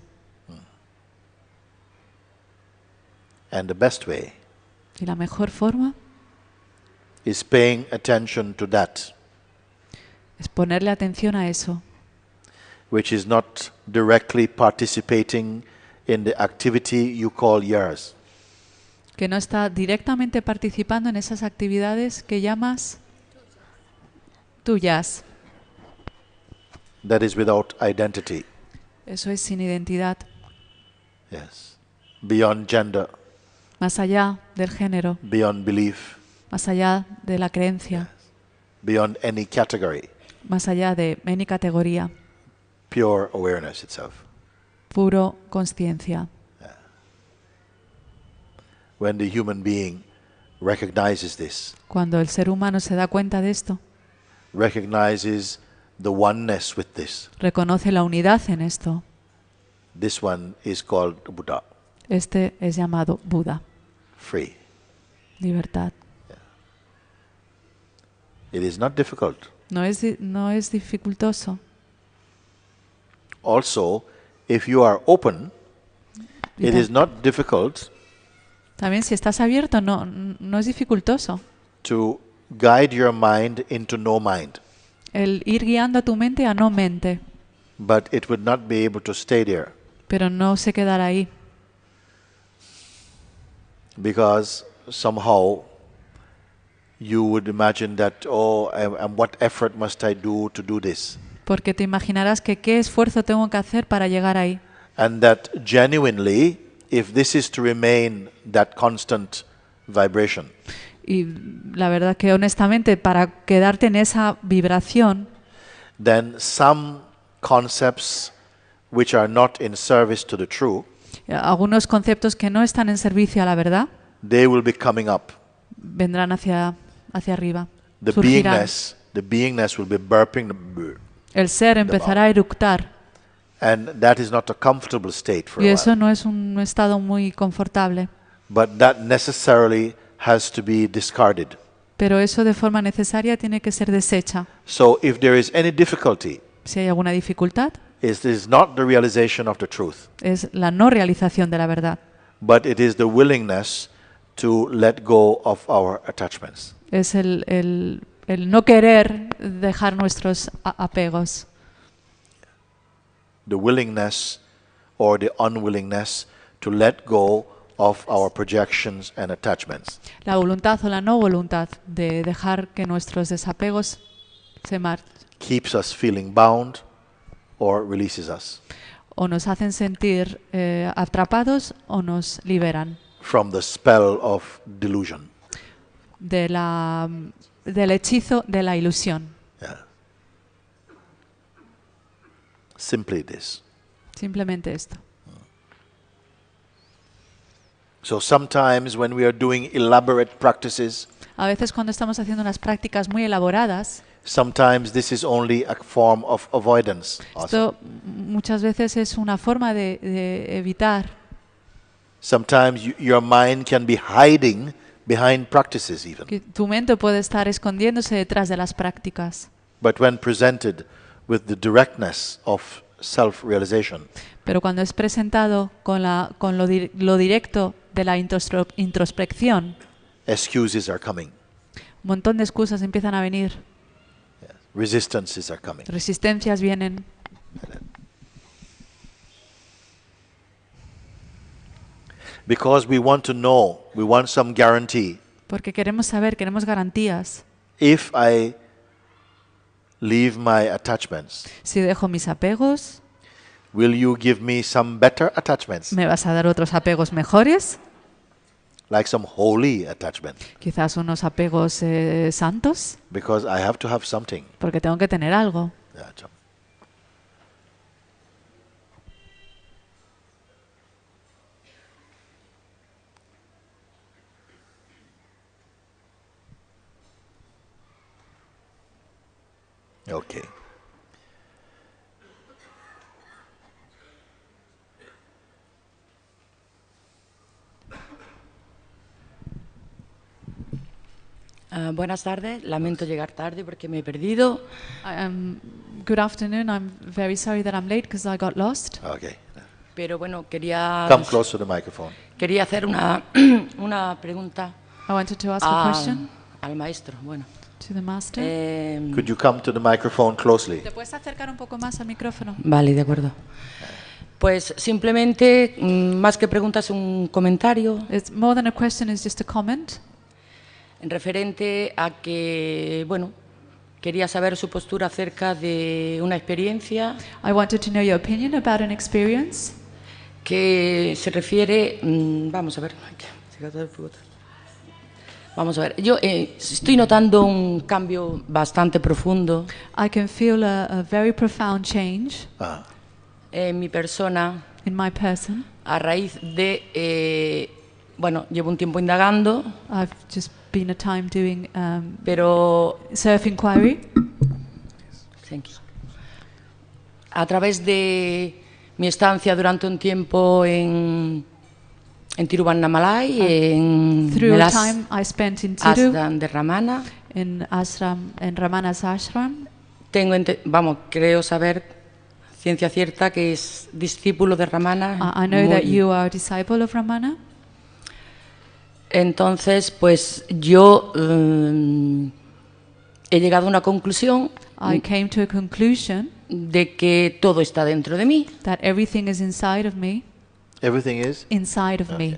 And the best way Y la mejor forma is paying attention to that, es ponerle atención a eso, which is not directly participating in the activity you call yours. que no está directamente participando en esas actividades que llamas tuyas. That is without identity. Eso es sin identidad, Yes. Beyond gender, más allá del género, beyond belief, más allá de la creencia, beyond any category. más allá de any categoría, Pure awareness itself. puro conciencia. When the human being recognizes this, Cuando el ser humano se da cuenta de esto, recognizes the oneness with this, reconoce la unidad en esto, this one is called Buddha, este es llamado Buda, free. libertad. It is not difficult. No es dificultoso. also, if you are open, it is not difficult También si estás abierto no es dificultoso to guide your mind into no mind. el ir guiando a tu mente a no mente, But it would not be able to stay there pero no se quedará ahí, because somehow you would imagine that, oh, and what effort must I do to do this? porque te imaginarás que qué esfuerzo tengo que hacer para llegar ahí. And that genuinely, if this is to remain that constant vibration, Y la verdad que honestamente para quedarte en esa vibración, then some concepts which are not in service to the true, algunos conceptos que no están en servicio a la verdad they will be coming up. vendrán hacia arriba, The surgirán. beingness will be burping, El ser empezará a eructar and that is not a comfortable state for y a eso while. no es un estado muy confortable, But that necessarily has to be discarded. pero eso de forma necesaria tiene que ser deshecha. So if there is any difficulty, Si hay alguna dificultad, it is not the realization of the truth, es la no realización de la verdad, but it is the willingness to let go of our attachments. es el no querer dejar nuestros apegos, The willingness or the unwillingness to let go of our projections and attachments. la voluntad o la no voluntad de dejar que nuestros desapegos se marchen Keeps us feeling bound or releases us o nos hacen sentir atrapados o nos liberan from the spell of delusion. del hechizo de la ilusión. Yeah. Simply this. Simplemente esto. So sometimes when we are doing elaborate practices, A veces cuando estamos haciendo unas prácticas muy elaboradas, sometimes this is only a form of avoidance. Also. esto muchas veces es una forma de evitar. Sometimes your mind can be hiding behind practices even. Que tu mente puede estar escondiéndose detrás de las prácticas. But when presented with the directness of self-realization, Pero cuando es presentado con lo directo de la introspección, excuses are coming. un montón de excusas empiezan a venir. Resistances are coming. Resistencias vienen. Because we want to know, we want some guarantee. Porque queremos saber, queremos garantías. If I leave my attachments, Si dejo mis apegos, will you give me some better attachments? ¿me vas a dar otros apegos mejores? Like some holy attachment? Quizás unos apegos santos, Because I have to have something. porque tengo que tener algo. Yeah, John. Okay. Buenas tardes, lamento llegar tarde porque me he perdido. Good afternoon. I'm very sorry that I'm late because I got lost. Okay. Pero bueno, quería Come close to the microphone. quería hacer una pregunta I wanted to ask a question al maestro. Bueno, to the master. Could you come to the microphone closely? ¿Te puedes acercar un poco más al micrófono? Vale, de acuerdo. Pues simplemente, más que preguntas, un comentario. It's more than a question, it's just a comment. En referente a que, bueno, quería saber su postura acerca de una experiencia. I wanted to know your opinion about an experience. Que se refiere, vamos a ver, yo estoy notando un cambio bastante profundo. I can feel a very profound change en mi persona. In my person. A raíz de, bueno, llevo un tiempo indagando. I've just been a time doing pero self-inquiry. Thank you. A través de mi estancia durante un tiempo en Tiruvannamalai, en Through el a time I spent in Tiru, ashram de Ramana, in Ramana's ashram. Creo saber ciencia cierta que es discípulo de Ramana. I know that muy- you are a disciple of Ramana. Entonces, pues yo he llegado a una conclusión I came to a conclusion de que todo está dentro de mí. that everything is inside of me, Everything is? inside of me.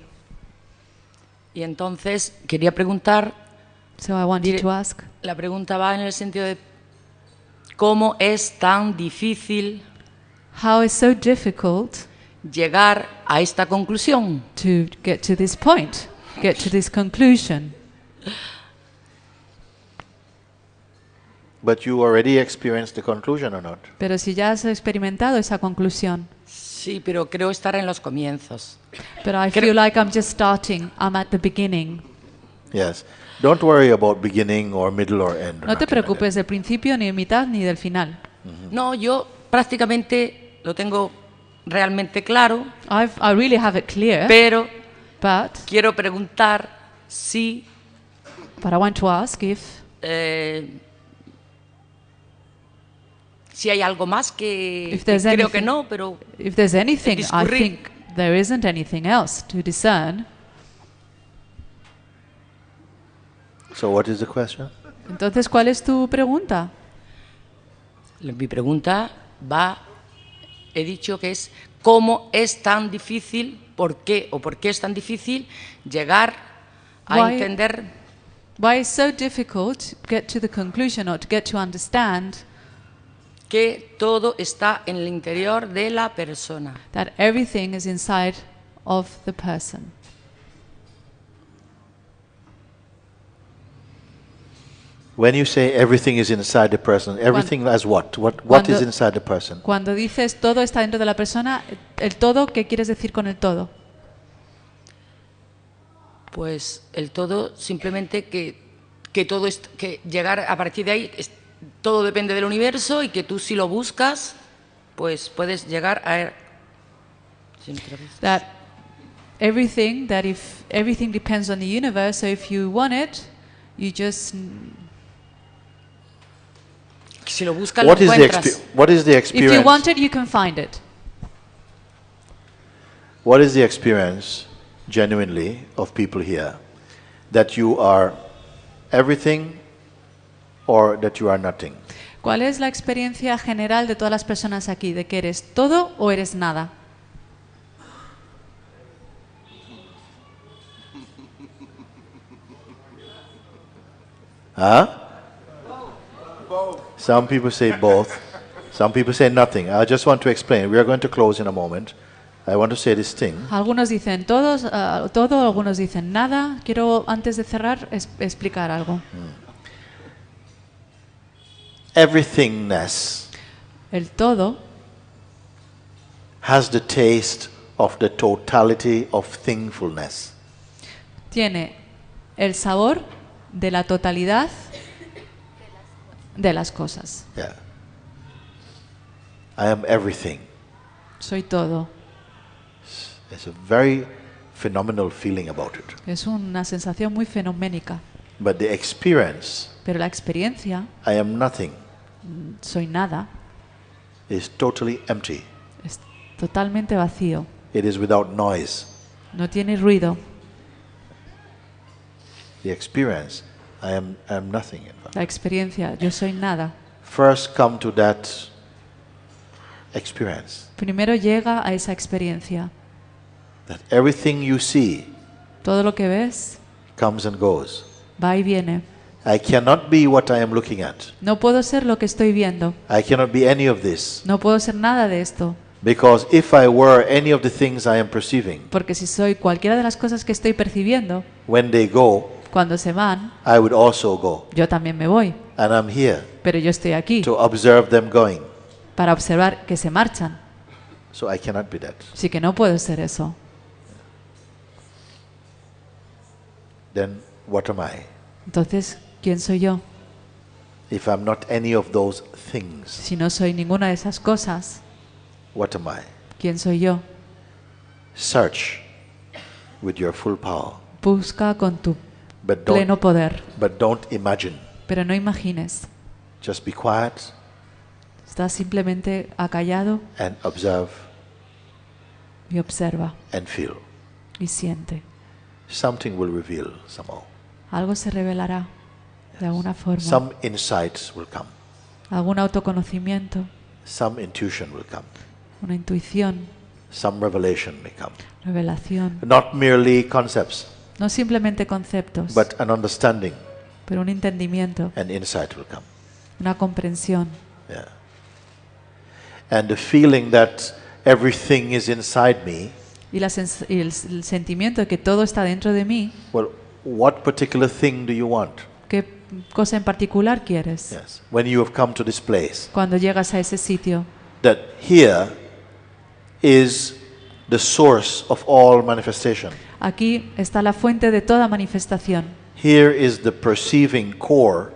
Y entonces quería preguntar, So I wanted to ask, la pregunta va en el sentido de cómo es tan difícil how is so difficult llegar a esta conclusión. to get to this point, get to this conclusion? But you already experienced the conclusion or not? Pero si ya has experimentado esa conclusión. Sí, pero creo estar en los comienzos. But I feel like I'm just starting, I'm at the beginning. Yes. Don't worry about beginning or middle or end. No te preocupes del principio, ni de mitad, ni del final. No, yo prácticamente lo tengo realmente claro. I really have it clear. Pero But quiero preguntar si I want to ask if si hay algo más que, if there's creo que anything- no, pero if there's anything, I discurrir. think there isn't anything else to discern. So what is the question? Entonces, ¿cuál es tu pregunta? Mi pregunta va, he dicho que es cómo es tan difícil, por qué es tan difícil llegar a Why- entender Why it's so difficult to get to the conclusion or to get to understand que todo está en el interior de la persona. that everything is inside of the person. When you say everything is inside the person, everything as what? What is Cuando- inside the person? Cuando dices todo está dentro de la persona, el todo, ¿qué quieres decir con el todo? Pues el todo, simplemente que todo es, que llegar a partir de ahí, todo depende del universo y que tú si lo buscas, pues puedes llegar a... That everything, that if everything depends on the universe, so if you want it, you just Si lo buscas, What lo is the encuentras. what is the if you experience? want it, you can find it. What is the experience genuinely of people here that you are everything or that you are nothing? ¿Cuál es la experiencia general de todas las personas aquí? ¿De que eres todo o eres nada? Huh? Some people say both. Some people say nothing. I just want to explain. We are going to close in a moment. I want to say this thing. Algunos dicen todos, todo, algunos dicen nada. Quiero, antes de cerrar, explicar algo. Everythingness El todo has the taste of the totality of thingfulness. tiene el sabor de la totalidad de las cosas. Yeah. I am everything. Soy todo. There's a very phenomenal feeling about it. Es una sensación muy fenoménica. But the experience, Pero la experiencia, I am nothing, soy nada, is totally empty. es totalmente vacío. It is without noise. No tiene ruido. The experience, I am nothing. In fact. La experiencia, yo soy nada. First come to that experience. Primero llega a esa experiencia. That everything you see Todo lo que ves comes and goes. va y viene. I cannot be what I am looking at. No puedo ser lo que estoy viendo. I cannot be any of this. No puedo ser nada de esto. Because if I were any of the things I am perceiving, Porque si soy cualquiera de las cosas que estoy percibiendo, when they go, cuando se van, I would also go. yo también me voy. And I'm here Pero yo estoy aquí to observe them going. para observar que se marchan. So I cannot be that. Así que no puedo ser eso. Then what am I? Entonces, ¿quién soy yo? If I'm not any of those things, Si no soy ninguna de esas cosas, what am I? ¿quién soy yo? Search with your full power. Busca con tu But pleno don't, poder, but don't imagine. pero no imagines. Just be quiet Estás simplemente acallado and observe y observa and feel. y siente. Something will reveal somehow. Algo se revelará de alguna forma. Some insights will come. Algún autoconocimiento, Some intuition will come. una intuición, Some revelation may come. revelación. Not merely concepts, No simplemente conceptos, but an understanding pero un entendimiento, and insight will come. una comprensión. Yeah. And the feeling that everything is inside me, Y, el sentimiento de que todo está dentro de mí. well, what particular thing do you want? ¿Qué cosa en particular quieres? Yes. When you have come to this place, Cuando llegas a ese sitio, that here is the source of all manifestation. aquí está la fuente de toda manifestación. Here is the perceiving core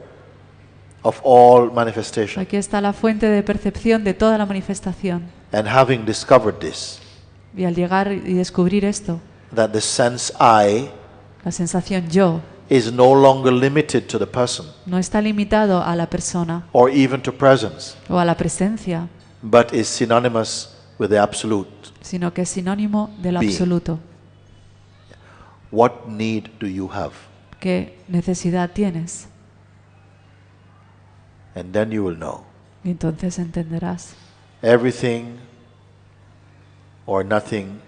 of all manifestation. Aquí está la fuente de percepción de toda la manifestación. And having discovered this, Y al llegar y descubrir esto, that the sense I la sensación yo is no longer limited to the person no está limitado a la persona or even to presence, o a la presencia, but is synonymous with the absolute. sino que es sinónimo del Being. absoluto. What need do you have? ¿Qué necesidad tienes? And then you will know. Y entonces entenderás. Everything or nothing,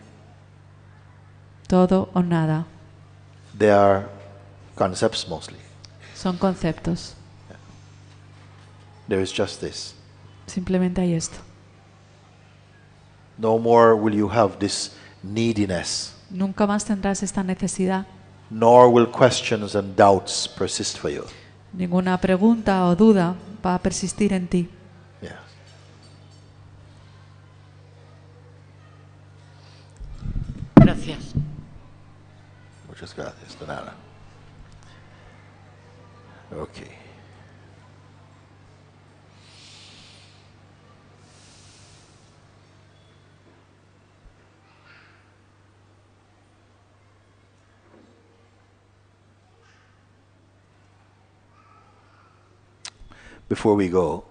Todo o nada. they are concepts mostly. Son conceptos. There is just this. Simplemente hay esto. No more will you have this neediness, Nunca más tendrás esta necesidad. nor will questions and doubts persist for you. Ninguna pregunta o duda va a persistir en ti. Yeah. Gracias. Muchas gracias, de nada. Okay. Before we go,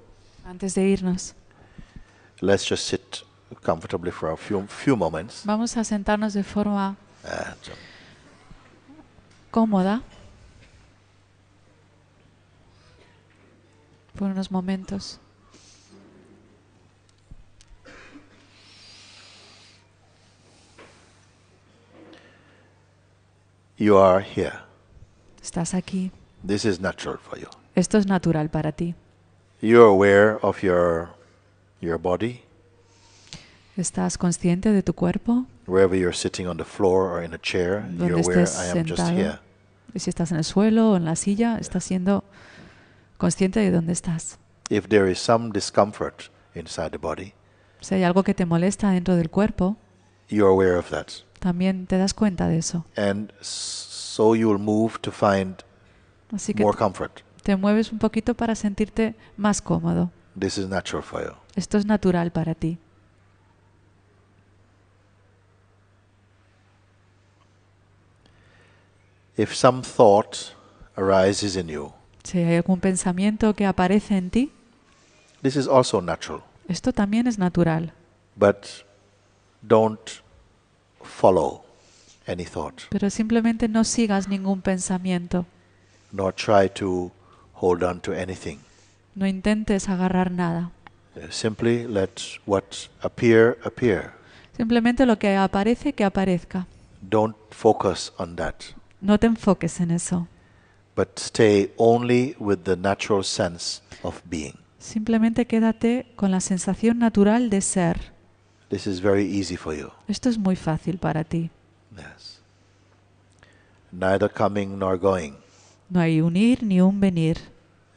Antes de irnos, let's just sit comfortably for a few moments. vamos a sentarnos de forma And, cómoda por unos momentos. you are here. Estás aquí. This is natural for you. Esto es natural para ti. You're aware of your body, ¿Estás consciente de tu cuerpo? wherever you're sitting on the floor or in a chair. You're Donde aware estés I am just sentado. here. Y si estás en el suelo o en la silla, estás siendo consciente de dónde estás. If there is some discomfort inside the body, Si hay algo que te molesta dentro del cuerpo, you're aware of that. también te das cuenta de eso. And so you will move to find Así que more comfort. te mueves un poquito para sentirte más cómodo. This is natural for you. Esto es natural para ti. If some thought arises in you, Si hay algún pensamiento que aparece en ti, this is also natural. esto también es natural. But don't follow any thought, Pero simplemente no sigas ningún pensamiento. nor try to hold on to anything. No intentes agarrar nada. Simply let what appear, appear. Simplemente lo que aparece, que aparezca. Don't focus on that, No te enfoques en eso. but stay only with the natural sense of being. Simplemente quédate con la sensación natural de ser. This is very easy for you. Esto es muy fácil para ti. Yes. Neither coming nor going. No hay un ir ni un venir.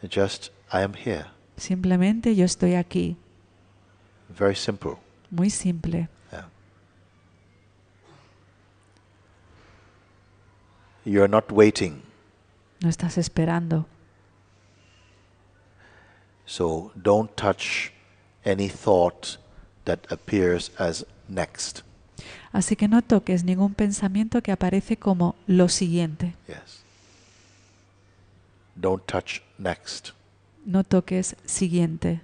Just, I am here. Simplemente yo estoy aquí. Very simple. Muy simple. Yeah. You're not waiting. No estás esperando. So don't touch any thought that appears as next. Así que no toques ningún pensamiento que aparece como lo siguiente. Yes. Don't touch next. No toques siguiente.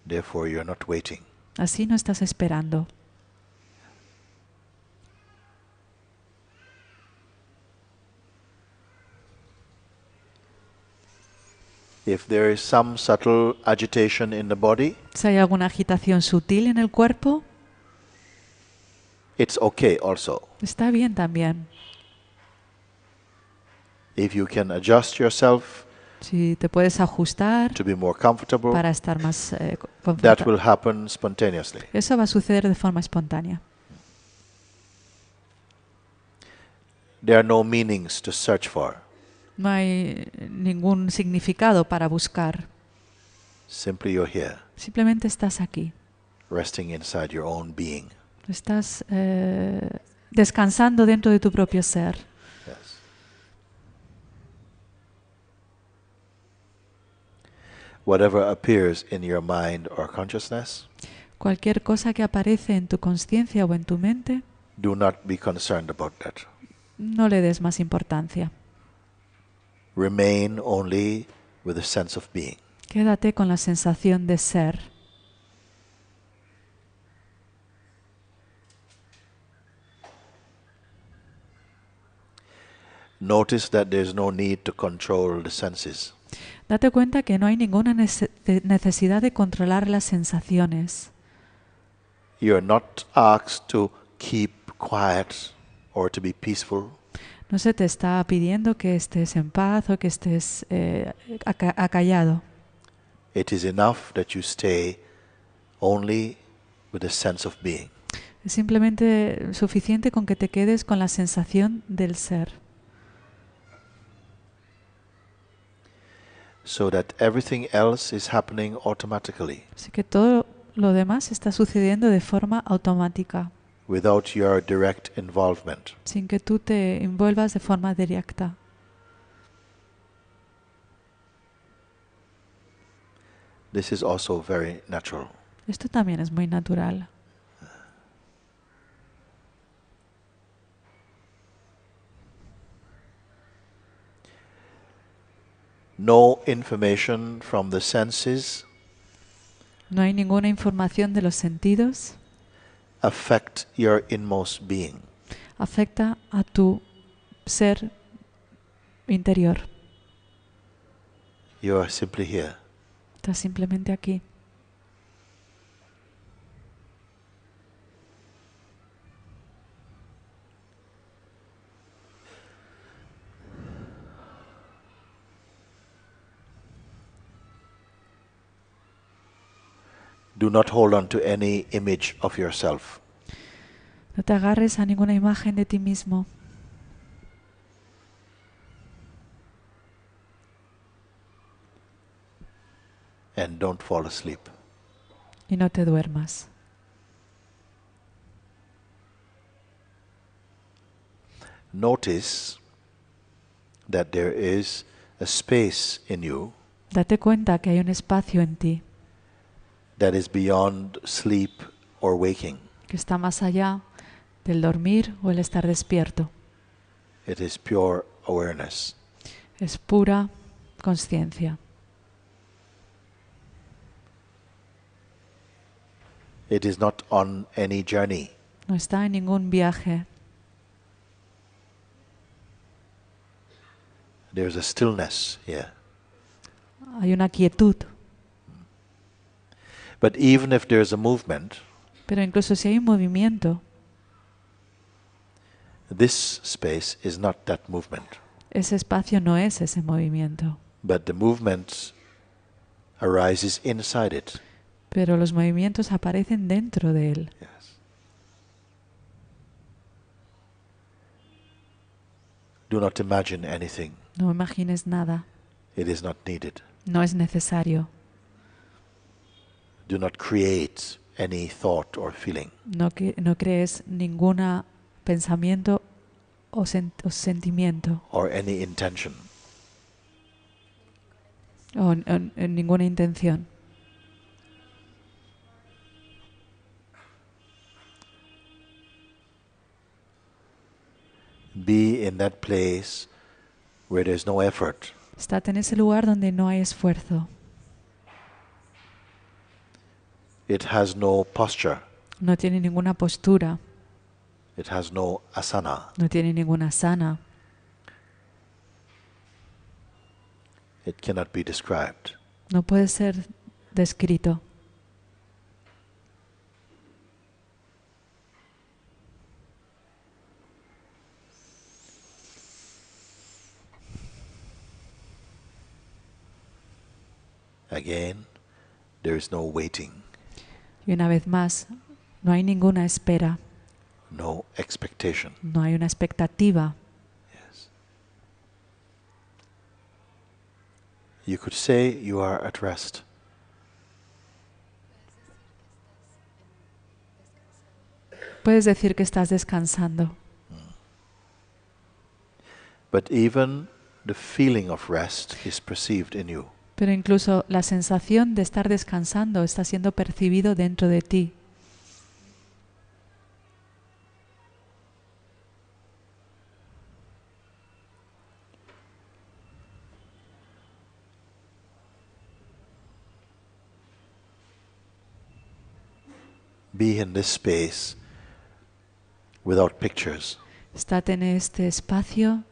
Therefore, you're not waiting. Así no estás esperando. If there is some subtle agitation in the body, Si hay alguna agitación sutil en el cuerpo, it's okay also. está bien también. If you can adjust yourself Si te puedes ajustar to be more comfortable, para estar más that confortable. will happen spontaneously. Eso va a suceder de forma espontánea. There are no meanings to search for. No hay ningún significado para buscar. Simply you're here, Simplemente estás aquí. resting inside your own being. Estás descansando dentro de tu propio ser. Yes. Whatever appears in your mind or consciousness, Cualquier cosa que aparece en tu conciencia o en tu mente, do not be concerned about that. no le des más importancia. Remain only with a sense of being. Quédate con la sensación de ser. Notice that there's no need to control the senses. Date cuenta que no hay ninguna necesidad de controlar las sensaciones. You're not asked to keep quiet or to be peaceful. No se te está pidiendo que estés en paz o que estés acallado. It is enough that you stay only with a sense of being. Es simplemente suficiente con que te quedes con la sensación del ser. So that everything else is happening automatically, Así que todo lo demás está sucediendo de forma automática, without your direct involvement. sin que tú te envuelvas de forma directa. This is also very natural. Esto también es muy natural. No information from the senses No hay ninguna información de los sentidos. affect your inmost being. Afecta a tu ser interior. You are simply here. Estás simplemente aquí. Do not hold on to any image of yourself. No te agarres a ninguna imagen de ti mismo. And don't fall asleep. Y no te duermas. Notice that there is a space in you Date cuenta que hay un espacio en ti that is beyond sleep or waking. que está más allá del dormir o el estar despierto. It is pure awareness. Es pura conciencia. It is not on any journey. No está en ningún viaje. There's a stillness here. Hay una quietud. But even if there's a movement, Pero incluso si hay un movimiento, this space is not that movement. ese espacio no es ese movimiento. But the movement arises inside it. Pero los movimientos aparecen dentro de él. Yes. Do not imagine anything. No imagines nada. It is not needed. No es necesario. Do not create any thought or feeling. No crees ningún pensamiento o sentimiento Or any intention. o ninguna intención. Be in that place where there's no effort, Estate en ese lugar donde no hay esfuerzo, It has no posture. No tiene ninguna postura. It has no asana. No tiene ninguna asana. It cannot be described. No puede ser descrito. Again, there is no waiting, Y una vez más, no hay ninguna espera. no expectation. No hay una expectativa. You could say you are at rest. Puedes decir que estás descansando. But even the feeling of rest is perceived in you. Pero incluso la sensación de estar descansando está siendo percibido dentro de ti. Be in this space without pictures. Estate en este espacio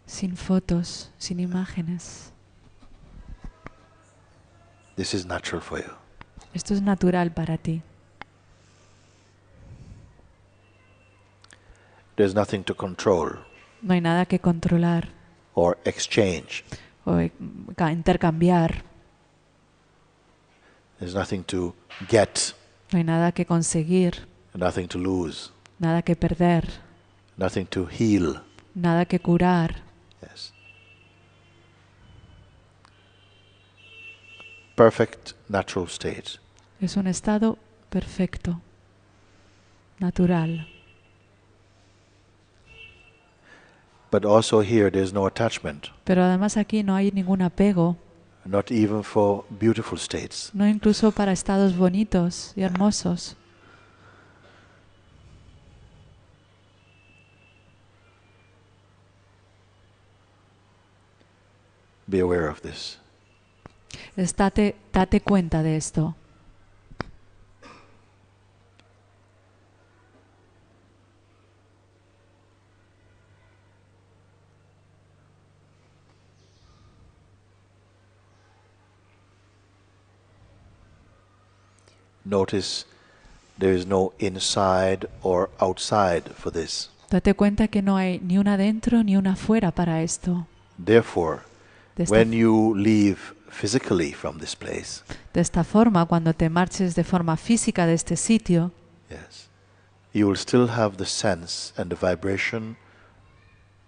sin fotos, sin imágenes. This is natural for you. Esto es natural para ti. There's nothing to control No hay nada que controlar or exchange. o intercambiar. There's nothing to get, No hay nada que conseguir, nothing to lose, nada que perder, nothing to heal. nada que curar. Yes. Perfect natural state. Es un estado perfecto, natural. But also here there's no attachment, Pero además aquí no hay ningún apego, not even for beautiful states. no incluso para estados bonitos y hermosos. Be aware of this. Date cuenta de esto. Notice there is no inside or outside for this. Date cuenta que no hay ni una dentro ni una fuera para esto. Therefore, De esta, when you leave physically from this place, de esta forma, cuando te marches de forma física de este sitio, yes, you will still have the sense and the vibration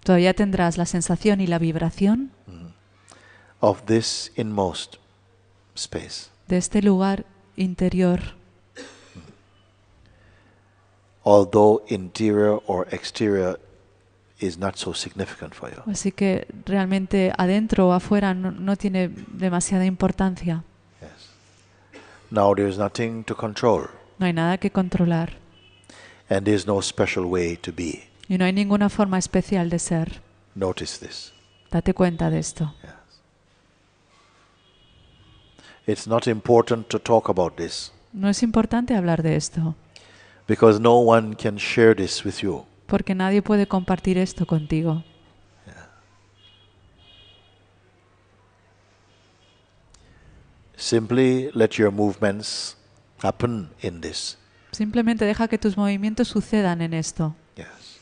todavía tendrás la sensación y la vibración of this inmost space. de este lugar interior. Although interior or exterior is not so significant for you. Así que realmente adentro o afuera no tiene demasiada importancia. Now there is nothing to control, No hay nada que controlar and there is no special way to be. y no hay ninguna forma especial de ser. Notice this. Date cuenta de esto. It's not important to talk about this, No es importante hablar de esto, because no one can share this with you. porque nadie puede compartir esto contigo. Simply let your movements happen in this. Simplemente deja que tus movimientos sucedan en esto. Yes.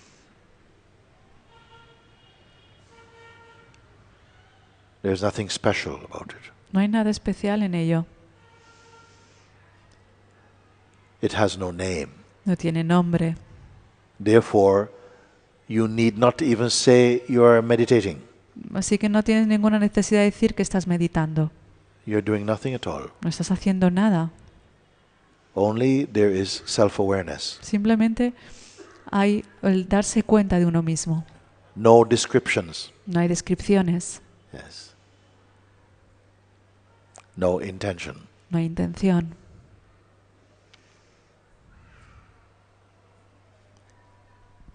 There's nothing special about it. No hay nada especial en ello. It has no name. No tiene nombre. Therefore, you need not even say you are meditating. Así que no tienes ninguna necesidad de decir que estás meditando. You're doing nothing at all. No estás haciendo nada. Only there is self-awareness. Simplemente hay el darse cuenta de uno mismo. No descriptions. No hay descripciones. Yes. No intention. No hay intención.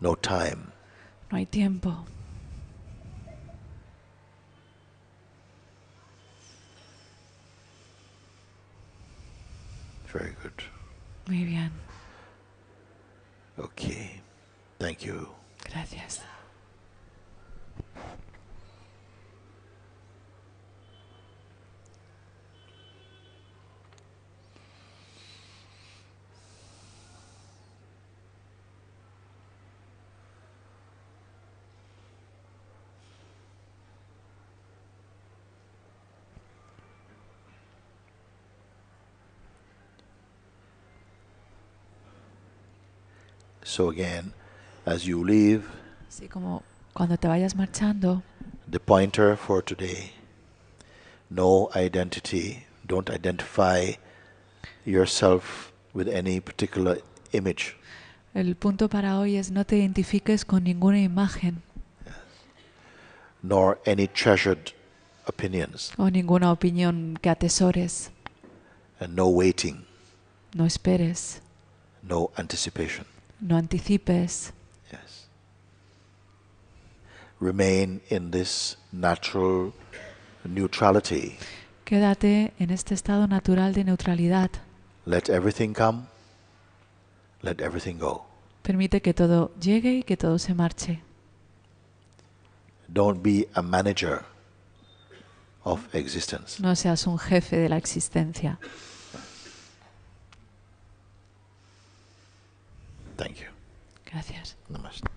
No time. No hay tiempo. Very good. Muy bien. Okay. Thank you. Gracias. So again, as you leave, Así como cuando te vayas marchando, the pointer for today, no identity. Don't identify yourself with any particular image. el punto para hoy es no te identifiques con ninguna imagen Nor any treasured opinions, o ninguna opinión que atesores. and no waiting, No esperes, no anticipation. no anticipes. Yes. Remain in this natural neutrality. Quédate en este estado natural de neutralidad. Let everything come, let everything go. Permite que todo llegue y que todo se marche. Don't be a manager of existence. No seas un jefe de la existencia. Thank you. Gracias. Namaste.